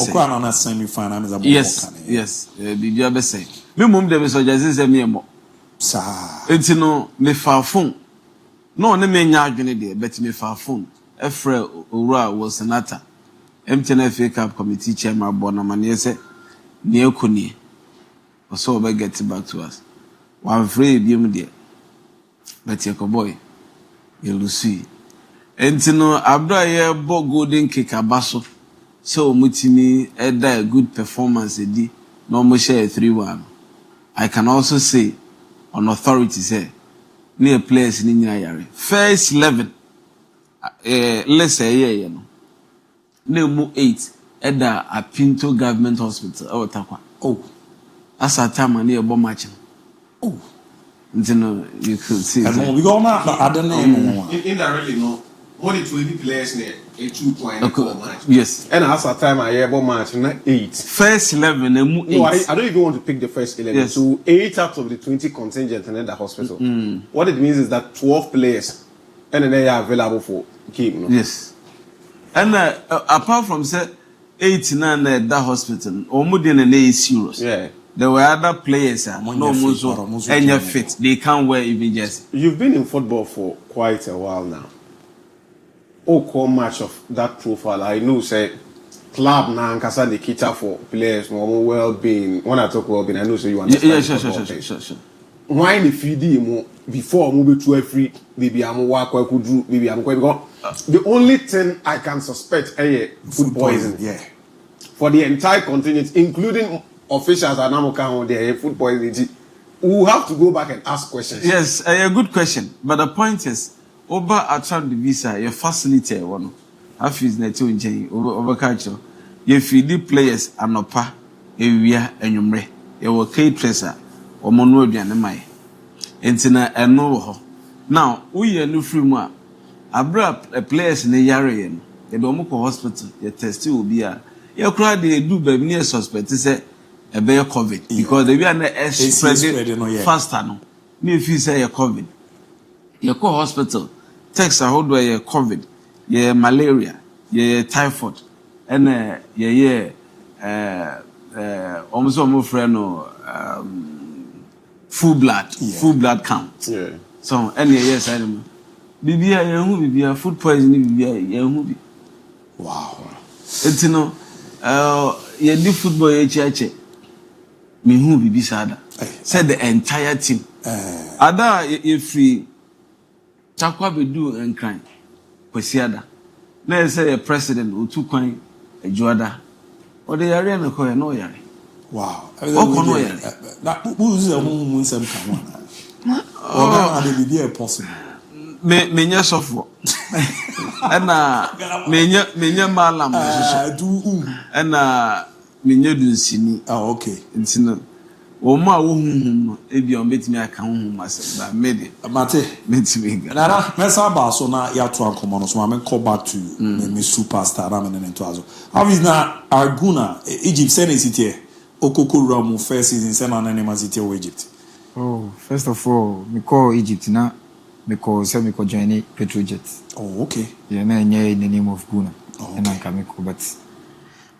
semi-final. Yes, Bibia say. Me mum de so just say me mo. Sa. It's no me far phone. No, ne me nya adwene de, but me far phone. Efre Owura was senator. MTN FA Cup committee chairman Bonamani say ne ekoni. So we get back to us. One free biom de. But your boy, you'll see. And you know, Abra ye bo golden kick abaso. So mutimi a good performance edi. No mo share 3-1. I can also say on authority say near players in yare. First 11. Let's say you know. No mo 8 eda a Pinto Government Hospital or Takwa. Oh. As a time near bomb match. Oh. You know, you could see. We go now. I don't know. Indirectly, no. Only 20 players there. A 2-point match. Yes. And as a time I hear about match, not 8. First 11, no, I don't even want to pick the first 11. Yes. So 8 out of the 20 contingent and then the hospital. What it means is that 12 players and then they are available for game. No? Yes. And apart from say 8-9 that hospital, or more than an 8 euros. Yeah. there were other players no any fit. They can't wear even jersey. You've been in football for quite a while now. Call much of that profile. I know say club now and kasa the cater for players more well-being. When I talk well-being, I know so you understand. Sure. Why in the feed before move to a free baby I'm work I could do baby I'm going because the only thing I can suspect is food poisoning. Yeah. For the entire continent, including officials and Namoka, there food poisoning. We will have to go back and ask questions. Yes, a good question. But the point is, Oba attract the visa, your facility one. Half is net to enjoy over culture. You feed the players anopa, area and yumre. You will caterers or monroe and my. Entina and no. Now, we are new free more. I brought a players in the Yarian, the Domoko hospital, your test will be a. You cry they do baby near suspect to say a bear COVID because they are spreading faster no. If you say a COVID, you call hospital, text a hold where COVID, yeah malaria, yeah typhoid, and almost full blood count. Yeah. So any yes I don't. Bibia food poisoning bibia. Wow. It's no. You do football HH. Me who be sada. Said the entire team. Ada if we chakwa be do and crime. Kwesiada. Na say a president or two coin a juada. Or the area no koy no yare. Wow. That who's a moon some come on. Be possible. Me nya sofo. Ena me nya malam do ena me nya dunsini. Okay. Ntino wo ma wo hunhum e bi on betimi aka hunhum asem ba mede mate betimi ga nana mesa ba so na ya to ankomo no so ma me call back to me superstar na me nento azo how is na Arguna Egypt send it here okoko ramu first season send na name city of Egypt. Oh, first of all me call Egypt na because me call join Petrojet. Oh, okay. Yeah, na nye in the name of Guna. And I can but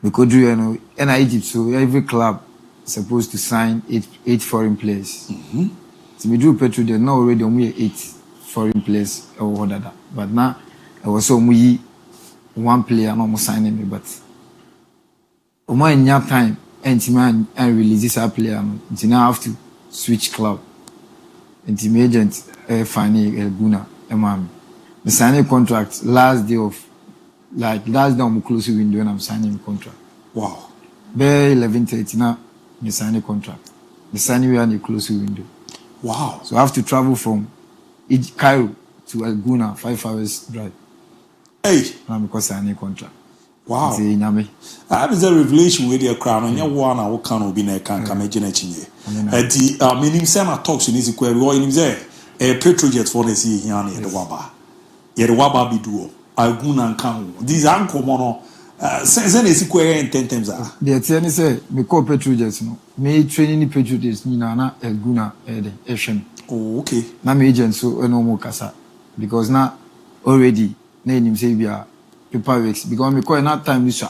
we could do and Egypt so every club supposed to sign eight foreign players. So we do Petrojet now already only 8 foreign players or whatever. But now I was so we one player no signing me but my in your time and man and release this player you now have to switch club. And team agent Fanny Guna Emam. The signing contract last day of last day I'm closing window and I'm signing contract. Wow. By 11:30 now the signing contract. The signing we are the closing window. Wow. So I have to travel from Cairo to El Guna 5 hours drive. Hey. And because signing contract. Wow. I have a revelation with your crown and your one I can be na can imagine chinye. The meaning sana talks in his query or in there a Petrojet for the sea here near the Waba. Yet Waba be duo. Alguna and Kang. These uncle mono send a query in 10 times. The attorney say me call Petrojets no. Me training Petrojets ni na El Guna Eshem. Oh, okay. Na me agent so no more kasa because now already na him say we are paper works because me call that time this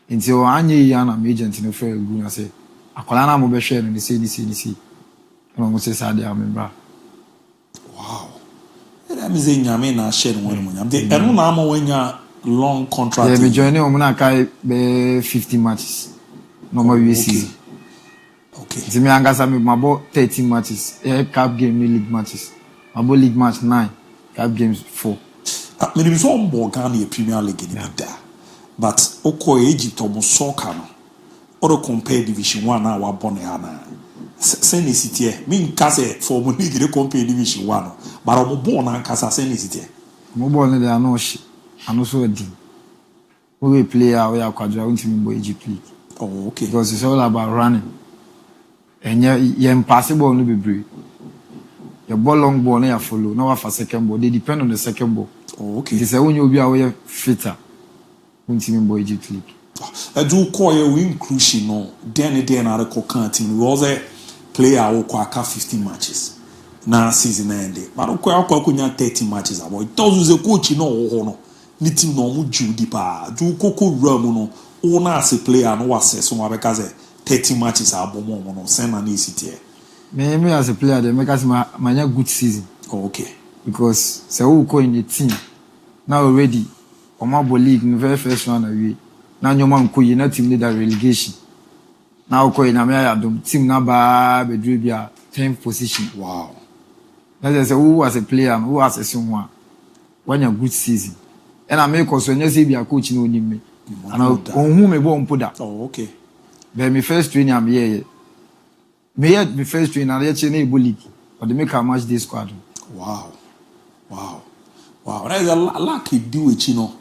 until anye yana me agent no fair Guna say akola na mo be share no say and mo say sad ya member. Wow. That means nyame na share one mo nyam. The eno na mo wenya long contract. Yeah, me join o mo na kai be 50 matches. Normal season. Okay. So me angasa me mabo 13 matches. Cup game league matches. Mabo league match 9. Cup games 4. Me be so on Ghana Premier League in that. But oko Egypt omo soccer no. Or compare Division 1 na wa born ana. Send city here. Me nkase for mo league dey compare Division 1 but omo born na nkasa send city here. Mo born dey ano shi. Ano so di. We player we akwadra untimi bo Egypt league. Oh, okay. Because it's all about running. And you're impossible no be brave. Your ball long ball na you follow. Now for second ball, they depend on the second ball. Oh, okay. It is when you be away fitter. Untimi bo Egypt league. I do call you inclusion no. Then na the team was a player who kwaka 15 matches. Na season end. But okwa kunya 30 matches about. It was a coach no ho no. Ni team no mu judi pa. Do koko ram no. Ona as a player no was so because 30 matches abomo no send na city. Me as a player, they make us my good season. Oh, okay. Because so who go in the team now already. Omabo League in the very first round away. Now your man could not team leader relegation. Now ko in America team number bedribia 10th position. Wow. That's who as a player, who as a someone when a good season. And I make us when you see be a coach no me. And on whom me born put that. Oh, okay. Then my first training I'm here. Me first training I let you know ABOU League. But they make a match this squad. Wow. That is a lucky do it, you know.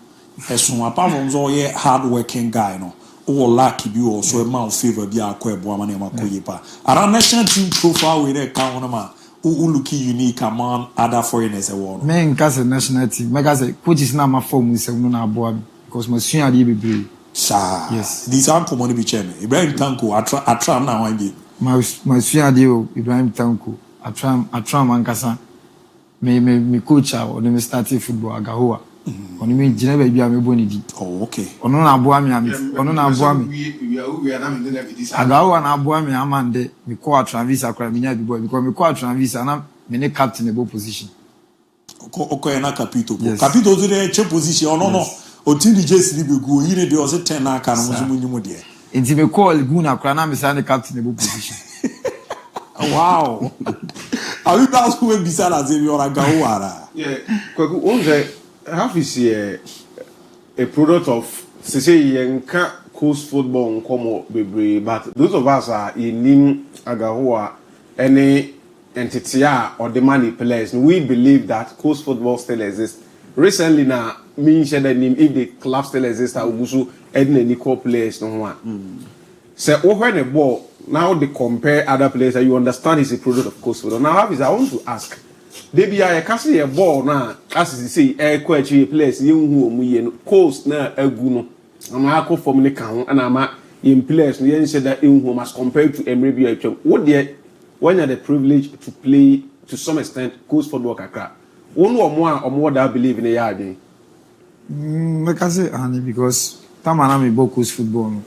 As from apart from so hard working guy, no. Or lucky be also a man favor be a quite woman in Makoyepa. Our national team profile with a count who look unique among other foreigners award. Men cast a national team. My guys, coach is not my form with some no boy because my senior DIABY. Sir, yes. These aren't common to be chairman. Ibrahim Tanko, I try now. I be my senior deal Ibrahim Tanko. I try Mankasa. Me coach or me started football Agahoa. On me Geneva be am bonidi. Oh, okay. Ono na aboa me Agahoa na aboa me amande me call transvisa kra me nya bi boy because me call transvisa na me ne captain ebo position. Okay na capito. Capito to the che position no. Otindi Jesse be go yire de o se 10 na aka no so munyum de. Enti me call Guna kra na me sa ne captain ebo position. Wow. Are you guys who be sad as if you're a Gahuara? Yeah, Kwaku, half is a product of say Yanka coast football Nkomo Bebre, but those of us are in Agahua any entity or the money players. We believe that coast football still exists. Recently now, me share the name if the club still exists, I will any players no one. So over the ball. Now they compare other players that you understand is a product of coast football. Now, I want to ask. They be a castle a ball now, as you say, air quality players, young who coast na a guno. I'm not for me count, and I'm in players, you said that in whom as compared to maybe a chunk. What they when are the privilege to play to some extent coast football kakra? One or more that believe in the yard. Because Tamana me bo coast football.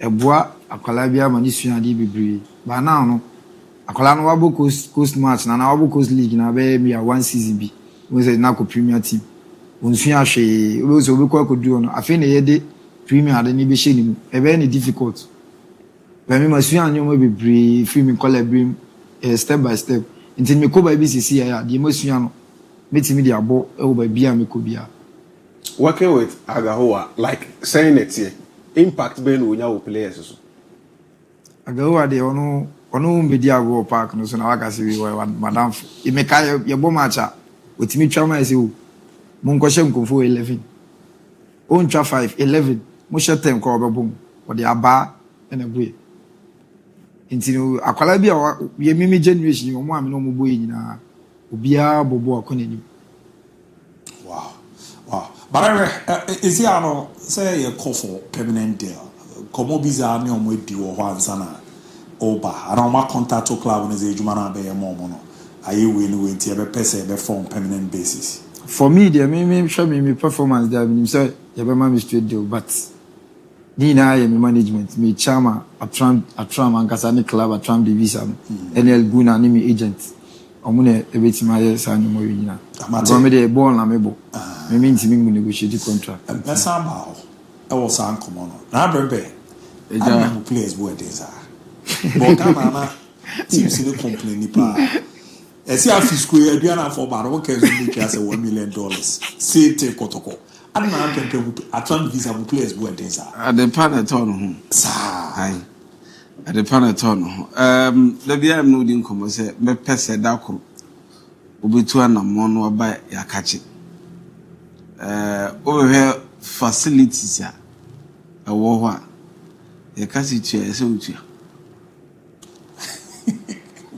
A bois akwala bia mani sua de bebre ba now no akwala no wabo coast match na wabo coast league na be me 1 season bi we say na ko premier team on sua hwe we so be ko do no afi na ye de premier ade ni be hye ni mu e be ni difficult ba me masua anyo mo bebre fi mi collabrim step by step until me ko ba bi sisi ya de masua no metimi de abo e wo ba bia me ko bia working with Agahoa like saying it here impact ben wonya wo players so Agahoa de ono mbedi agwo park no so na waka se wi madam e me kai ye bo matcha otimi twama ese wo mo nkɔhye nkonfo 11 o ntwa 5 11 mo hye 10 ko obebom o de aba na buye intino akwala bi a ye mimi generation mo am no mo boye nyina obia bobo akonani. Wow. But is here no say a call for permanent deal. Komo biza ni omo edi wo ho ansana. Oba, around my contact to club is a jumana be momo no. Aye we no enti e be pese be form permanent basis. For me, there me show me performance there me say you be my straight deal, but ni na me management, me chama atram ankasa ni club atram divisa NL Guna ni me agent. Omune ebetima ye sa no mo yina. Go me dey ball na me bo. Me mean to me negotiate contract. Na somehow I was an common. Na brebe. Eja players boy dey sa. But na teams no complain ni pa. Esi afisco e aduana for ba no can make as $1 million. Say take kotoko. And na pempe atran visa players boy dey sa. At the Panaton ho. Sa. At the Panaton. The BM no din komo say me pese da kro. Obetu anamon no ba ya kachi. Over here facilities a wo ho a ye kasi tua ese utua.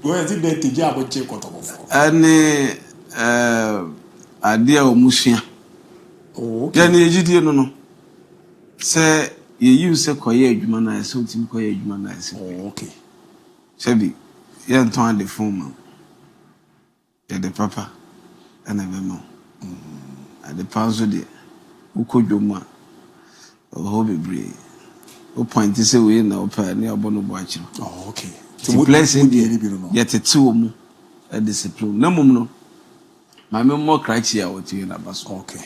Go ahead dey teje aboche kotoko. Ani ade a omusua. Oh. Ya na ejidie no. Se ye use koye adwuma na ese utimi koye adwuma na ese. Oh, okay. Sebi ye nton ade phone ya de papa ana be mo. Ade panzo de ukodwoma ho bebre. O point is we na opa ne abono boachi. Oh, okay. The place in the yet a two mu a discipline. No mum. My more criteria what you na bas. Okay.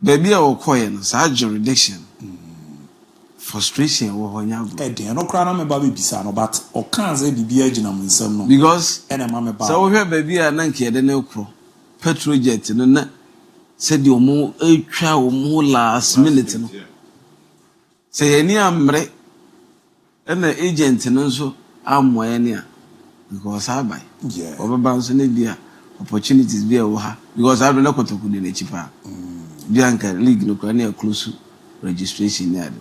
Baby I will call sa jurisdiction. Frustration wo honyago. E dey no kra na me ba be bisa no but o kan say bibia gina mu nsam no. Because e na ma me ba. So we hear baby a na nke de na ekro. Petrol jet no na said the omo etwa omo last minute no. Say any amre and the agent no so amoye ne a because I buy. Yeah. Obaba so na bia opportunities bia wo ha because I don't know kotoku de na chipa. Bianca league no kwa na close registration ne ade.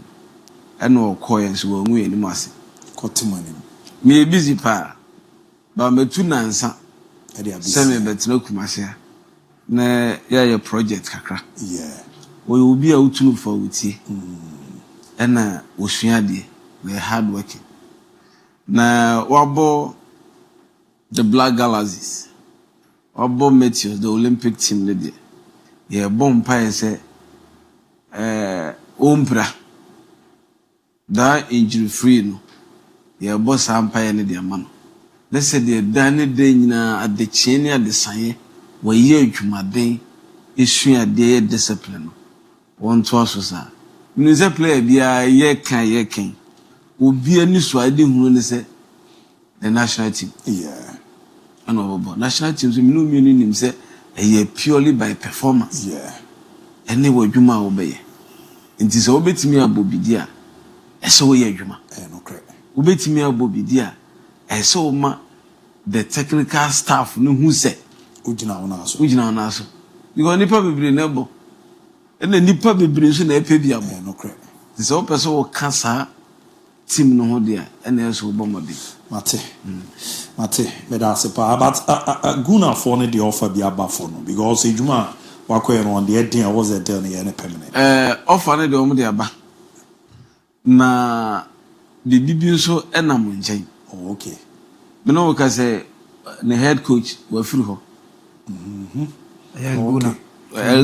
And or coins were we ni masi. Kotimani. Me busy pa. But me tu nansa. Semi bet no kumasia. Na ya project kakra. Yeah. We will be out to for uti. And osua de we hard working. Na wabo the Black Galaxies. Wabo Meteors the Olympic team le de. Yeah bomb pa say ompra. That injury free no. Yeah boss empire ne de man. Let's say the dane de nyina at the chain at the sanye we ye dwumaden esua de discipline. One to aso sa. Minize player bia ye kan. Obi ani so ade hunu ne say the national team. Yeah. And over national team so minu nim say purely by performance. Yeah. Any we dwuma obeye. Nti so obetimi abobidia eso we adwuma no correct ubetimi abobidia eso ma the technical staff no hu se ugina wona so because nipa bebre na bo ena nipa bebre so na epe bia bo no correct so person wo kasa team no ho dia ena eso bo mode mate me da se pa but guna for ne the offer bia ba for no because adwuma wakoye no on the day was a day na permanent offer ne de o mo dia ba na the bibi so enam nchen. Oh, okay. Me no ka say the head coach wa firi ho.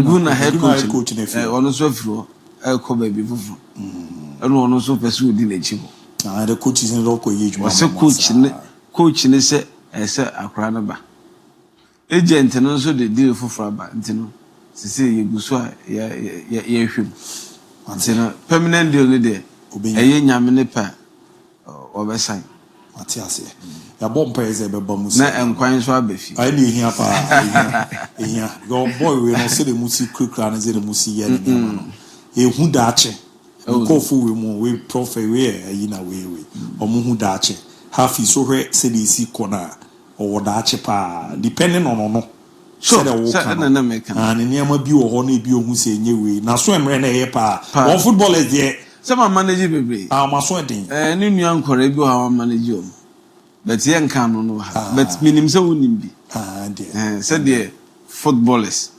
Guna head coach ono so firi ho ko ba bi fufu. Ono so person di na chi ho. The coach is in local age. Was coach ne say ese akra na ba. Agent no so de deal fufu ba ntino. Sisi yeguso ya hwem. Antino permanent deal ne there. Eye nyame ne pa obesan atiase ya bompa eze beba musi na enkwan so abafi ai ni hia pa ehia go boy we no se de musi kukra na ze de musi ye ne ma no ehu daache ko fu we mu we prophet we ayi na we omu hu daache hafi so hwe se de si kona o daache pa depending on no so na make and niam bi wo ho na bi ohun se nye we na so emre na ye pa one footballers there. Some manage baby. My sweating. Any new uncle, how manage you. But yen can no. But minim so wouldn't be. Said the footballers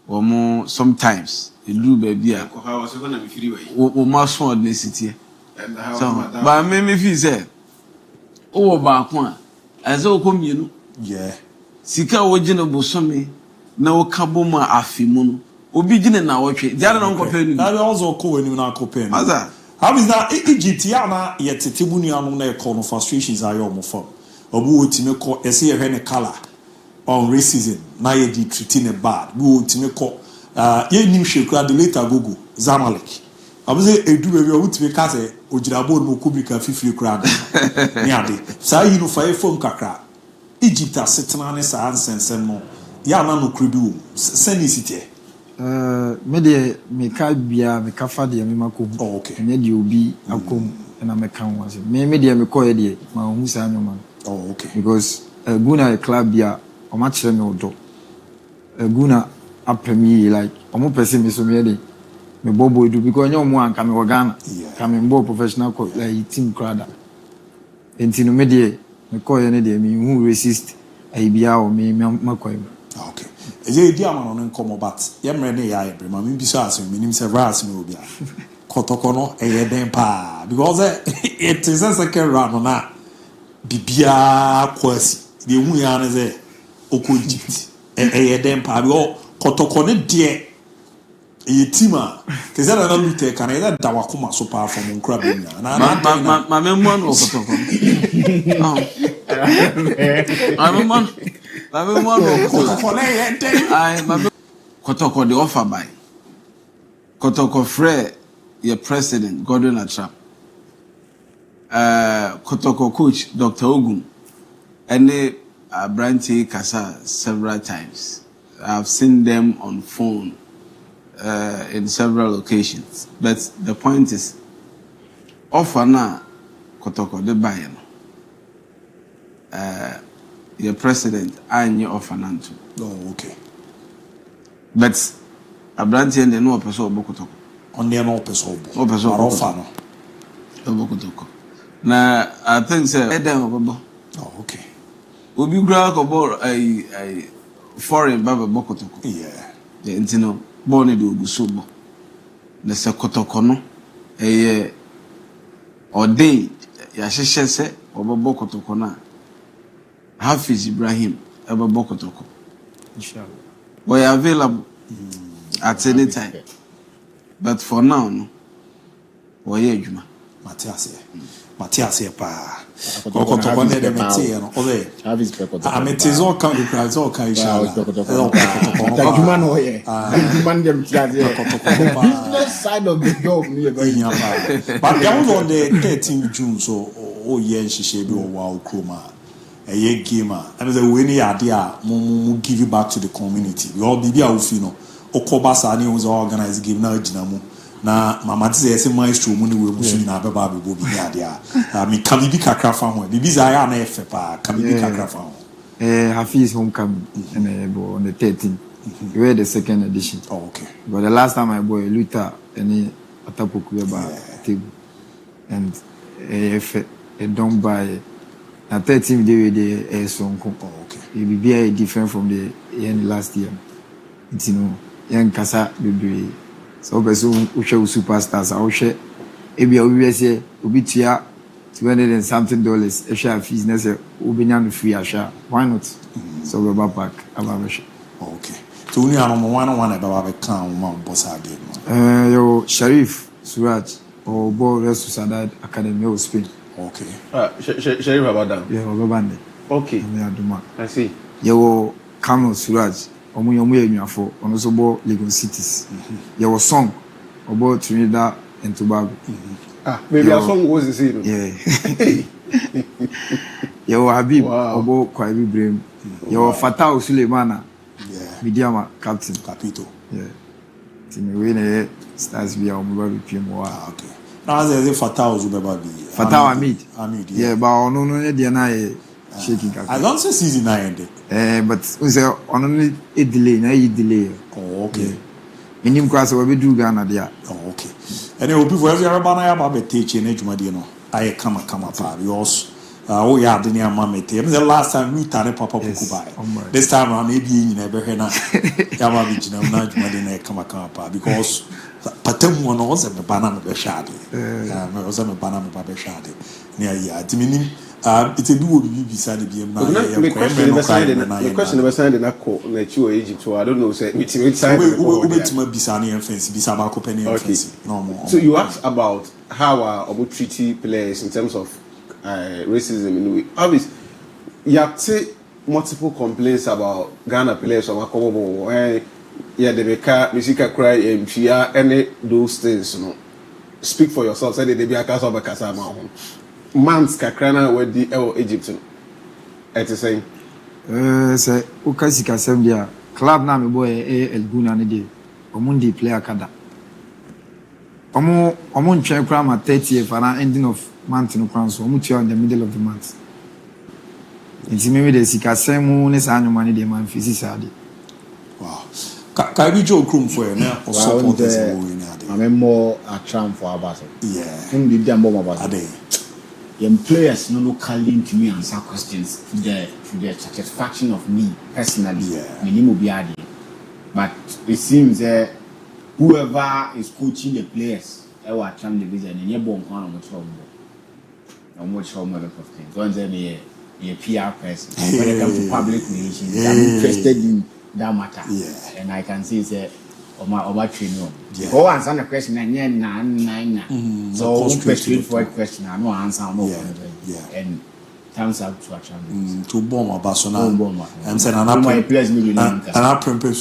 or more sometimes. You do baby. How was going to be free? O must want this city. So, but maybe if you say, oh, back one as all come, you know. Yeah. Sika original Bosome, no caboma afimuno. Obijine na watch it. They are not comparing. That also cool when you not comparing. How is that Egypt yana yet tibuni anu na call frustrations are your form. Obu utime call ese ye color on racism. Na ye di treating a bad. Bu utime call ye nim shekura the later Google Zamalek. Abuze edu be utime ka se ojirabo no kubika fifiri kura ni ade. Sa yi no fa phone kakra. Egypt asetena ne sa ansensem no. Ya na no krebi wo. Send it me de me ka bia me ka fa de me makom okay me de obi akom na me kan wase me de me ko ye de ma hu sa nyoma okay because guna club bia o ma chere me odo guna apemi like o mo pese me so me de me bobo edu because nyom anka me Ghana ka me mbo professional ko like team crowd enti no me de me ko ye ne de me hu resist ai bia o me makoy okay eze di amano no nkomo but yemre ne ya ebre ma mi bisa asem minim se ras me obi a kotoko no eye den pa because it is a second round na bibia kwasi de hu ya ne ze oko Egypt eye den pa bi kotoko ne de a teamer. Is that another loot? Can I that Dawakuma so far from Crabina? My memoir or Kotoko. I'm one Kotoko the offer by Kotoko Frere, your president, Gordon Atrap. Kotoko coach, Dr. Ogum, and they Branty Kasa several times. I've seen them on phone in several occasions. But the point is, offer now, Kotoko the buyer. Your president, I knew offer none too. Oh, okay. But a Branty and the no person Bokotoko. On the no person. No person offer no Bokotoko. Now, I think so. Oh, okay. Will be grab about a foreign Baba Bokotoko. Yeah. The Intino, Bonnie do Busubo. The Sakotokono, a ordained Yashisha said, or Bokotokona. Hafiz Ibrahim, Eba Bokotoko. Inshallah. We are available at any time. But for now, no. We are Juma. Matthias pa. Kotoko ne de mete no. Ole. Havis Kotoko. Ametizo kan de prize all kan inshallah. Juma no here. Juma dem tiaze. Business side of the job me very. But they was on the 13th June so oh yeah nhihye bi o wa okroma. A gamer. And the winning idea mo give you back to the community. We all bibi awufi no. Okoba sani was organized give na ginamu. Na mama ti say maestro mu ni we busu ni na beba be bo bi idea. Me ka bibi kakra fa ho. Bibi za ya na efe pa. Ka bibi kakra fa ho. Hafiz homecoming and on the 13th. We were the second edition. Oh, okay. But the last time I bought Luther and Atapoku table and a don't buy. Na 13th day the song. Oh, okay. It will be different from the end last year. It's young Kasa Bibi. So person who show superstars, I will share. Maybe I will say, will be $200 and something. A share fees, necessary. Will be none free. Why not? So we are back. Okay. So we are number one about the count boss again. Yo Sharif Suraj or Bo Resu Sadad Academy of Spain. Okay. Sharif about that. Yeah, Babande. Okay. I see. Yo Kamel Suraj. Omu Yamuafo, on also bought Lagos cities. Your song about Trinidad and Tobago. Maybe a song was the same. Yeah. Your Habib, about Kwaibi Brim. Your Fatah Suleimana. Yeah. Midiama captain. Capito. Yeah. Timmy stars be on Mobile PM. Okay. Now, there's a Fatah Zubabi. Fatah Hamid. Yeah, but no, Diana. Shaking. I don't say season 9 but we say only a delay, na delay. Oh, okay. Minim class we be do Ghana there. Oh, okay. And it will be for every Arabana about teaching Edumadiano. I come pa yours. Oh, yeah, the near mammy. The last time we turned Papa Kubai. This time around, maybe in a Berhena Yamabich, Madina Kamakapa because Patem one was a banana beshadi. Was a banana babeshadi. Near Yadiminim. It's a new beside the BM. The question was signed in a court that you were Egypt, so I don't know. Say, which side Bisani and Fancy, Bisabako Penny. Okay. No more. So you asked about how about treaty players in terms of racism in the obviously, you have multiple complaints about Ghana players from Akobo. Yeah, the Beka, Misika cry, any those things, you know. Speak for yourself. Say they be a cast of a Casama. Months kakrana wedi Egypt no ete say say ukasika sem dia club na me boy El Guna ne dey omundi player kada omo ntwe kra ma 30th and ending of month no kran so omu tia in the middle of the month nti me dey sika sem ne sa anwuma ne dey man fisi sade wow ka bi jo krum for na o support this we na dey I'm more a tram for Abaso. Yeah. Whom did them bomb about? Ade. Young players no locally to me answer questions to the satisfaction of me personally. Yeah. Minimum biadi. But it seems whoever is coaching the players, our tram division, and you're born on much home. And much home a lot of things. Don't say me a PR person. When it comes to public relations, I'm interested in that matter. Yeah. And I can see Oma training. Go answer the question and nine. So straightforward question. I no answer no. And times up to action. To bomb a Barcelona. I'm saying an apprentice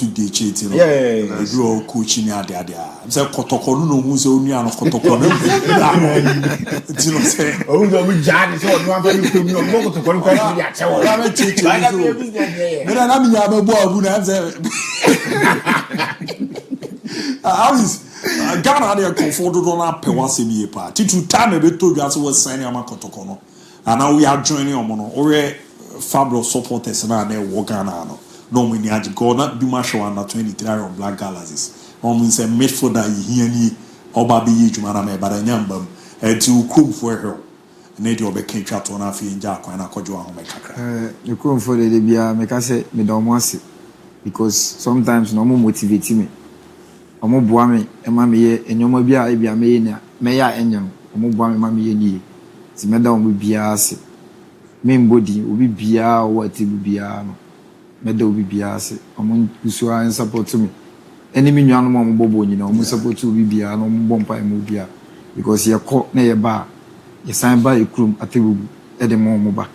with the cheating. Yeah, you are coaching at the idea. I'm saying Kotokonu who's only on Kotokonu. Oh, no, we Jan is all one very good. No more to go. I'm a teacher. I'm a boy who has how is Ghana they are comfortable on our Pewasimi part. To time a bit to you as was signing a Kotokono. And now we are joining on or Fabro supporters and I walk Ghana. No, we need to go not do much under 23 on Black Galaxies. Means a midfield that you hear or baby Jumaname, but I number to cook for her. Need you be came chat on a fee in Jack and I could you on my crack. You come for the Libya, make us say, me don't want it because sometimes no more motivate me. Omo boa me e ma me ye enyoma bia e bia me ye na me ya enyam omo boa me ma me ye ni ti me da omo bia ase me mbodi obi bia o ati bia no me da obi bia ase omo usu an support me eni me nwan mo bobo nyina omo support obi bia no omo bompa e mo bia because ye ko na ye ba ye san ba e krum atebu e de mo back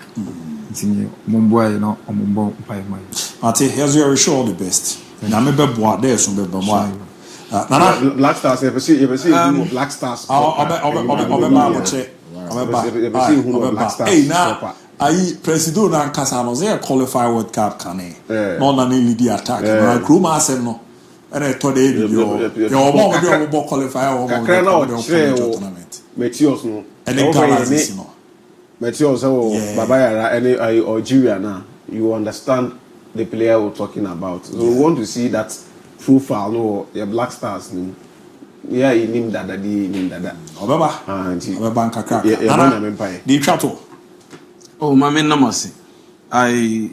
ntini mo boa ye no omo bompa e mai ate here's your show all the best na me be boa there so be boa Black Stars, you ever see Black Stars? Hey, now, President and Casanos, they qualify World Cup, can they? Not an LED attack. And Kruma said no. And I told you're more qualify or tournament. Meteors, no. And then Galaxies, no. Meteors, Babaya, and Algeria now. You understand the player we're talking about. So we want to see that profile no your Black Stars ni yeah you name that obeba obeba nkaka the chato oh mama namase I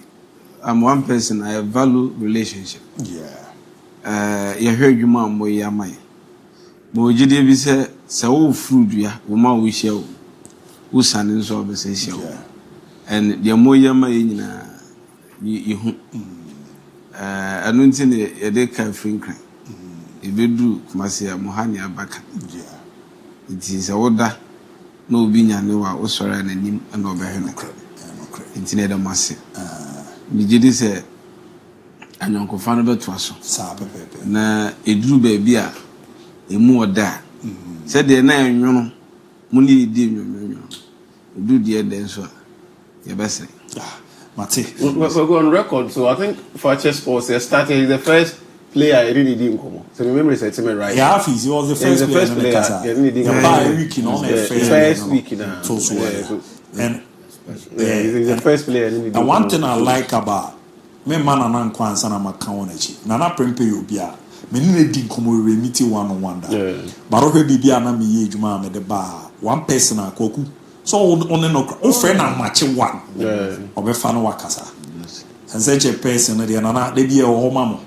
am one person I value relationship you heard you man boy yamai bo jide bi se wo fruit ya wo ma wo hia wo sanin so be se hia and the mo yamai nyina you anunti ne yede ka frinkran ebedu kumasia mohani abaka nti se woda na obi nyane wa wo sori ananim na obehwe no nti ne da mase mi gidi se anyonkofa no beto aso na eduru ba bia emu oda se de na enwono mu ne edi enwono edu de den so ye bese Mate. We're going on record, so I think Fakye Sports started. He's the first player I really didn't come on. So remember, he said to me, right? Yeah, he was the first player. First week, and he's the first player. And one thing I like about me, man, and Kwanza na makaonechi. Nana prempe yobia. Me ni di komo we meeting one on one. But ohe bibia na me ye juma me de ba. One person akoku. So on no friend and match one. Obefa no wakasa. And such a person na they be a mama.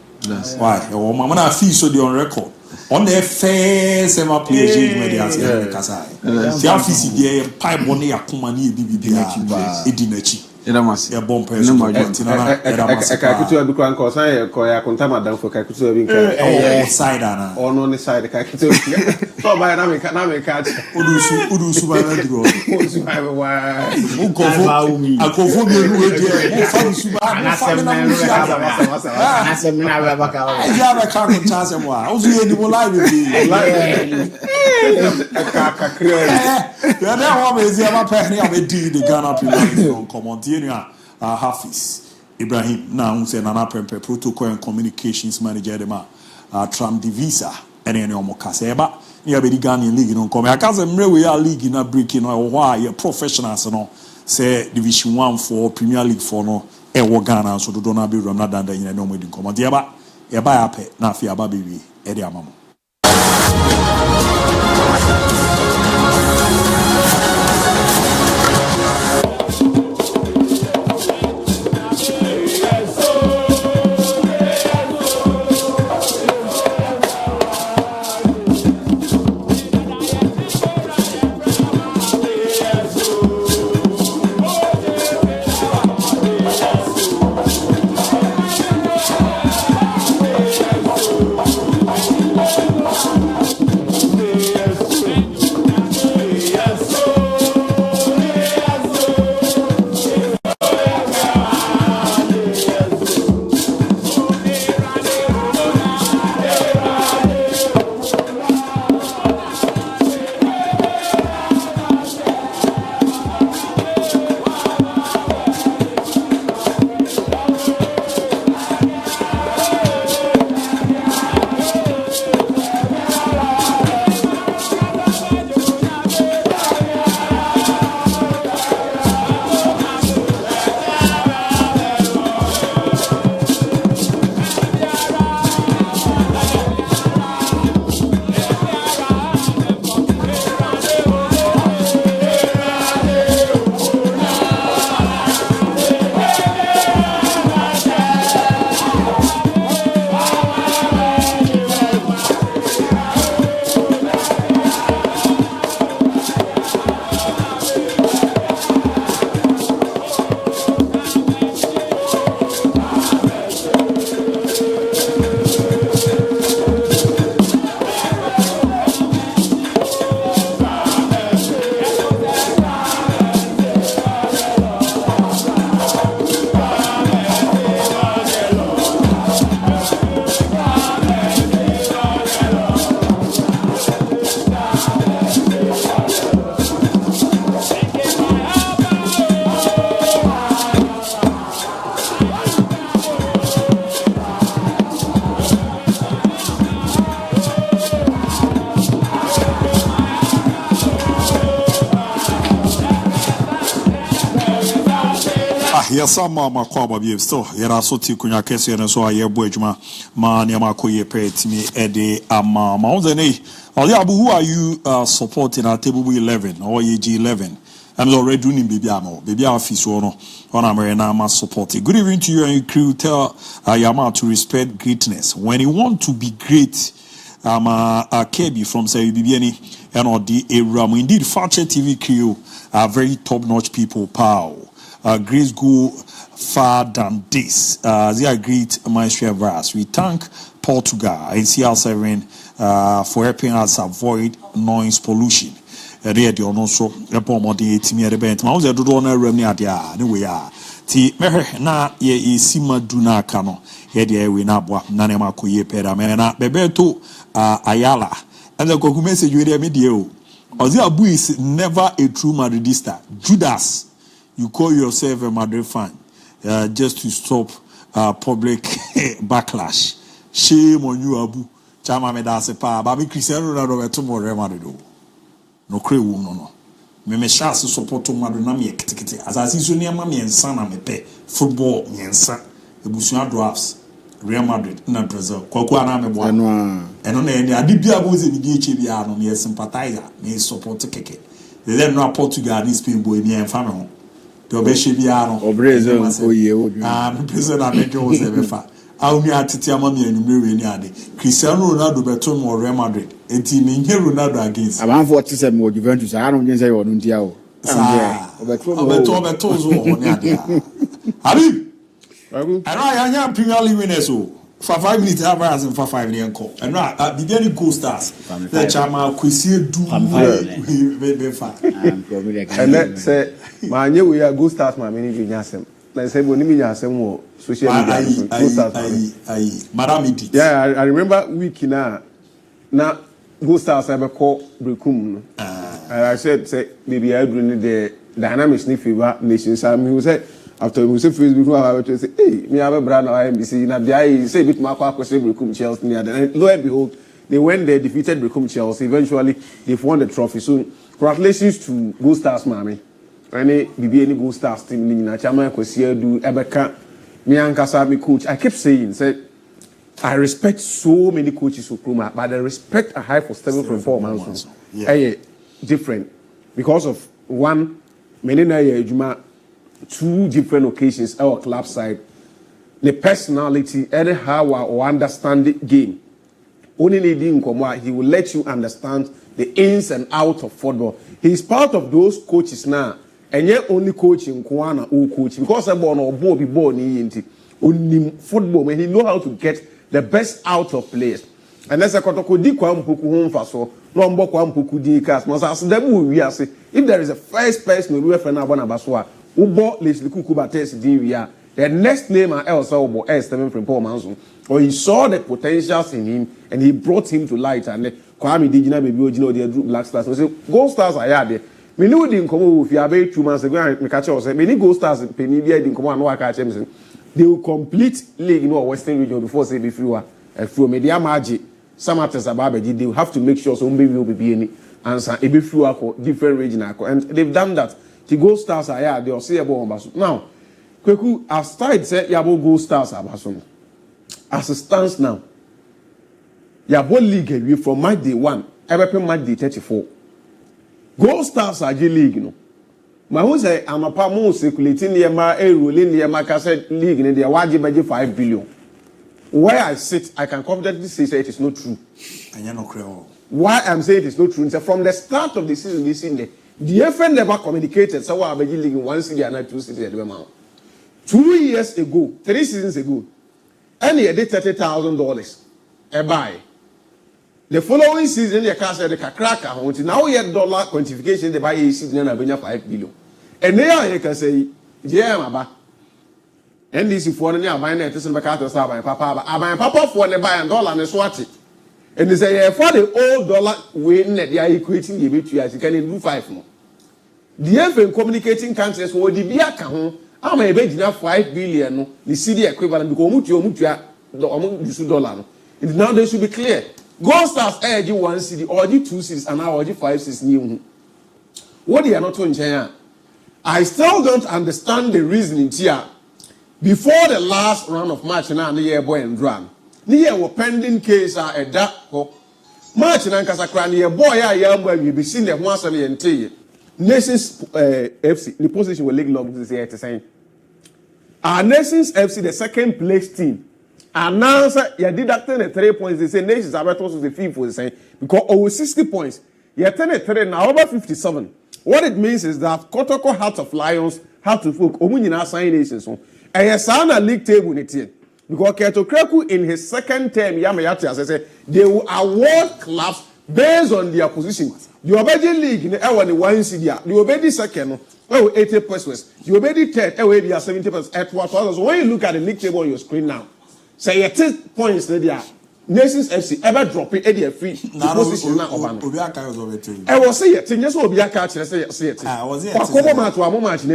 Why? Your mama na fee so the on record. On the first ever play media kasa. The office there pipe boni akuma ni bibia edinachi. Era masi. Ya bomb person. Era masi. Kakutu abi kwa nko san ko ya konta madam for kakutu abi nka. Side ana. On the side kakutu. So by na me catch. Udusu ba na duro. Udusu ba wa. Akofo bi nu we dia. Fa usu ba. Na se me na ba ka. Ya ba ka ko chance mo a. Usu ye di mo live bi. Ka create. Ya na wa me zia ba pa ni abedi the Ghana Premier on comment Hafiz Ibrahim na unse nana prempe protocol and communications manager dem Tram Divisa ene omo kaseba ya be di Ghana league no come akaze mrewe ya league na breaking no ho a professionals no say division 1 for Premier League for no e wo Ghana so do na be ram na danda nyina no mo di come ya ba ya pe na afia ba bewi e de amamo yes, some mama kwaba bi still. Yera so ti kunya kese ne so aye bo adwuma ma ne ma koye pet me ede ama ma unze nei. ABOU, who are you supporting at ABOU 11 or AG11? I'm already doing baby amo. Baby office on America ma support it. Good evening to you and your crew. Tell Yama to respect greatness. When you want to be great, KB from say BBNI and or the Aram. Indeed, Fakye TV crew are very top-notch people. Pow. Grace go far than this. They are great MON-FRI verse. We thank Portugal and CR7 for helping us avoid noise pollution. They are the also report more the 8 year event. I was a do on a remney at the anyway. Ti mehe na ye isima duna kano. Here the we na bwa nanema kuye pera mena bebeto Ayala. And the Koku message you hear me deal. ABOU is never a true Madridista. Judas. You call yourself a Madrid fan just to stop public backlash. Shame on you, ABOU. Chama me da se pa. Babi Cristiano Ronaldo wetu mo Real Madrid. No kre wo no. Me chance support Madrid na me kitikiti. Asasi so niam me ensa na me pe. Football me ensa. Ebusuan drafts. Real Madrid na Brazil. Kwaku ana me bo. Eno na ene ade bia bo ze ni die che bia no me sympathizer. Me support keke. They no Portugal ni Spain boy ni enfa me ho. The Obeshibiano or Brazil, President America was ever far. I'll be at Tiamami and Miriam Cristiano Ronaldo Beton or Real Madrid. A team in here Ronaldo against. I'm 47 more Juventus. I don't say or Nuntiao. And I am Premier League winners for 5 minutes, hours and for 5 years. And right, beginning Go Stars. The Chama Quisi do and let's say, my new we are Go Stars, my mini Vinyasem. Let's say, when you have some social media, Madame. Yeah, I remember week now Go Stars ever call Brekum. And I said, say, maybe I bring the dynamics Nifiva nations. Who said, after we say Facebook, I have to say, hey, me have a brand of IMBC. Now, I say, bit Marco say Brekum Chelsea. And lo and behold, they went there, defeated Brekum Chelsea. Eventually, they've won the trophy. So, congratulations to Go Stars, Mammy. Any Go Stars team, Nina Chama, Kosia, do Ebeka, Miankasa, me coach. I kept saying, say, I respect so many coaches who come out, but I respect a high for 7.4 months. Different. Because of one, Menina Juma. 2 different occasions our club side, the personality, anyhow or understand the game. Only needing he will let you understand the ins and outs of football. He's part of those coaches now, and yet only coaching Kwana or coach because I'm born or Bobby born only football when he know how to get the best out of players. And that's a kotokodi kwam puku home faso, no mbo kwam puku di cast. Must ask them who we are say if there is a first person who refer na baswa. Ubo Leslie Kukuba test DVR. The next name I else Ubo S stemming from Paul Manson. Or he saw the potentials in him and he brought him to light. And Kwame Digina baby Ojino the Black Stars. So say Gold Stars are there. Me know didn't come with you 2 months ago and me catch us. Many Gold Stars penny didn't come and work catch them. They will complete league in our Western region before say be through media magic. Some artists about they will have to make sure some baby will be any answer a be through different region. And they've done that. The Gold Stars are here, they will see about Basu. Now, Kweku, as started said, Yabo Gold Stars are Basu. As it stands now, Yabo League from match day 1, ever match day 34. Gold Stars are J League, you know. My who say, I'm a palm circulating near my rolling near my cassette league in the Awaji budget 5 billion. Where I sit, I can confidently say it is not true. And you're not clear. Why I'm saying it is not true? From the start of the season, this in there. The FN never communicated. So I beg league in 1 city and not 2 cities at the moment. 2 years ago, 3 seasons ago, and he did $30,000 a buy. The following season, the cash had a cracker. Now he had dollar quantification. They buy a season and 5 billion. And now you can say, yeah, my and this is for the near buying it. This is my car to start by Papa. I buy Papa for the buy and dollar and swat it. And they say, for the old dollar win that they are equating the bit you can do 5 more. The FN communicating countries will be a account. I'm a bit enough 5 billion, the CD equivalent because Mutua $1. Now they should be clear. Gold Stars edge 1 city, or 2 cities, and now 5 cities new. What they are not doing China. I still don't understand the reasoning here. Before the last round of match now, the year boy and run. The year were pending case at that match and Casacran, year boy, I am where we be seen the once and tea. Nations FC, the position will league long this year to say. Our Nations FC, the second place team. And now, sir, you deducting the 3 points. They say Nations are better to the fifth for the same because over 60 points. You're 10 now over 57. What it means is that Kotoko Heart of Lions have to folk Omunina sign nations. And yes, on a league table in it because Keto Kreku in his second term, Yamayati, as I said, they will award clubs based on their position. The Obedi League in the one city, the Obedi second, 80 points. The Obedi third, 70 points. At what? So when you look at the league table on your screen now, say 10 points there. Nations FC ever drop it at free position now. I was say it. Just will be a catch. Say it. I was here. For match, one match.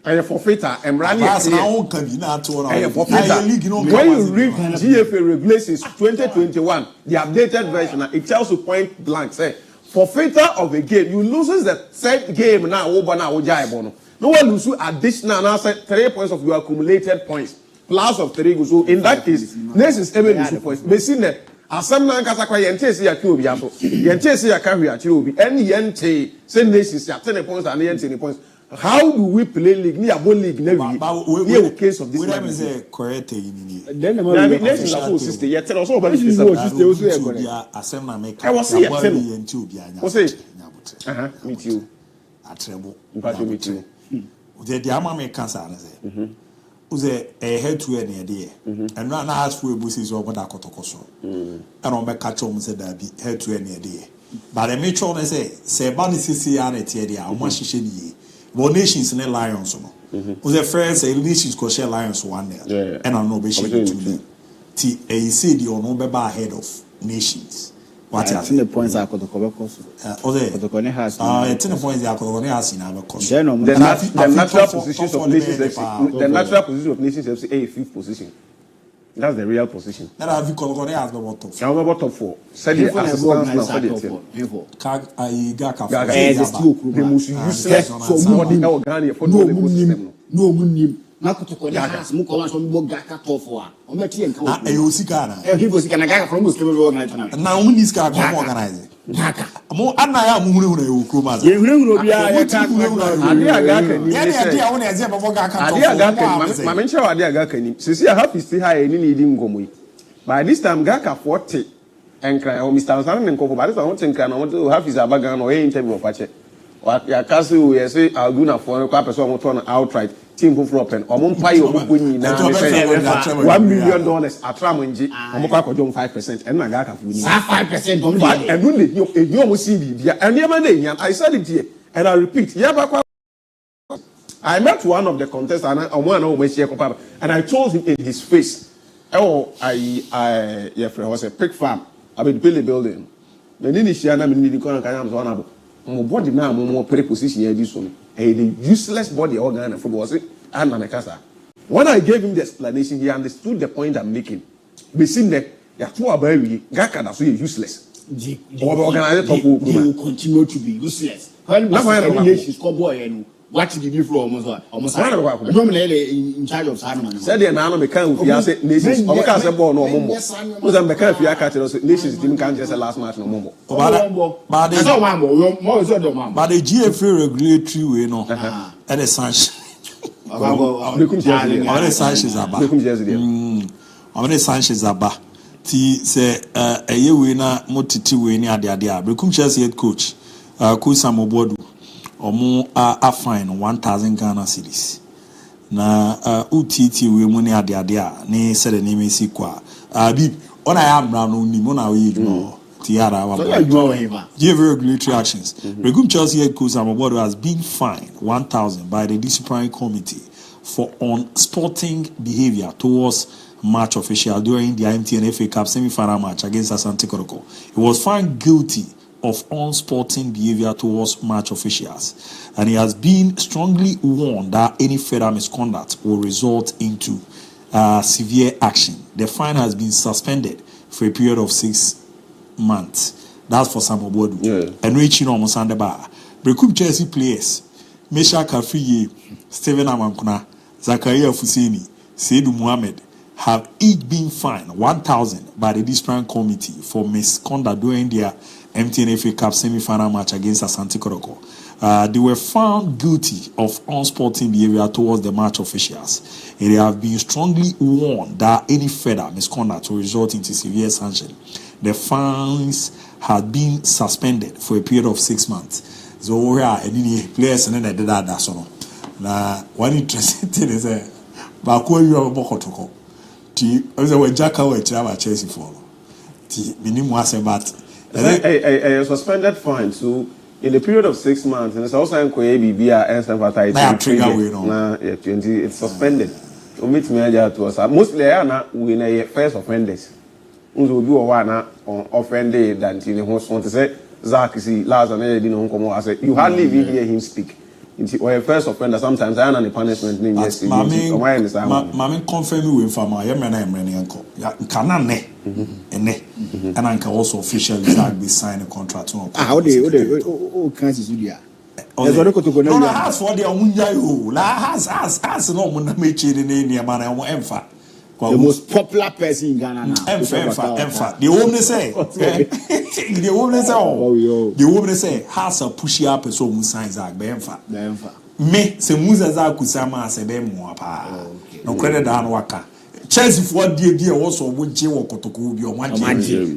I am forfeiter. I'm running. I am forfeiter. When you read GFA regulations 2021, the updated version, it tells you point blank. Say forfeiter of a game, you loses the third game now. Over now, no one loses additional. Now say 3 points of your accumulated points. Plus of 3 goals. So in that case, Nations ever lose points. But see that as some man can say yente see yaku obi aso. Yente see yakahu ya chiri obi. Any yente say Nations ya 10 points and yente 10 points. How do we play league? Ni abo league never. Here case of this. We never say correct then the Nations are 60. Yete also about this. I was say yente obi anya. Was say meet you. Atrebo. Meet you. The ama me cancer na say. Uze head to any idea, and now ask for buses over that cotocoso. And on my catch on said that be head to any idea. But I make sure they say, Bunny Sissy and a Tedia, or much she Well, nations in the lions. Was a friend say nations could share lions one there, and I'm no be to them. T a city or no beba head of nations. What I think the points are called the cover course. The Cone has 10 points are called has in our course. The natural positions of nations, the natural position of nations is a fifth position. That's the real position. That have you called as the bottom. Now, about top 4. Said the most useless somebody else for no system. No. Nakutukonya has mukola so mo gaka tofo a o meti enka o e osika na e hifo sika na gaka from us kebe organize na o ni sika ko organize gaka mo ana ya mu hunu e okroma za ye hunu obi a ye ka ade agaka ni ye de a wona eze babo gaka tofo ade agaka ma menche ade agaka ni sisi a happy stay high ni ni di ngomo yi by this time gaka 40 enkra o Mr. Osan ne nkofo by this time won tenkra na won happy is abagan no e interview of ache ya kasi o ye say aguna for kwa person won turn outright team for open omon pay omon na $1 million atramonji omon kwa kojo 5% and na ga ka fu ni 5% omon dey and no dey you almost see bia and e ma dey I said it here and I repeat I met one of the contestants and omon na o ma share papa and I told him in his face was a pig farm I be build a building me ni share na me ni ko na kan am so na bo mo body na mo preposition here this one the useless body organ football was it and Manakasa. When I gave him the explanation, he understood the point I'm making. We seen that ya two abawi gaka so useless. They will continue to be useless. When nations come boy and what did you from almost in charge of Simon. Said the nano mechanic with nations. Omaka said born no more. Was a mechanic for Yaka nations didn't count just the last match no more. But the GFA regulatory way no at the Sanchez. Sanchez Aba. Ti say a year winner motiti winning at the idea. Become Chelsea head coach. Kusamo Bodu. Omo a fine 1,000 Ghana cedis. Na UTT we money at the idea. Ne said the name is Sikwa. Bi on I am brown only mona we no tiara wa. Give regulatory actions. Begum Chelsea head coach Amobodo has been fined 1,000 by the disciplinary committee for unsporting behavior towards match official during the MTN FA Cup semi-final match against Asante Kotoko. He was found guilty of unsporting behavior towards match officials, and he has been strongly warned that any further misconduct will result into severe action. The fine has been suspended for a period of 6 months. That's for Samobodu. And reaching almost under bar. Brekum Chelsea players Mesha Kafriye, Stephen Amankuna, Zakaria Fuseni, Seidu Mohammed have each been fined 1,000 by the disciplinary committee for misconduct during their MTN Cup semi-final match against Asante Kotoko. They were found guilty of unsporting behavior towards the match officials. And they have been strongly warned that any further misconduct will result into severe sanction. The fines had been suspended for a period of 6 months. So we are any players and then I did that so. Now one interesting thing is but you have a Kotoko. I was a jack away to Chelsea for. Minimum was about a suspended fine. So in the period of 6 months, and it's also ABOU and it's suspended. So meet me to us. Mostly we are first offenders. We will do one on offended than in the host want to say Zach is last and didn't come. I said you hardly even hear him speak. Or a first offender, sometimes I am the punishment. Yes, Mammy confirm with Fama, Yamana and Renanko. Canane, and I can also officially sign a contract. How they all kinds of studio. No, ask for the Munjayo. Has no Munamichi in India, man. I want MFA. The most popular person in Ghana now. MFA. The woman say, the woman say, has a pushy up so signs like MFA. Me, se Muzaza Kusama, se Bemuapa. No credit down waka. Chelsea for dear also would Jew Kotoko, your one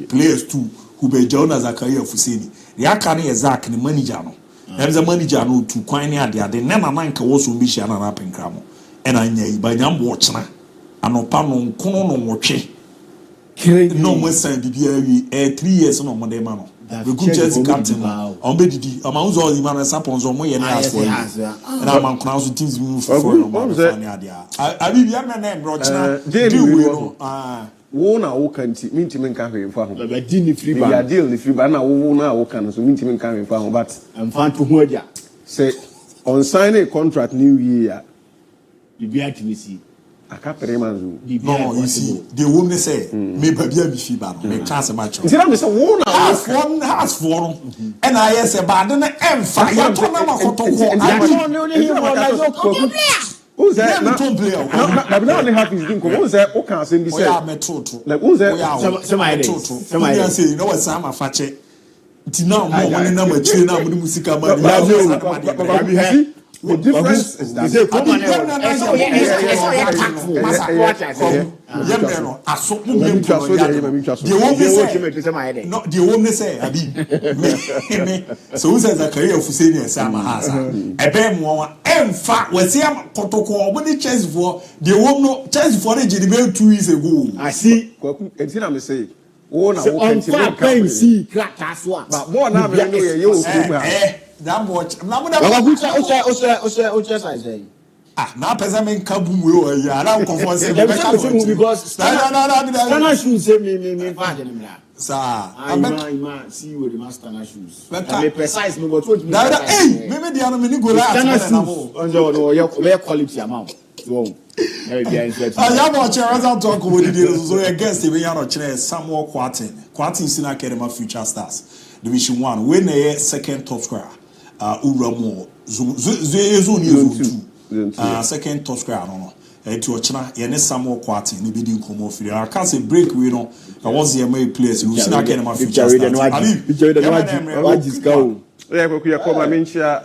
players too, who be Jonas Zakaria Fusini. The Akani is Zach and the manager. There is a manager to Quine Adia, the Nana Manka also be Shannon up in Cramo. And I know by Yam Watchna. Anopano kono no motwe no mo san bibia wi 3 years no mo de ma no we good Chelsea captain on be didi ama uzo o ma na sapons mo ye na asfo na am kono so teams move for no ma fani adia abi bia me na bro chna di we no wo na wo kanti minti men kan hwe fa ho ba di ni free ba ya deal ni free ba na wo na wo kan so minti men kan hwe fa ho but am fan to ho adia say on sign a contract new year bibia tinisi Akaperemanzu. No, you see, the woman say, me babia bi fiba, me chance match. You see, I'm saying, one has four, and I say, but then emfa. You don't know what to go. Who's that? Not player. Now only half is doing. Who's that? Who can say this? Like who's that? Somebody say, you know what? Sam Fakye. Tina mo woni na ma tue na mo musika ma. The difference is that the woman say, so who says a career of senior Sama has a bam one, and fact, was here Kotoko, when the chance for the woman chance for the Geneva 2 years ago. I see, and then I'm saying, oh, I'm see, crack that's what, but more now, you that much. Now, Pesaman Kabum will, yeah, I don't confess it because Stana shoes say me, sir. I might see with the master shoes. But precise, no, but maybe the other minute go on your quality amount. I have a chance to talk with you. So, against the Yano Chile, Samuel Quartin Sina Academy Future Stars, Division 1, when a second top scorer. Uramo second top square no to ochina ye ne Samuel Kwati ne bi di nkomo firi I can say break we no I was the my players who see na get my future stars what is go yeah ko ma menchia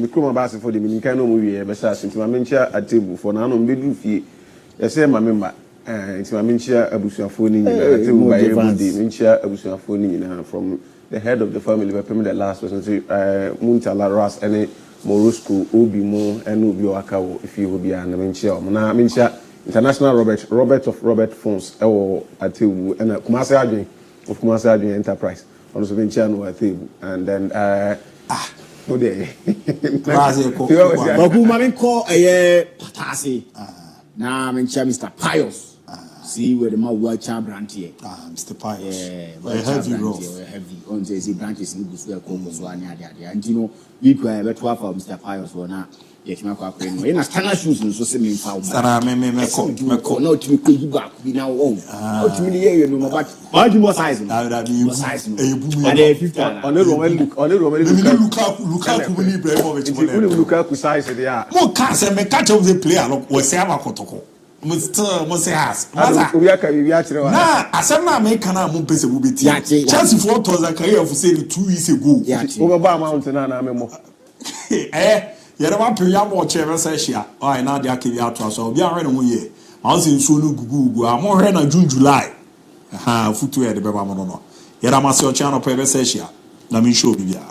me kuma ba se for the minkan no mu wie be sa sinti ma menchia atebu for na no mbedu fie ye say ma memba inti ma menchia abusuafo ni nyina atebu ba ye bi menchia abusuafo ni nyina from the head of the family, but the last person, Muntala Ras, and Morusco, Obi Mo, and Ubi Akawo, if you will be an Amincha, International Robert of Robert Fons, or Atu, and Kumasi Adrian of Kumasi Adrian Enterprise, on the Vinciano Atu, and then, good day. But who might call a Patasi, now Mr. Pius. see where the man work champ brand here. Mr. Pius. Yeah, a heavy rough. Heavy. On says he branches in Guswell Congo, so and you know, we could have 12 of Mr. Pius or not. Yes, my car in a standard shoes and so semi found. Sarah, me no to me you back. We now own. Ultimately, you know, but why do more size? That you size. On the Lukaku size, they are. More cars and me catch up the player. Was Sama Kotoko. Must ask. Nah, as I'm not making a more basic will be Chelsea 4,000 career for saying 2 years ago. Over Mountain and I'm Yɛrɛba pɛya bɔ kyerɛ sɛ hyia ɔyɛ na de akɛbi ato aso obi ahwɛ ne ho yɛ ma ɔsɛ nsuo no gugu a mo hwɛ na June July futu yɛ de bɛba mo no yɛrɛma sɛ ɔkyɛ no pɛ bɛ sɛ hyia na me show bibia